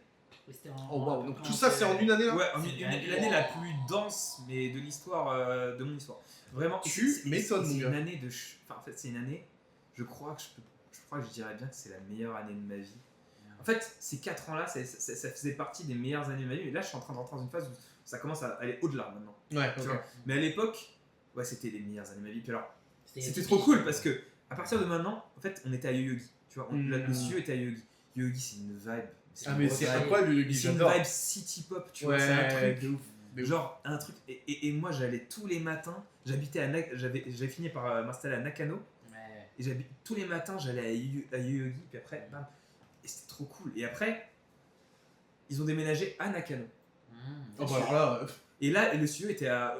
Oh waouh, donc tout ça c'est en une année là? Ouais, l'année la plus dense mais de l'histoire, de mon histoire. Vraiment, Tu m'étonnes, mon c'est gars. une année de. Enfin, en fait, c'est une année. Je crois que je dirais bien que c'est la meilleure année de ma vie. En fait, ces 4 ans-là, ça faisait partie des meilleures années de ma vie. Et là, je suis en train d'entrer dans une phase où ça commence à aller au-delà maintenant. Ouais, Tu ok. vois. Mais à l'époque, ouais, c'était les meilleures années de ma vie. Puis alors, c'était C'était trop cool parce que à partir de maintenant, en fait, on était à Yoyogi. Tu vois, le studio était à Yoyogi. Yoyogi, c'est une vibe. Ah, mais c'est une vibe- incroyable, le c'est une j'adore. vibe city pop, tu vois. Ouais, C'est un truc. de ouf. De ouf. Genre un truc. Et moi, j'allais tous les matins. J'habitais à j'avais fini par m'installer à Nakano. Ouais. Et tous les matins, j'allais à Yoyogi. Puis après, bam. Et c'était trop cool. Et après, ils ont déménagé à Nakano. Oh, bah alors là, Et là, le studio était à.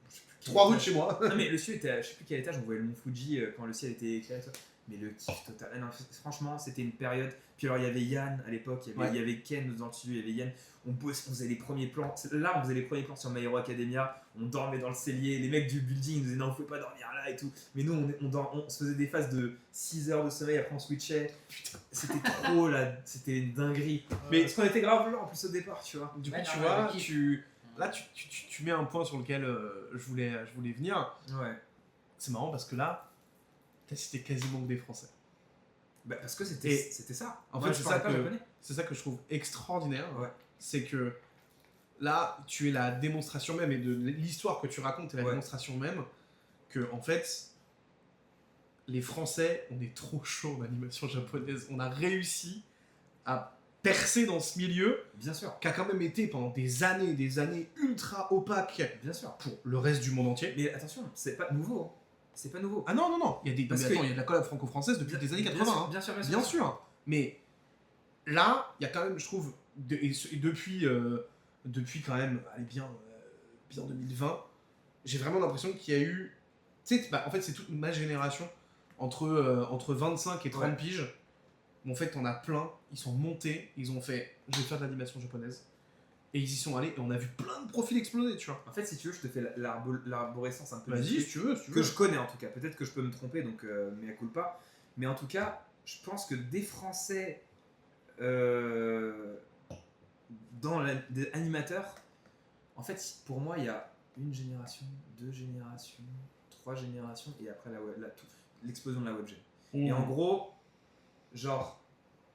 Je sais plus quel 3 rues de étage. chez moi. Non, mais le studio était à je sais plus quel étage. On voyait le mont Fuji quand le ciel était éclairé. Tout ça. Mais le kiff total. Ah non, franchement, c'était une période. Puis alors, il y avait Yann à l'époque. Il y avait Ken dans le studio. Il y avait Yann. On faisait les premiers plans. Là, on faisait les premiers plans sur My Hero Academia. On dormait dans le cellier. Les mecs du building nous disaient non, vous pouvez pas dormir là et tout. Mais nous, on se faisait des phases de 6 heures de sommeil. Après, on switchait. Putain, c'était trop là. C'était une dinguerie. Mais- Parce qu'on était grave lent en plus au départ, tu vois. Du coup, Ouais, tu non, vois, le kiff. là, tu mets un point sur lequel je voulais venir. Ouais. C'est marrant parce que là, t'as cité quasiment que des Français. Bah, parce que Et- c'était ça. En Moi, fait, je c'est parlais ça pas que- japonais. C'est ça que je trouve extraordinaire. Ouais. C'est que là, tu es la démonstration même, et de l'histoire que tu racontes est la Ouais. démonstration même, que en fait, les Français, on est trop chaud en animation japonaise. On a réussi à percer dans ce milieu Bien sûr, qui a quand même été pendant des années ultra opaque bien sûr. pour le reste du monde entier. Mais attention, c'est pas nouveau. Hein. C'est pas nouveau. Ah non, il y a des, Parce mais que- attends, il y a de la collab franco-française depuis des années 80. hein. Bien sûr, Bien sûr, mais là, il y a quand même, je trouve, et depuis quand même, allez bien 2020, j'ai vraiment l'impression qu'il y a eu, tu sais, en fait c'est toute ma génération, entre 25 et 30 Ouais. piges, où en fait on a plein, ils sont montés, ils ont fait, je vais faire de l'animation japonaise, et ils y sont allés, et on a vu plein de profils exploser, tu vois. En fait, si tu veux, je te fais l'arborescence un peu. Vas-y, du si tu veux, si tu que veux. je connais en tout cas. Peut-être que je peux me tromper, donc mea culpa. Mais en tout cas, je pense que des Français des animateurs, en fait, pour moi, il y a une génération, 2 générations, 3 générations, et après l'explosion de la webgem. Et en gros, genre,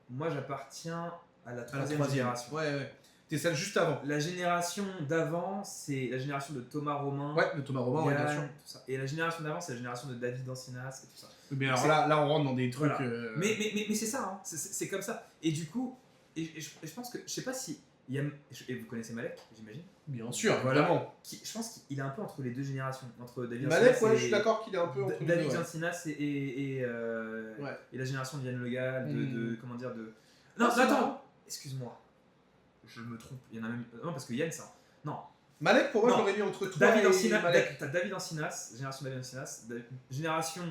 moi j'appartiens à la à la troisième génération. Ouais. T'es celle juste avant. La génération d'avant, c'est la génération de Thomas Romain. Ouais, de Thomas Romain, ouais, bien Yann, sûr. tout ça. Et la génération d'avant, c'est la génération de David Ancinas et tout ça. Mais alors C'est- là, on rentre dans des trucs. Voilà. Mais c'est ça, hein. C'est comme ça. Et du coup, je pense que, je sais pas si. Il y a, et vous connaissez Malek, j'imagine. Bien sûr, Voilà. évidemment. Je pense qu'il est un peu entre les deux générations. Entre David Malek, Ancinas ouais, et- je suis d'accord qu'il est un peu entre les David deux, ouais. Ancinas et Ouais. la génération de Yann Le Gall, de comment dire, de. Ah, Non, c'est attends, marrant. excuse-moi. Je me trompe. Il y en a même. Non, parce que Yann, ça. Non. Malek, pour moi, Non. je l'aurais mis entre toi David et Ancinas, Malek. t'as David Ancinas, génération David Ancinas, génération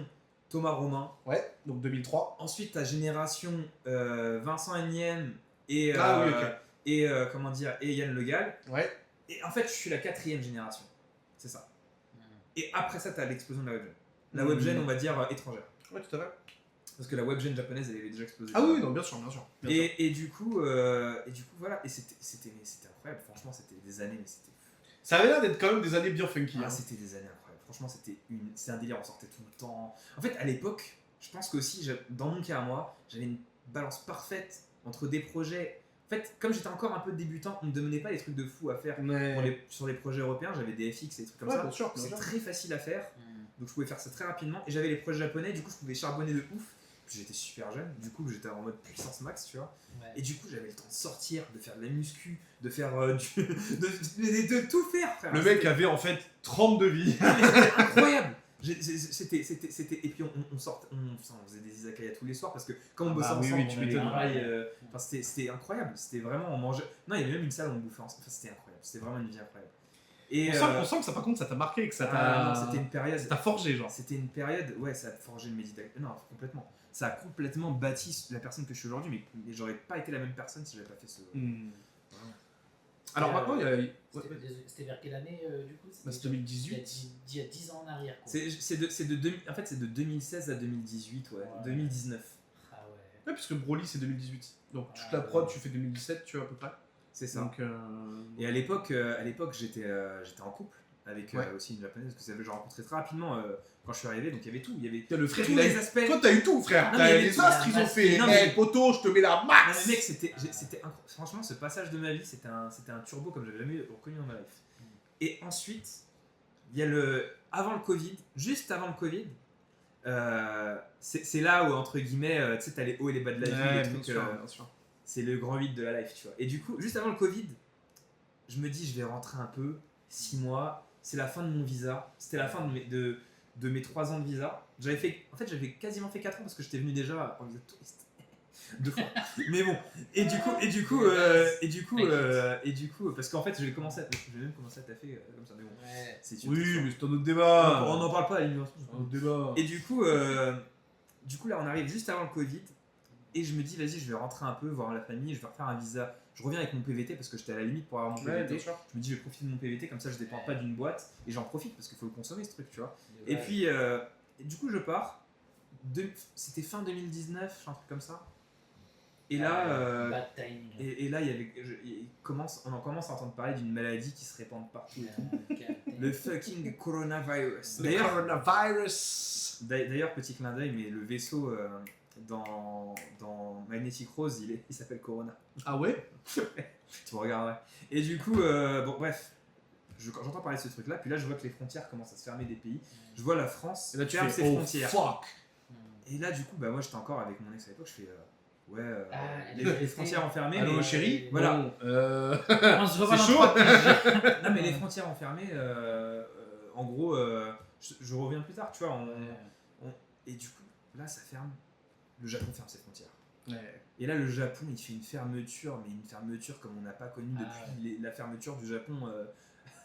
Thomas Romain. Ouais, donc 2003. Ensuite, t'as génération Vincent Agniem et Ah oui, ok. comment dire, et Yann Le Gall. Ouais. Et en fait, je suis la 4e génération. C'est ça. Et après ça, t'as l'explosion de la webgen. La Mhm. webgen, on va dire étrangère. Ouais, tout à fait. Parce que la webgen japonaise, elle avait déjà explosé. Ah oui, non, bien sûr, bien sûr. Bien sûr. Et du coup, voilà. Et c'était incroyable. Franchement, c'était des années, mais c'était. Ça avait l'air d'être quand même des années bien funky. Ah, hein. c'était des années incroyables. Franchement, c'était un délire, on sortait tout le temps. En fait, à l'époque, je pense qu'aussi, dans mon cas à moi, j'avais une balance parfaite entre des projets. En fait, comme j'étais encore un peu débutant, on ne me donnait pas des trucs de fou à faire. Mais... Sur les projets européens, j'avais des FX et des trucs comme Ouais, ça. bien sûr, bien C'est sûr. très facile à faire, donc je pouvais faire ça très rapidement. Et j'avais les projets japonais, du coup, je pouvais charbonner de ouf. Puis j'étais super jeune, du coup, j'étais en mode puissance max, tu vois. Et du coup, j'avais le temps de sortir, de faire de la muscu, de faire de tout faire, frère. Le mec avait en fait 32 vies. C'était incroyable. Et puis on sortait, on faisait des izakaya tous les soirs parce que quand on Ah bossait bah oui, ensemble, oui, tu on avait m'étonnes. pareil, c'était incroyable. C'était vraiment, on mangeait. Non, il y avait même une salle où on bouffait ensemble. Enfin, c'était incroyable. C'était vraiment une vie incroyable. Et, On sent que ça, par contre, ça t'a marqué, que ça t'a. non, c'était une période. Ça t'a forgé, genre. C'était une période, ouais, ça a forgé le méditation. Non, complètement. Ça a complètement bâti la personne que je suis aujourd'hui, mais j'aurais pas été la même personne si j'avais pas fait ce. Hmm. Vraiment. Alors maintenant, il y a. C'était vers quelle année du coup? Bah, c'est 2018. Il y a 10 ans en arrière. Quoi. En fait, c'est de 2016 à 2018, ouais. 2019. Ah ouais. Ouais, parce que Broly, c'est 2018. Donc, toute Ah, la prod, ouais. tu fais 2017, tu vois, à peu près. C'est ça. Donc, Et à l'époque, j'étais en couple avec Ouais. aussi une japonaise, parce que j'ai rencontré très rapidement quand je suis arrivé, donc il y avait tout. Il y avait Putain, le frère, tous il a les eu. aspects. Toi, t'as eu tout, frère. Non, T'as mais il y avait les tout. astres, ils ont fait. Non, mais- Hey, poto, je te mets la Non, max. mais mec, franchement, ce passage de ma vie, c'était un turbo comme j'avais jamais reconnu dans ma life. Et ensuite, il y a avant le Covid, juste avant le Covid, c'est là où, entre guillemets, tu sais, t'as les hauts et les bas de la vie, Ouais, les bien trucs, sûr, bien sûr. c'est le grand vide de la life, tu vois. Et du coup, juste avant le Covid, je me dis, je vais rentrer un peu, 6 mois, c'est la fin de mon visa, c'était la fin de mes 3 ans de visa. J'avais quasiment fait 4 ans parce que j'étais venu déjà en visa de touriste. 2 fois. Mais bon, et du coup, parce qu'en fait, je vais même commencer à taffer comme ça, mais bon. Ouais. C'est Oui, mais c'est un autre débat. on n'en parle pas à l'immigration. C'est un autre débat. Et du coup, là, on arrive juste avant le Covid. Et je me dis, vas-y, je vais rentrer un peu, voir la famille, je vais refaire un visa. Je reviens avec mon PVT parce que j'étais à la limite pour avoir mon Ouais, PVT. bien sûr. Je me dis, je vais profiter de mon PVT, comme ça je dépends pas d'une boîte. Et j'en profite parce qu'il faut le consommer ce truc, tu vois. Et puis, du coup, je pars. C'était fin 2019, un truc comme ça. Et là, Bad timing. et là on en commence à entendre parler d'une maladie qui se répand de partout. Le fucking coronavirus. Le coronavirus. D'ailleurs, petit clin d'œil, mais le vaisseau dans Magnetic Rose, il s'appelle Corona. Ah ouais? Tu me regarderais. Et du coup, bon, bref, quand j'entends parler de ce truc-là, puis là, je vois que les frontières commencent à se fermer des pays. Je vois la France Et là, tu ferme fais ses oh frontières. fuck. Et là, du coup, bah, moi, j'étais encore avec mon ex à l'époque, je fais Ah, les frontières enfermées. Allô, mais- chérie? Voilà. Bon, On se revoit c'est dans chaud. 3 piges. Non, mais les frontières enfermées, en gros, je reviens plus tard, tu vois. Et du coup, là, ça ferme. Le Japon ferme ses frontières. Ouais. Et là, le Japon, il fait une fermeture, mais une fermeture comme on n'a pas connu Ah, depuis la fermeture du Japon.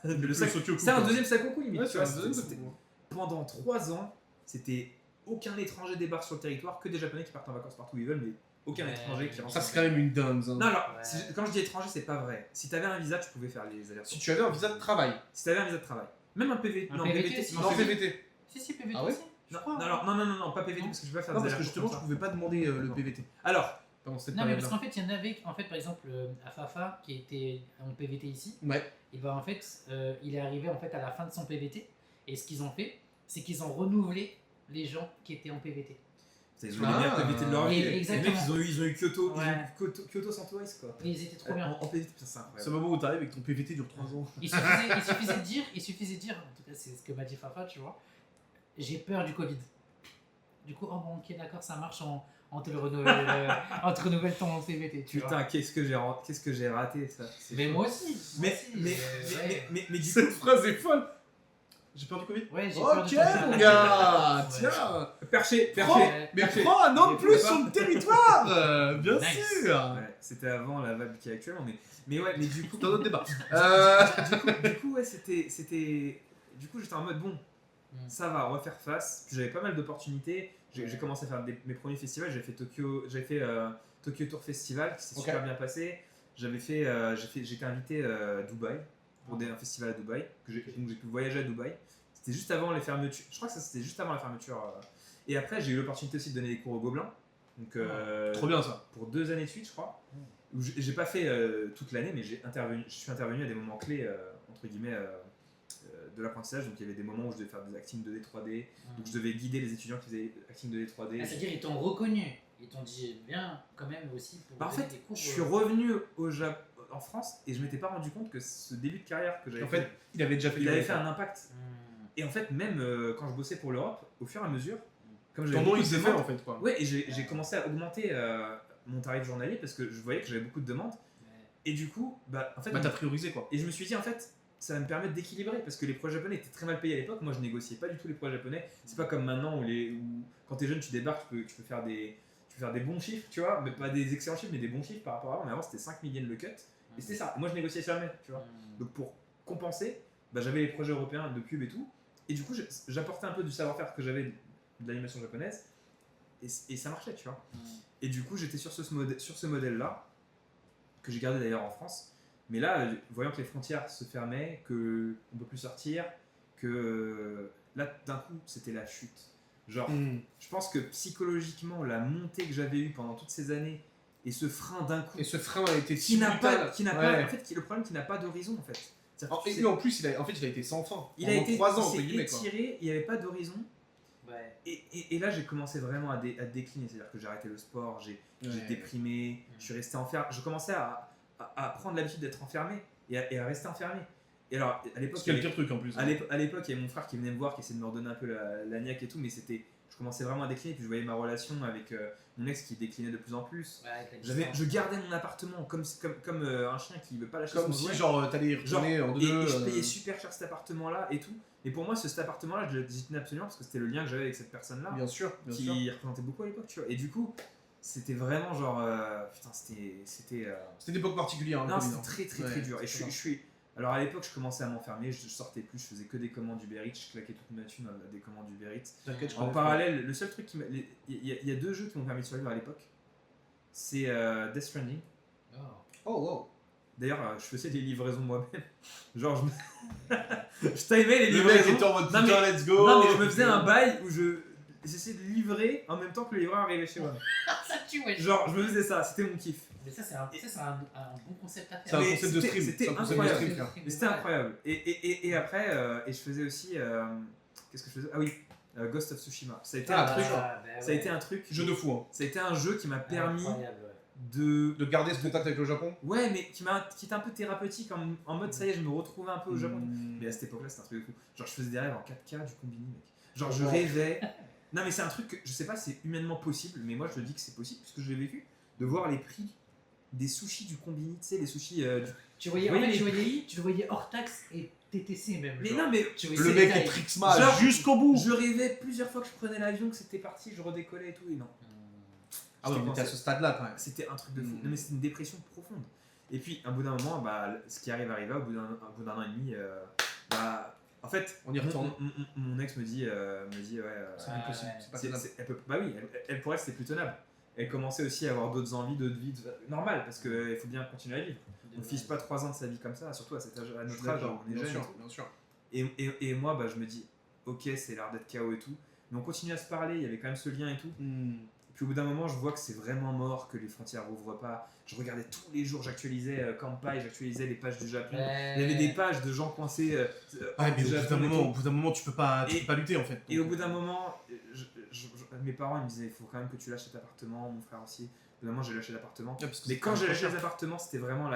Le sac- Sokyoku, C'est un quoi. deuxième Sakoku, limite. Ouais, tu c'est vois, un deuxième c'était- Sakoku. Pendant 3 ans, c'était aucun étranger débarque sur le territoire, que des Japonais qui partent en vacances partout où ils veulent, mais aucun Ouais. étranger qui rentre. Ça, c'est quand même une dingue. hein. Non, alors, Ouais. quand je dis étranger, c'est pas vrai. Si t'avais un visa, tu pouvais faire les allers-retours. Si tu avais un visa de travail. Si t'avais un visa de travail. Même un PV. Un non, PVT, PVT. si. Non, Non, PVT. PVT. Si, si, PVT Ah ouais aussi. Non, crois, non, pas PVT Non. parce que je peux pas faire Non, des parce que allers-retours justement, tu comme pouvais pas demander le Non. PVT. ça. Alors, Pendant cette Non, mais parce période-là. qu'en fait, il y en avait, en fait, par exemple, à Fafa, qui était en PVT ici, Ouais. et ben en fait, il est arrivé en fait à la fin de son PVT, et ce qu'ils ont fait, c'est qu'ils ont renouvelé les gens qui étaient en PVT. ils ont eu les meilleurs PVT de leur vie. Et- Les mecs, exactement. ils ont eu Kyoto, ils ont Ouais. eu Kyoto Santo Ice, quoi. Et ils étaient trop bien. En PVT, putain, c'est C'est le incroyable. moment où t'arrives et que ton PVT dure 3 ans. Il suffisait de dire, en tout cas c'est ce que m'a dit Fafa, tu vois, j'ai peur du Covid. Du coup, oh bon, ok, d'accord, ça marche, on te le renouvelle ton PVT, tu vois. Putain, qu'est-ce que j'ai raté, ça. C'est Mais chaud. moi aussi. Mais du coup, Cette phrase est folle. J'ai peur du Covid. Ouais, j'ai peur Ok, du Covid. mon gars. Ouais. Tiens. perché. Prends- Ouais. Mais Perché. prends un an de J'ai plus peur. sur le territoire. Bien Nice. sûr. Ouais, c'était avant la vague qui est actuellement, mais ouais, mais du coup, C'est un autre débat. du coup, ouais, c'était. Du coup, j'étais en mode bon, ça va, refaire face. Puis j'avais pas mal d'opportunités. J'ai commencé à faire mes premiers festivals. J'ai fait Tokyo Tour Festival qui s'est Ok. super bien passé. J'étais invité à Dubaï pour un festival à Dubaï. Donc j'ai pu voyager à Dubaï. C'était juste avant les fermetures. Je crois que ça c'était juste avant la fermeture. Et après, j'ai eu l'opportunité aussi de donner des cours aux Gobelins. Donc, Trop bien ça. pour 2 années de suite, je crois. Où j'ai pas fait toute l'année, mais je suis intervenu à des moments clés, entre guillemets, de l'apprentissage. Donc il y avait des moments où je devais faire des acting 2D, 3D. Donc je devais guider les étudiants qui faisaient acting 2D, 3D. Ah, c'est-à-dire ils t'ont reconnu, ils t'ont dit viens quand même aussi pour Bah, en donner fait, des cours. je suis revenu en France et je m'étais pas rendu compte que ce début de carrière que j'avais En fait, il avait déjà fait. il avait fait un impact. Hmm. Et en fait, même quand je bossais pour l'Europe, au fur et à mesure, comme Ton j'avais nom beaucoup il de s'est fait demandes, en fait quoi. ouais, et j'ai commencé à augmenter mon tarif journalier parce que je voyais que j'avais beaucoup de demandes. Et du coup, bah, en fait, Bah t'as priorisé quoi. et je me suis dit en fait, ça va me permettre d'équilibrer parce que les projets japonais étaient très mal payés à l'époque. Moi, je négociais pas du tout les projets japonais. C'est pas comme maintenant où quand t'es jeune, tu débarques, tu peux faire des bons chiffres, tu vois, mais pas des excellents chiffres, mais des bons chiffres par rapport à avant. Mais avant, c'était 5 millions le cut. Et c'était ça. Moi, je négociais jamais, tu vois. Donc pour compenser, bah, j'avais les projets européens de pub et tout. Et du coup, j'apportais un peu du savoir-faire que j'avais de l'animation japonaise. Et ça marchait, tu vois. Et du coup, j'étais sur ce modèle-là, que j'ai gardé d'ailleurs en France. Mais là, voyant que les frontières se fermaient, qu'on ne peut plus sortir, que là, d'un coup, c'était la chute. Genre, je pense que psychologiquement, la montée que j'avais eue pendant toutes ces années, et ce frein d'un coup, Et ce frein a été qui n'a pas, Ouais. en fait, le problème qui n'a pas d'horizon, en fait. Et lui, en plus, il a été sans fin. Il a été 3 ans, il entre s'est guillemets, quoi. étiré, il n'y avait pas d'horizon. Ouais. Et là, j'ai commencé vraiment à décliner. C'est-à-dire que j'ai arrêté le sport, j'ai déprimé, je suis resté enfermé. Je commençais à prendre l'habitude d'être enfermé et à rester enfermé. Et alors, à l'époque, C'est le pire truc en plus. à l'époque, il y avait mon frère qui venait me voir, qui essayait de me redonner un peu la niaque et tout, mais je commençais vraiment à décliner. Puis je voyais ma relation avec mon ex qui déclinait de plus en plus. Ouais, avec la distance. Je gardais mon appartement comme un chien qui veut pas lâcher Comme son si, jouet. genre, t'allais y retourner en Et deux. je payais super cher cet appartement-là et tout. Et pour moi, cet appartement-là, j'y tenais absolument parce que c'était le lien que j'avais avec cette personne-là, Bien sûr, bien sûr. qui représentait beaucoup à l'époque, tu vois. Et du coup, c'était vraiment genre. Putain, c'était. C'était une époque particulière. Hein, Non, le Covid, c'était très Ouais, dur. Et c'est ça. je suis. Alors à l'époque, je commençais à m'enfermer, je sortais plus, je faisais que des commandes Uber Eats, je claquais toute ma thune à des commandes Uber Eats. T'inquiète, je En connais. parallèle, le seul truc qui m'a. Il y a 2 jeux qui m'ont permis de survivre à l'époque. C'est Death Stranding. Oh. Oh, wow. D'ailleurs, je faisais des livraisons moi-même. Genre, je timais les Le mec livraisons. était en mode Non, putain, mais- let's go. Non, mais je me faisais un bail où j'essayais de livrer en même temps que le livreur arrivait chez moi. Ça tue, ouais. Genre, je me faisais ça, c'était mon kiff. Mais ça, c'est un bon concept à C'est faire. un Mais concept de stream. c'était C'est un concept de incroyable. stream, frère. Mais c'était incroyable. Et après, et je faisais aussi. Qu'est-ce que je faisais? Ah oui, Ghost of Tsushima. Ça a été un truc. Ça a été un truc. Jeu de fou, hein. Ça a été un jeu qui m'a permis Incroyable, ouais. de. De garder ce contact avec le Japon. Ouais, mais qui était un peu thérapeutique en mode ça y est, je me retrouvais un peu au Japon. Mais à cette époque-là, c'était un truc de fou. Genre, je faisais des rêves en 4K du combini, mec. Genre, je rêvais. Non, mais c'est un truc que je sais pas si c'est humainement possible, mais moi je le dis que c'est possible puisque je l'ai vécu. De voir les prix des sushis du combini, tu sais, les sushis. Tu voyais, Oui, en fait, mais- tu le voyais hors taxe et TTC même. Mais genre. non, mais Tu voyais Le ces mec détails. est Trixma Genre, jusqu'au bout. je rêvais plusieurs fois que je prenais l'avion, que c'était parti, je redécollais et tout, et non. Ah ouais, on était à ce stade-là quand même. C'était un truc de fou. Non, mais c'était une dépression profonde. Et puis, à bout d'un moment, bah, ce qui arriva, au bout d'un an et demi, bah, en fait, On y retourne. mon ex me dit, ouais, C'est impossible. ouais. C'est pas tenable. bah oui, elle pour elle c'était plus tenable. Elle commençait aussi à avoir d'autres envies, d'autres vies, normal, parce qu'il faut bien continuer à vivre. On ne fiche pas 3 ans de sa vie comme ça, surtout à cet âge, à Je suis notre âge, d'accord, on est bien jeune. sûr, bien sûr. Et moi, bah, je me dis, ok, c'est l'air d'être KO et tout, mais on continue à se parler, il y avait quand même ce lien et tout. Puis au bout d'un moment, je vois que c'est vraiment mort, que les frontières rouvrent pas. Je regardais tous les jours, j'actualisais Kampai, j'actualisais les pages du Japon. Il y avait des pages de gens coincés Ouais, mais du Japon et tout. au bout d'un moment, tu peux pas lutter en fait. Et au bout d'un moment, mes parents ils me disaient il faut quand même que tu lâches cet appartement, mon frère aussi. Au bout d'un moment, j'ai lâché l'appartement. Ouais, parce que Mais c'est quand j'ai pas lâché cher. les appartements, c'était vraiment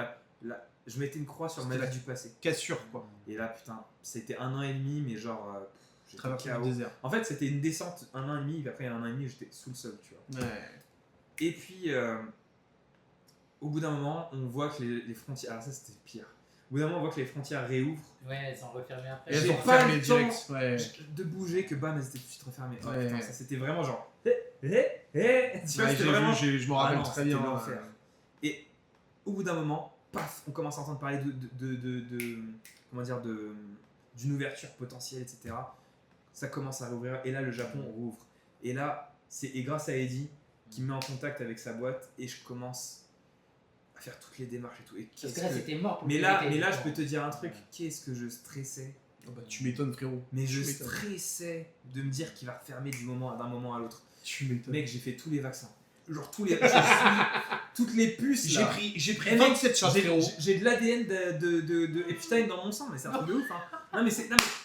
je mettais une croix sur ma C'était vie la- du passé. Cassure quoi. Et là, putain, c'était 1 an et demi, mais genre. J'étais Traverser KO. le désert. En fait, c'était une descente 1 an et demi, puis après 1 an et demi, j'étais sous le sol, tu vois. Ouais. Et puis, au bout d'un moment, on voit que les frontières. Alors, ça, c'était pire. Au bout d'un moment, on voit que les frontières réouvrent. Ouais, elles sont refermées après. Et elles J'ai ont pas fermé le direct. Ouais. De bouger, que bam, elles étaient tout de suite refermées. Oh, Ouais. putain, ça, c'était vraiment genre. Tu vois, Ouais, c'était j'ai vraiment. vu, je me rappelle Ah non, très c'était bien. l'enfer. Et au bout d'un moment, paf, on commence à entendre parler comment dire, d'une ouverture potentielle, etc. Ça commence à rouvrir, et là le Japon rouvre. Et là, et grâce à Eddie qui me met en contact avec sa boîte, et je commence à faire toutes les démarches et tout. Et Parce qu'est-ce que là, que- c'était mort pour mais le là, TTC. je peux te dire un truc, qu'est-ce que je stressais. Oh bah, tu m'étonnes frérot. Mais je Tu m'étonnes. stressais de me dire qu'il va refermer d'un moment à l'autre. Tu m'étonnes. Mec, j'ai fait tous les vaccins. Genre toutes les puces. J'ai là. pris Eh, mec, 27 shots frérot. J'ai de l'ADN de Epstein dans mon sang, mais c'est un truc de ouf. Hein. Non, mais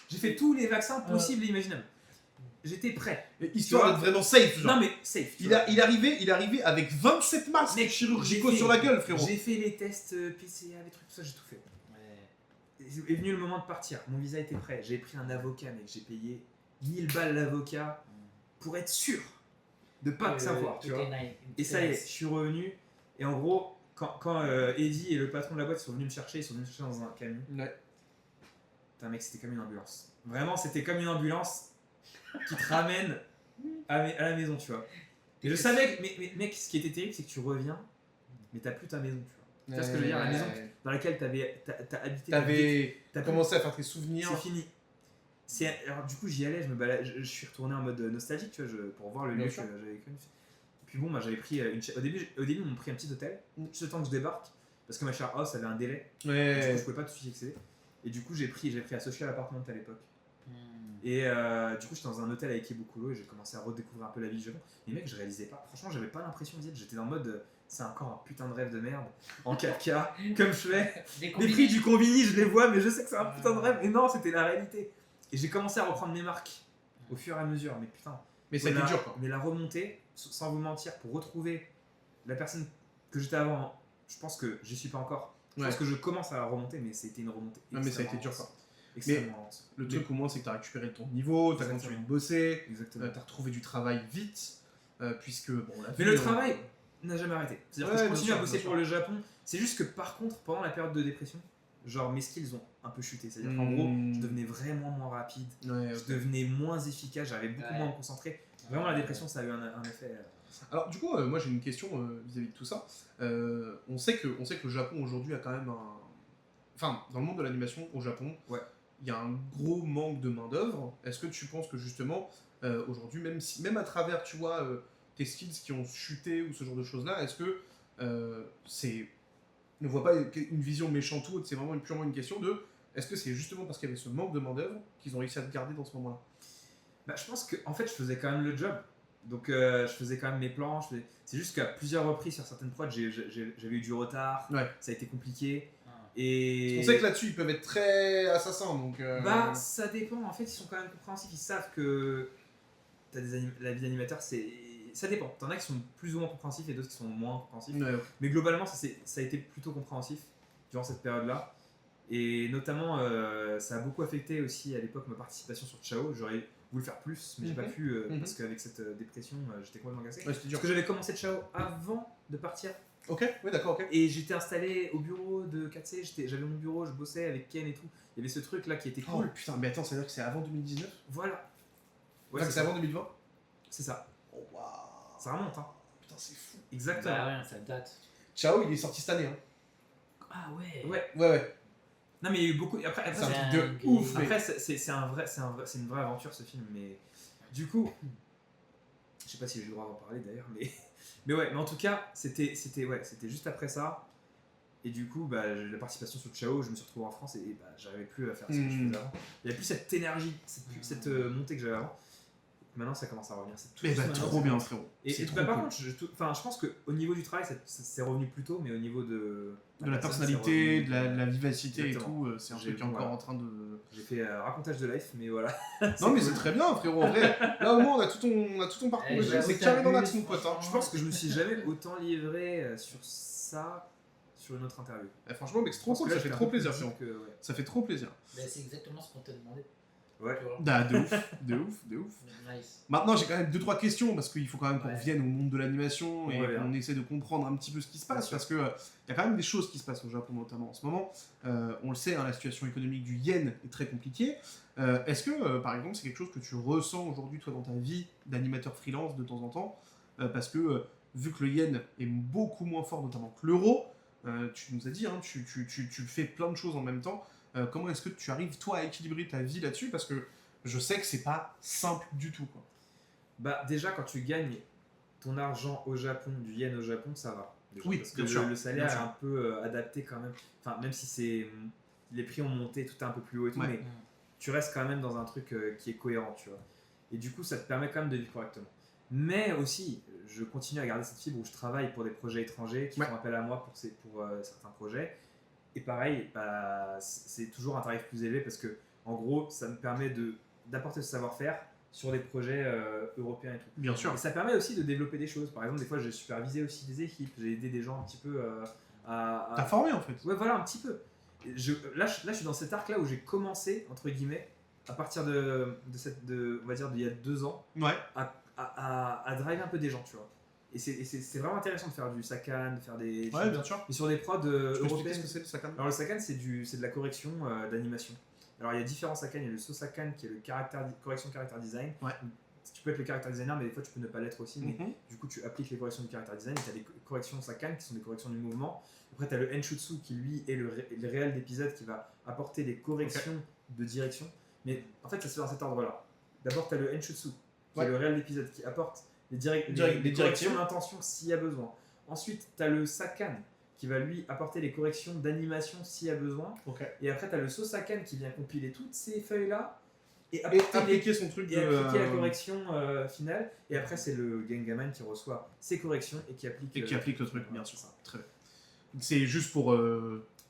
j'ai fait tous les vaccins possibles et imaginables. J'étais prêt. Histoire d'être vraiment safe genre. Non, mais safe. Il arrivait avec 27 masques Mec, chirurgicaux j'ai sur la gueule frérot. J'ai fait les tests PCA, les trucs, tout ça, j'ai tout fait. Ouais. Est venu le moment de partir. Mon visa était prêt. J'ai pris un avocat, mec. J'ai payé 1000 balles l'avocat pour être sûr de pas savoir, tu vois. Et ça y est, je suis revenu. Et en gros, quand Eddie et le patron de la boîte sont venus me chercher, ils sont venus me chercher dans un camion. Ouais. Putain, mec, c'était comme une ambulance. Vraiment, c'était comme une ambulance qui te ramène à la maison, tu vois. Et je savais que, mais mec, ce qui était terrible, c'est que tu reviens, mais t'as plus ta maison, tu vois. Tu vois ce que je veux dire, la maison dans laquelle t'as habité. T'as commencé à faire tes souvenirs. C'est fini. Alors du coup j'y allais, je suis retourné en mode nostalgique, tu vois, pour voir le lieu que j'avais connu. Et puis bon, moi j'avais pris au début ils m'ont pris un petit hôtel, juste le temps que je débarque, parce que ma share house avait un délai. Du coup je pouvais pas tout de suite y accéder. Et du coup j'ai pris un social apartment à l'époque. Et du coup j'étais dans un hôtel avec Ibukuro et j'ai commencé à redécouvrir un peu la vie du Japon. Mais mec, je réalisais pas, franchement j'avais pas l'impression d'y être, j'étais en mode c'est encore un putain de rêve de merde en 4K comme je fais. Les prix du combini je les vois mais je sais que c'est un putain de rêve. Et non, c'était la réalité. Et j'ai commencé à reprendre mes marques au fur et à mesure, mais putain. Mais ça a été dur quoi. Mais la remontée, sans vous mentir, pour retrouver la personne que j'étais avant, je pense que j'y suis pas encore. Je pense que je commence à remonter, mais c'était une remontée. Non, mais ça a été dur quoi. Mais le truc au moins c'est que tu as récupéré ton niveau, tu as continué de bosser, tu as retrouvé du travail vite, puisque bon la mais le travail n'a jamais arrêté. C'est-à-dire que je continue à bosser pour le Japon, c'est juste que par contre pendant la période de dépression, genre mes skills ont un peu chuté, c'est-à-dire qu'en gros je devenais vraiment moins rapide, je devenais moins efficace, j'arrivais beaucoup moins à me concentrer. Vraiment la dépression ça a eu un effet. Alors du coup moi j'ai une question vis-à-vis de tout ça. On sait que le Japon aujourd'hui a quand même un... Enfin dans le monde de l'animation au Japon, il y a un gros manque de main d'œuvre. Est-ce que tu penses que justement aujourd'hui, même à travers tu vois tes skills qui ont chuté ou ce genre de choses là, est-ce que ne vois pas une vision méchante ou autre, c'est vraiment purement une question de est-ce que c'est justement parce qu'il y avait ce manque de main d'œuvre qu'ils ont réussi à te garder dans ce moment-là? Bah, je pense que en fait je faisais quand même le job, donc je faisais quand même mes plans. C'est juste qu'à plusieurs reprises sur certaines prods j'avais eu du retard, ça a été compliqué. Et on sait que là-dessus ils peuvent être très assassins donc. Bah ça dépend, en fait ils sont quand même compréhensifs, ils savent que la vie d'animateur ça dépend. T'en as qui sont plus ou moins compréhensifs et d'autres qui sont moins compréhensifs. Mais globalement, ça a été plutôt compréhensif durant cette période-là. Et notamment, ça a beaucoup affecté aussi à l'époque ma participation sur Chao. J'aurais voulu faire plus, mais j'ai pas pu parce qu'avec cette dépression, j'étais complètement cassé. Parce que j'avais commencé Chao avant de partir. Ok, oui, d'accord, ok. Et j'étais installé au bureau de 4C, j'avais mon bureau, je bossais avec Ken et tout. Il y avait ce truc-là qui était cool. Oh putain, mais attends, ça veut dire que c'est avant 2019? Voilà. Ouais, c'est avant 2020? C'est ça. Oh waouh. Ça remonte, hein. Putain, c'est fou. Exactement. Bah ouais, ça date. Ciao, il est sorti cette année, hein. Ah ouais. Ouais. Non mais il y a eu beaucoup. Après c'est un truc de ouf. Après c'est une vraie aventure ce film, mais du coup, je sais pas si j'ai le droit d'en parler d'ailleurs, mais ouais, mais en tout cas c'était juste après ça. Et du coup, bah, la participation sur Chao, je me suis retrouvé en France et bah, j'arrivais plus à faire ce que je faisais avant. Il n'y avait plus cette énergie, cette montée que j'avais avant. Maintenant, ça commence à revenir. Trop bien, frérot. Et par contre, je pense qu'au niveau du travail, c'est revenu plus tôt, mais au niveau de la personnalité, de la vivacité et tout, c'est un truc qui est encore en train de. J'ai fait racontage de life, mais voilà. Non, mais c'est très bien, frérot. En vrai, là au moins, on a tout ton parcours. C'est carré dans l'axe, mon pote. Je pense que je me suis jamais autant livré sur ça. Sur une autre interview. Franchement, mec, c'est trop cool, ça fait trop plaisir, frérot. Ça fait trop plaisir. Bah, c'est exactement ce qu'on t'a demandé. Ouais. De ouf. Nice. Maintenant, j'ai quand même 2-3 questions parce qu'il faut quand même qu'on revienne au monde de l'animation et qu'on essaie de comprendre un petit peu ce qui se passe parce que y a quand même des choses qui se passent au Japon, notamment en ce moment. On le sait, hein, la situation économique du yen est très compliquée. Est-ce que, par exemple, c'est quelque chose que tu ressens aujourd'hui, toi, dans ta vie d'animateur freelance de temps en temps parce que, vu que le yen est beaucoup moins fort, notamment que l'euro, tu nous as dit, hein, tu fais plein de choses en même temps. Comment est-ce que tu arrives, toi, à équilibrer ta vie là-dessus? Parce que je sais que c'est pas simple du tout, quoi. Bah, déjà, quand tu gagnes ton argent au Japon, du yen au Japon, ça va. Déjà, oui, parce que le salaire est un peu adapté quand même. Enfin, même si les prix ont monté, tout est un peu plus haut et tout, mais tu restes quand même dans un truc qui est cohérent, tu vois. Et du coup, ça te permet quand même de vivre correctement. Mais aussi, je continue à garder cette fibre où je travaille pour des projets étrangers qui font appel à moi pour certains projets. Et pareil, bah, c'est toujours un tarif plus élevé parce que, en gros, ça me permet d'apporter ce savoir-faire sur des projets européens et tout. Bien sûr. Et ça permet aussi de développer des choses. Par exemple, des fois, j'ai supervisé aussi des équipes, j'ai aidé des gens un petit peu à... T'as formé en fait. Ouais, voilà, un petit peu. Là, je suis dans cet arc-là où j'ai commencé, entre guillemets, à partir on va dire, d'il y a 2 ans, à driver un peu des gens, tu vois. Et c'est vraiment intéressant de faire du Sakan, de faire des... Ouais, bien sûr. Mais sur des prods européennes. Ce que c'est le Sakan? Alors le Sakan, c'est de la correction d'animation. Alors il y a différents Sakan, il y a le So Sakan qui est le correction caractère design. tu peux être le character designer, mais des fois tu peux ne pas l'être aussi. Mais Mhm. du coup, tu appliques les corrections du character design. Tu as des corrections Sakan qui sont des corrections du mouvement. Après, tu as le Enshutsu qui lui est le réel d'épisode qui va apporter des corrections de direction. Mais en fait, ça se fait dans cet ordre-là. D'abord, tu as le Enshutsu qui est le réel d'épisode qui apporte les directions corrections d'intention s'il y a besoin. Ensuite, tu as le Sakan qui va lui apporter les corrections d'animation s'il y a besoin. Ok. Et après, tu as le Sosakan qui vient compiler toutes ces feuilles-là et Et apporter appliquer son truc et appliquer la correction finale. Et après, c'est le Gengaman qui reçoit ses corrections et qui applique, Et qui applique le truc, voilà, bien sûr. c'est ça. Très bien. C'est juste pour.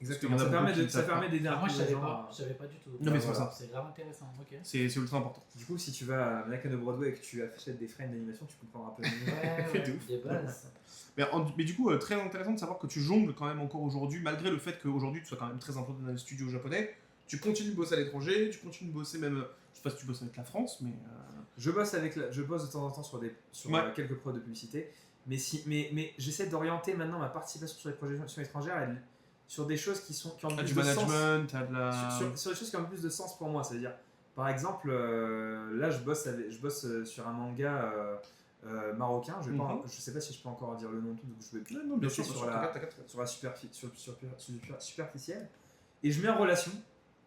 Exactement, Parce qu'il y ça en a permet, beaucoup qui ça savent permet d'aider un Moi, peu je les savais gens pas. à- Je savais pas du tout. Non, mais c'est voilà. pour ça. C'est grave intéressant. Ok. C'est ultra important. Du coup, si tu vas à Nakano Broadway et que tu achètes des frames d'animation, tu comprendras un peu mieux. Ouais, De ouais, ouf. des bases. Mais du coup, très intéressant de savoir que tu jongles quand même encore aujourd'hui, malgré le fait qu'aujourd'hui tu sois quand même très implanté dans les studios japonais. Tu continues de bosser à l'étranger, tu continues de bosser même. Je sais pas si tu bosses avec la France, mais. Je bosse de temps en temps sur Ouais. quelques prods de publicité, mais j'essaie d'orienter maintenant ma participation sur les projets étrangères sur des choses qui ont T'as plus du de sens. management, t'as de la. Sur des choses qui ont un peu plus de sens pour moi, c'est-à-dire, par exemple, là je bosse sur un manga marocain, je sais pas si je peux encore dire le nom et tout, donc je vais Non, bien bosser sûr, sur la superficielle, et je mets en relation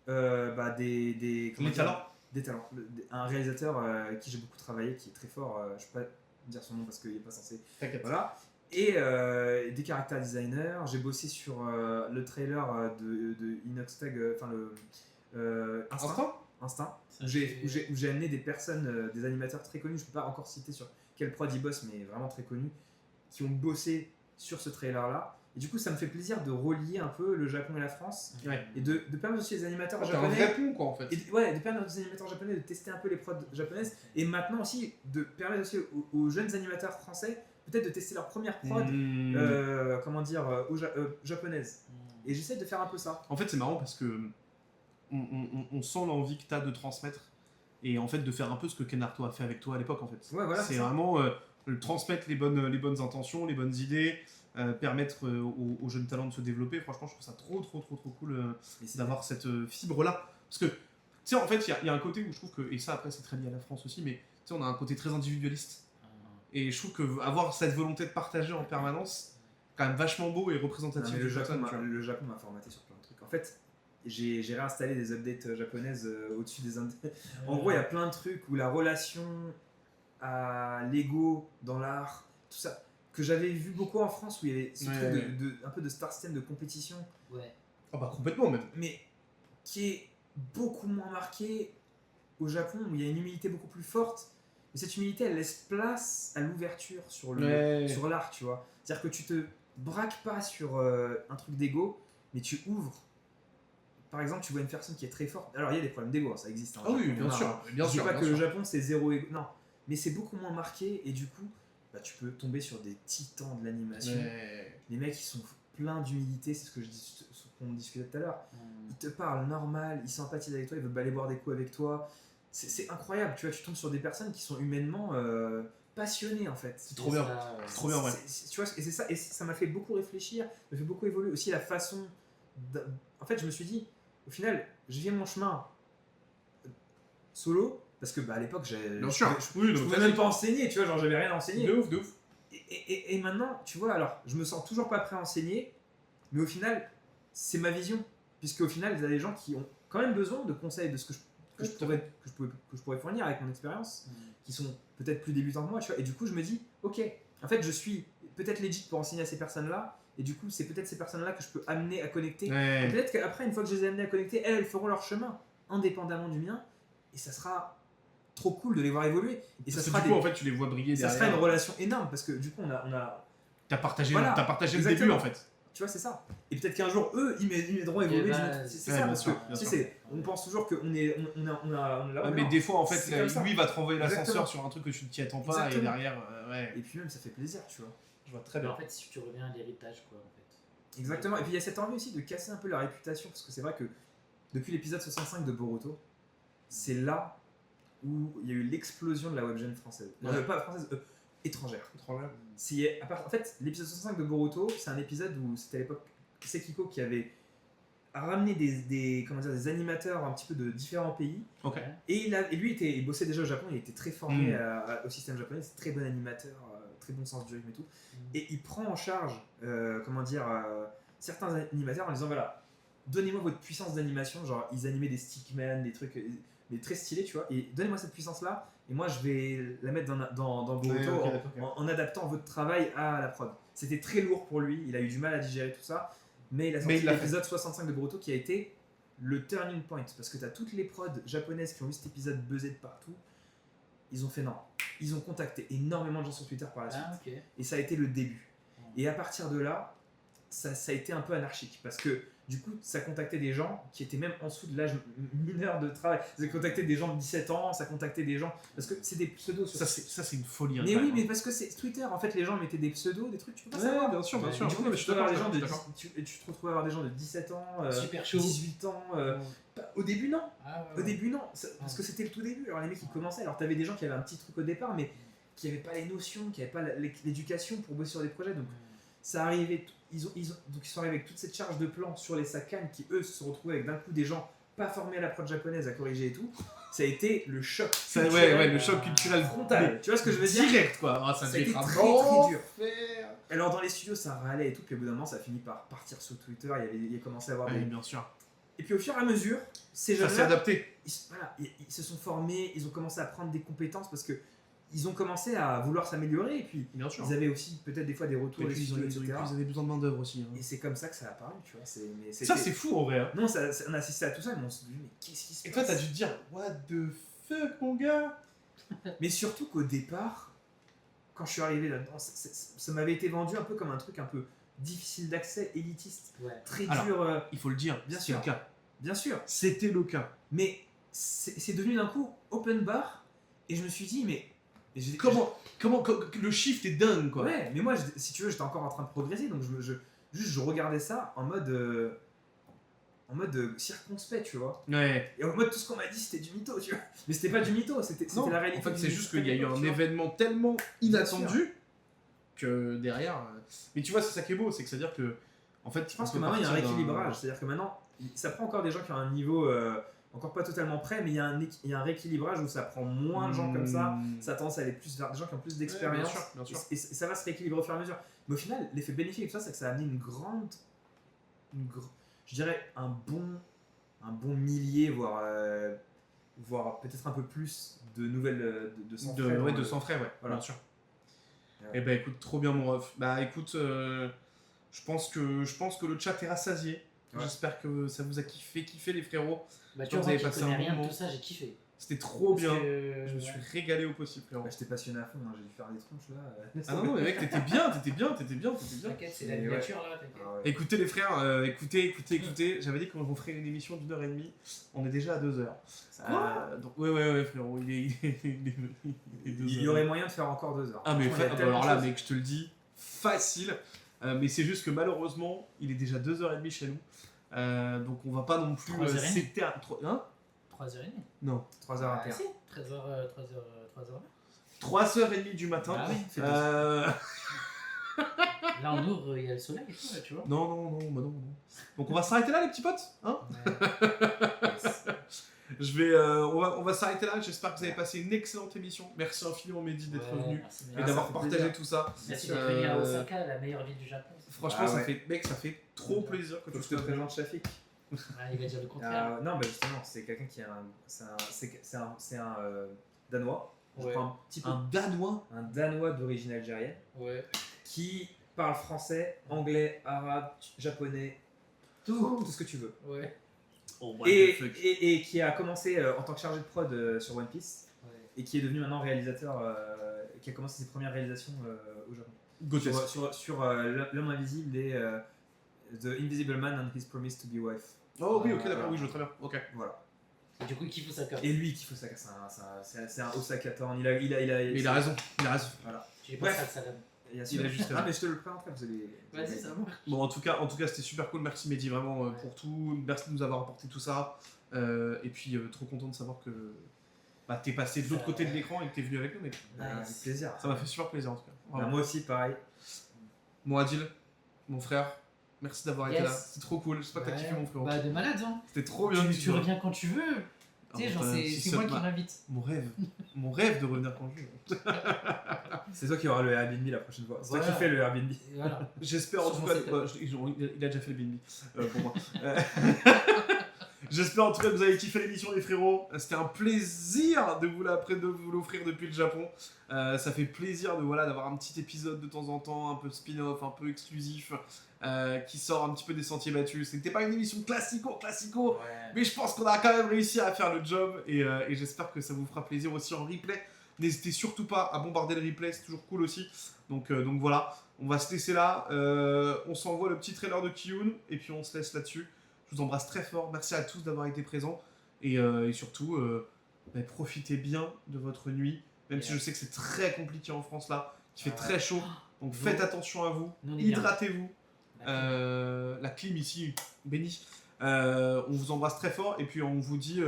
Les talents. des talents. Un réalisateur avec qui j'ai beaucoup travaillé, qui est très fort, je peux pas dire son nom parce qu'il n'est pas censé. T'inquiète. Voilà. Et des character designers. J'ai bossé sur le trailer de Inoxtag, enfin le Instinct, Ça, où j'ai amené des personnes, des animateurs très connus, je peux pas encore citer sur quel prod ils bossent, mais vraiment très connus, qui ont bossé sur ce trailer-là. Et du coup, ça me fait plaisir de relier un peu le Japon et la France, Ouais. et de permettre aussi aux animateurs T'as un japonais vrai pont, quoi, en fait. ouais, de permettre aux animateurs japonais de tester un peu les prods japonaises, et maintenant aussi de permettre aussi aux jeunes animateurs français peut-être de tester leur première prod japonaise. Et j'essaie de faire un peu ça. En fait, c'est marrant parce que on sent l'envie que t'as de transmettre et en fait de faire un peu ce que Ken Arto a fait avec toi à l'époque, en fait. Ouais, voilà, c'est c'est ça. vraiment transmettre les bonnes intentions, les bonnes idées, permettre aux jeunes talents de se développer. Franchement, je trouve ça trop cool Et c'est d'avoir cette fibre-là. Parce que, tu sais, en fait, il y a un côté où je trouve que, et ça après c'est très lié à la France aussi, mais tu sais, on a un côté très individualiste. Et je trouve que avoir cette volonté de partager en permanence, quand même vachement beau et Non, représentatif mais du personne, tu vois. le Japon m'a formaté sur plein de trucs. En fait, j'ai réinstallé des updates japonaises au-dessus des En gros, il y a plein de trucs où la relation à l'ego dans l'art, tout ça, que j'avais vu beaucoup en France, où il y avait ce Ouais. truc un peu de star system, de compétition, Ouais. Ah bah complètement même. mais qui est beaucoup moins marqué au Japon, où il y a une humilité beaucoup plus forte. Mais cette humilité, elle laisse place à l'ouverture sur sur l'art, tu vois. C'est-à-dire que tu te braques pas sur un truc d'ego, mais tu ouvres. Par exemple, tu vois une personne qui est très forte. Alors, il y a des problèmes d'ego, hein, ça existe. Hein, Ah oui, au Japon, bien il y en a, sûr, hein. bien Je dis sûr. pas bien que le sûr. Japon c'est zéro ego, non. Mais c'est beaucoup moins marqué, et du coup, bah, tu peux tomber sur des titans de l'animation. Ouais. Les mecs, ils sont pleins d'humilité, c'est ce que qu'on discutait tout à l'heure. Ils te parlent normal, ils sympathisent avec toi, ils veulent aller boire des coups avec toi. C'est incroyable, tu vois, tu tombes sur des personnes qui sont humainement passionnées en fait. C'est trop bien. C'est trop bien, ouais. Tu vois, et ça m'a fait beaucoup réfléchir, ça m'a fait beaucoup évoluer aussi la façon. En fait, je me suis dit, au final, je viens mon chemin solo, parce que bah, à l'époque, Bien sûr. je Oui, pouvais même pas enseigner, tu vois, genre j'avais rien à enseigner. de ouf, de ouf. Et maintenant, tu vois, alors, je me sens toujours pas prêt à enseigner, mais au final, c'est ma vision. Puisque au final, il y a des gens qui ont quand même besoin de conseils de ce que je pourrais fournir avec mon expérience, qui sont peut-être plus débutants que moi, tu vois. Et du coup, je me dis, ok, en fait, je suis peut-être legit pour enseigner à ces personnes-là, et du coup, c'est peut-être ces personnes-là que je peux amener à connecter. Et Ouais. peut-être qu'après, une fois que je les ai amenées à connecter, elles feront leur chemin, indépendamment du mien, et ça sera trop cool de les voir évoluer. Et ça Parce que sera du coup, en fait, tu les vois briller ça derrière. sera une relation énorme, parce que du coup, on a T'as partagé, Voilà, t'as partagé le exactement. début, en fait. tu vois, c'est ça. Et peut-être qu'un jour, eux, ils m'aideront à évoluer. bah, C'est ouais, ça, bien parce sûr, que bien tu sûr. sais, on pense toujours qu'on est là. Ouais, mais des fois, en fait, c'est comme ça. lui va te renvoyer Exactement. l'ascenseur sur un truc que tu ne t'y attends pas, Exactement. et derrière, ouais. Et puis même, ça fait plaisir, tu vois. Je vois très Mais bien. en fait, si tu reviens à l'héritage, quoi, en fait. Exactement. Et puis il y a cette envie aussi de casser un peu la réputation, parce que c'est vrai que depuis l'épisode 65 de Boruto, c'est là où il y a eu l'explosion de la webgen française. Ouais. Pas française, étrangère. Étrangère. En fait, l'épisode 65 de Boruto, c'est un épisode où c'était à l'époque Sekiko qui avait a ramené des animateurs un petit peu de différents pays. Ok. Et lui, il bossait déjà au Japon, il était très formé au système japonais, c'est très bon animateur, très bon sens du rythme et tout. Et il prend en charge, certains animateurs en disant voilà, donnez-moi votre puissance d'animation. Genre, ils animaient des stickman, des trucs mais très stylés, tu vois. Et donnez-moi cette puissance-là, et moi je vais la mettre dans Boruto Ouais, ok. en adaptant votre travail à la prod. C'était très lourd pour lui, il a eu du mal à digérer tout ça, mais il a sorti il l'a l'épisode 65 de Boruto qui a été le turning point, parce que tu as toutes les prods japonaises qui ont vu cet épisode buzzer de partout. Ils ont fait non. Ils ont contacté énormément de gens sur Twitter par la suite. Ah, ok. Et ça a été le début. Et à partir de là, ça a été un peu anarchique. Parce que du coup, ça contactait des gens qui étaient même en dessous de l'âge mineur de travail. Ça contactait des gens de 17 ans, ça contactait des gens. Parce que c'est des pseudos. Ça, c'est une folie. Mais oui, mais parce que c'est Twitter. En fait, les gens mettaient des pseudos, des trucs, tu peux pas savoir. bien sûr, bien Et sûr. du coup, Non, mais tu te retrouves avoir des gens d'accord. tu te retrouves avoir des gens de 17 ans, Super chaud. 18 ans. Au début, non. Ah, Au début, non, parce que c'était le tout début. Alors les mecs, ils commençaient. Alors t'avais des gens qui avaient un petit truc au départ, mais qui n'avaient pas les notions, qui n'avaient pas l'éducation pour bosser sur des projets. Donc ça arrivait. Ils sont arrivés avec toute cette charge de plans sur les Sakan qui eux se retrouvaient avec d'un coup des gens pas formés à la prod japonaise à corriger et tout. Ça a été le choc. Ouais, le choc culturel frontal. Tu vois ce que je veux dire? Direct, quoi. Ah, Ça a devait été être un très très dur. enfer. Alors dans les studios, ça râlait et tout. Puis au bout d'un moment, ça a fini par partir sur Twitter. Il a commencé à avoir Ouais, des. bien sûr. Et puis au fur et à mesure, ces Ça s'est jeunes-là, adapté. ils se sont formés, ils ont commencé à prendre des compétences parce que ils ont commencé à vouloir s'améliorer et puis Bien sûr. ils avaient aussi peut-être des fois des retours Et des puis, studios, ils etc. avaient besoin de main-d'œuvre aussi. Et c'est comme ça que ça a apparu, tu vois. Ça, c'est fou en vrai. Non, on a assisté à tout ça, mais on se dit, mais qu'est-ce qui se passe? Et toi, t'as dû te dire, what the fuck, mon gars? Mais surtout qu'au départ, quand je suis arrivé là-dedans, ça m'avait été vendu un peu comme un truc un peu difficile d'accès, élitiste, Ouais. très Alors, dur. Il faut le dire, Bien c'est sûr. le cas. Bien sûr, C'était le cas. mais c'est devenu d'un coup open bar et je me suis dit, mais Comment le shift est dingue, quoi. Ouais, mais moi, si tu veux, j'étais encore en train de progresser, donc je regardais ça en mode circonspect, tu vois. Ouais. Et en mode tout ce qu'on m'a dit, c'était du mytho, tu vois. Mais c'était pas du mytho, c'était Non, la réalité. en fait, du c'est juste qu'il y a eu un tu vois. événement tellement inattendu que derrière. Mais tu vois, c'est ça qui est beau, c'est que c'est-à-dire que. En fait, Je pense que maintenant, il y a un rééquilibrage. C'est-à-dire que maintenant, ça prend encore des gens qui ont un niveau encore pas totalement prêt, mais il y a un rééquilibrage où ça prend moins de gens comme ça. Ça a tendance à aller plus vers des gens qui ont plus d'expérience. Bien sûr. Et ça va se rééquilibrer au fur et à mesure. Mais au final, l'effet bénéfique de tout ça, c'est que ça a amené je dirais un bon millier, voire peut-être un peu plus de nouvelles de sang frais. Ouais, de sang frais, ouais, Voilà. bien sûr. Ouais. Et bah écoute, trop bien mon ref. Bah écoute, je pense que le chat est rassasié. Ouais. J'espère que ça vous a kiffé les frérots. Bah, tu Vous vois, avez moi qui passé connais un bon rien de moment. tout ça, j'ai kiffé. C'était trop Parce bien. que, Je me suis ouais. régalé au possible, frérot. J'étais passionné à fond, hein, j'ai dû faire des tronches là. Ah non, mais mec, t'étais bien. T'inquiète, c'est la Et miniature là. t'inquiète. Ah ouais. Écoutez les frères, écoutez. J'avais dit qu'on ferait une émission d'1h30. On est déjà à 2h. Donc ouais, frérot, il est 2h. Il y aurait moyen de faire encore 2 heures. Ah mais Franchement, il y a tellement alors de là choses. mec, je te le dis, facile. Mais c'est juste que malheureusement, il est déjà 2h30 chez nous. Donc on va pas non plus 3h30. s'éterniser. Hein 3h30. Non. 3 heures à Ah, terre. si, 13h. 3h30 du matin. Ah oui, c'est Là, on ouvre, il y a le soleil et tout, là, tu vois. Non. Donc on va s'arrêter là les petits potes, hein. On va s'arrêter là. J'espère que vous avez passé une excellente émission. Merci infiniment Mehdi d'être venu Merci, et Ah, d'avoir ça fait partagé plaisir. tout ça. Merci d'être venu à Euh, Osaka, la meilleure ville du Japon. Franchement, Ah ouais. ça fait trop plaisir que Faut tu que je te sois venu. présente Shafik. Il va dire le contraire. Non, bah justement, c'est quelqu'un qui a c'est un Danois. Je Ouais. crois un petit peu. Un Danois. Un Danois d'origine algérienne Ouais. qui parle français, anglais, arabe, japonais, tout ce que tu veux. Ouais. Oh, Et qui a commencé en tant que chargé de prod sur One Piece Ouais. et qui est devenu maintenant réalisateur, qui a commencé ses premières réalisations au Japon. Grotesque. Sur L'homme invisible et The Invisible Man and His Promise to Be Wife. Oh oui, ok, d'accord, oui, je vois très bien. Ok. Voilà. Et du coup, il kiffe Osaka. Et lui qui faut ça, c'est un Osaka-tan. Il Mais il a raison. Voilà. Tu n'es pas Bref. ça, le salam. Il a Il a juste Ah raison. mais je te le présenterai, vous allez. Vas-y, ça marche. Bon, en tout cas, c'était super cool. Merci Mehdi vraiment pour tout. Merci de nous avoir apporté tout ça. Et puis, trop content de savoir que t'es passé de l'autre côté de l'écran et que t'es venu avec nous, mec. Avec plaisir. Ça m'a fait super plaisir en tout cas. Bah, Vraiment. moi aussi, pareil. Mon Adil, mon frère, Merci d'avoir été Yes. là. C'est trop cool. J'espère que t'as kiffé mon frérot. Bah, de malade, hein. C'était trop bien. Tu reviens quand tu veux. Tu sais, Ah, genre, bah, c'est si moi ça qui m'a- m'invite. Mon rêve de revenir quand je veux. C'est toi qui auras le Airbnb la prochaine fois. C'est toi Voilà. qui fais le Airbnb. Et voilà. J'espère en tout Sûrement cas. c'est- Il a déjà fait le Bindi pour moi. J'espère en tout cas que vous avez kiffé l'émission, les frérots. C'était un plaisir de vous l'offrir depuis le Japon. Ça fait plaisir d'avoir un petit épisode de temps en temps, un peu spin-off, un peu exclusif, qui sort un petit peu des sentiers battus. C'était pas une émission classico, mais je pense qu'on a quand même réussi à faire le job et j'espère que ça vous fera plaisir aussi en replay. N'hésitez surtout pas à bombarder le replay, c'est toujours cool aussi. Donc voilà, on va se laisser là. On s'envoie le petit trailer de Kiyun et puis on se laisse là-dessus. Je vous embrasse très fort. Merci à tous d'avoir été présents et surtout, profitez bien de votre nuit. Même si je sais que c'est très compliqué en France là, qu'il fait très chaud. Donc faites attention à vous, Nous, on est bien. hydratez-vous. La clim ici, béni. On vous embrasse très fort et puis on vous dit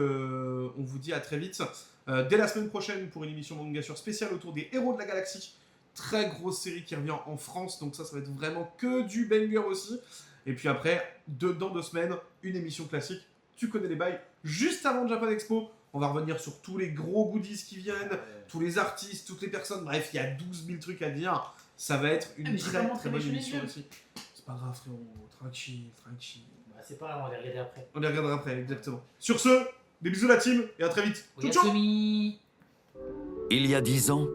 à très vite. Dès la semaine prochaine pour une émission manga sur spéciale autour des héros de la galaxie. Très grosse série qui revient en France, donc ça va être vraiment que du banger aussi. Et puis après, dans 2 semaines, une émission classique. Tu connais les bails. Juste avant le Japan Expo, on va revenir sur tous les gros goodies qui viennent, tous les artistes, toutes les personnes. Bref, il y a 12 000 trucs à dire. Ça va être une mais j'ai pas très montré très bonne mes émission cheveux. aussi. C'est pas grave, frérot. Tranquille. Bah, c'est pas grave, on va les regarder après. On les regardera après, exactement. Sur ce, des bisous la team et à très vite. Ciao, ciao. Oyasumi. Il y a 10 ans,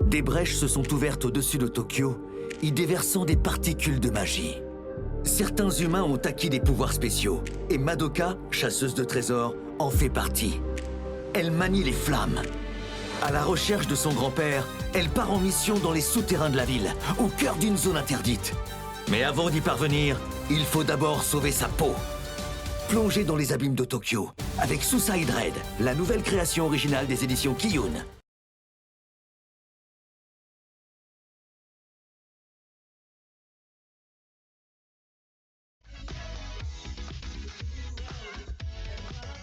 des brèches se sont ouvertes au-dessus de Tokyo, y déversant des particules de magie. Certains humains ont acquis des pouvoirs spéciaux, et Madoka, chasseuse de trésors, en fait partie. Elle manie les flammes. À la recherche de son grand-père, elle part en mission dans les souterrains de la ville, au cœur d'une zone interdite. Mais avant d'y parvenir, il faut d'abord sauver sa peau. Plongez dans les abîmes de Tokyo, avec Suicide Red, la nouvelle création originale des éditions Kiyun.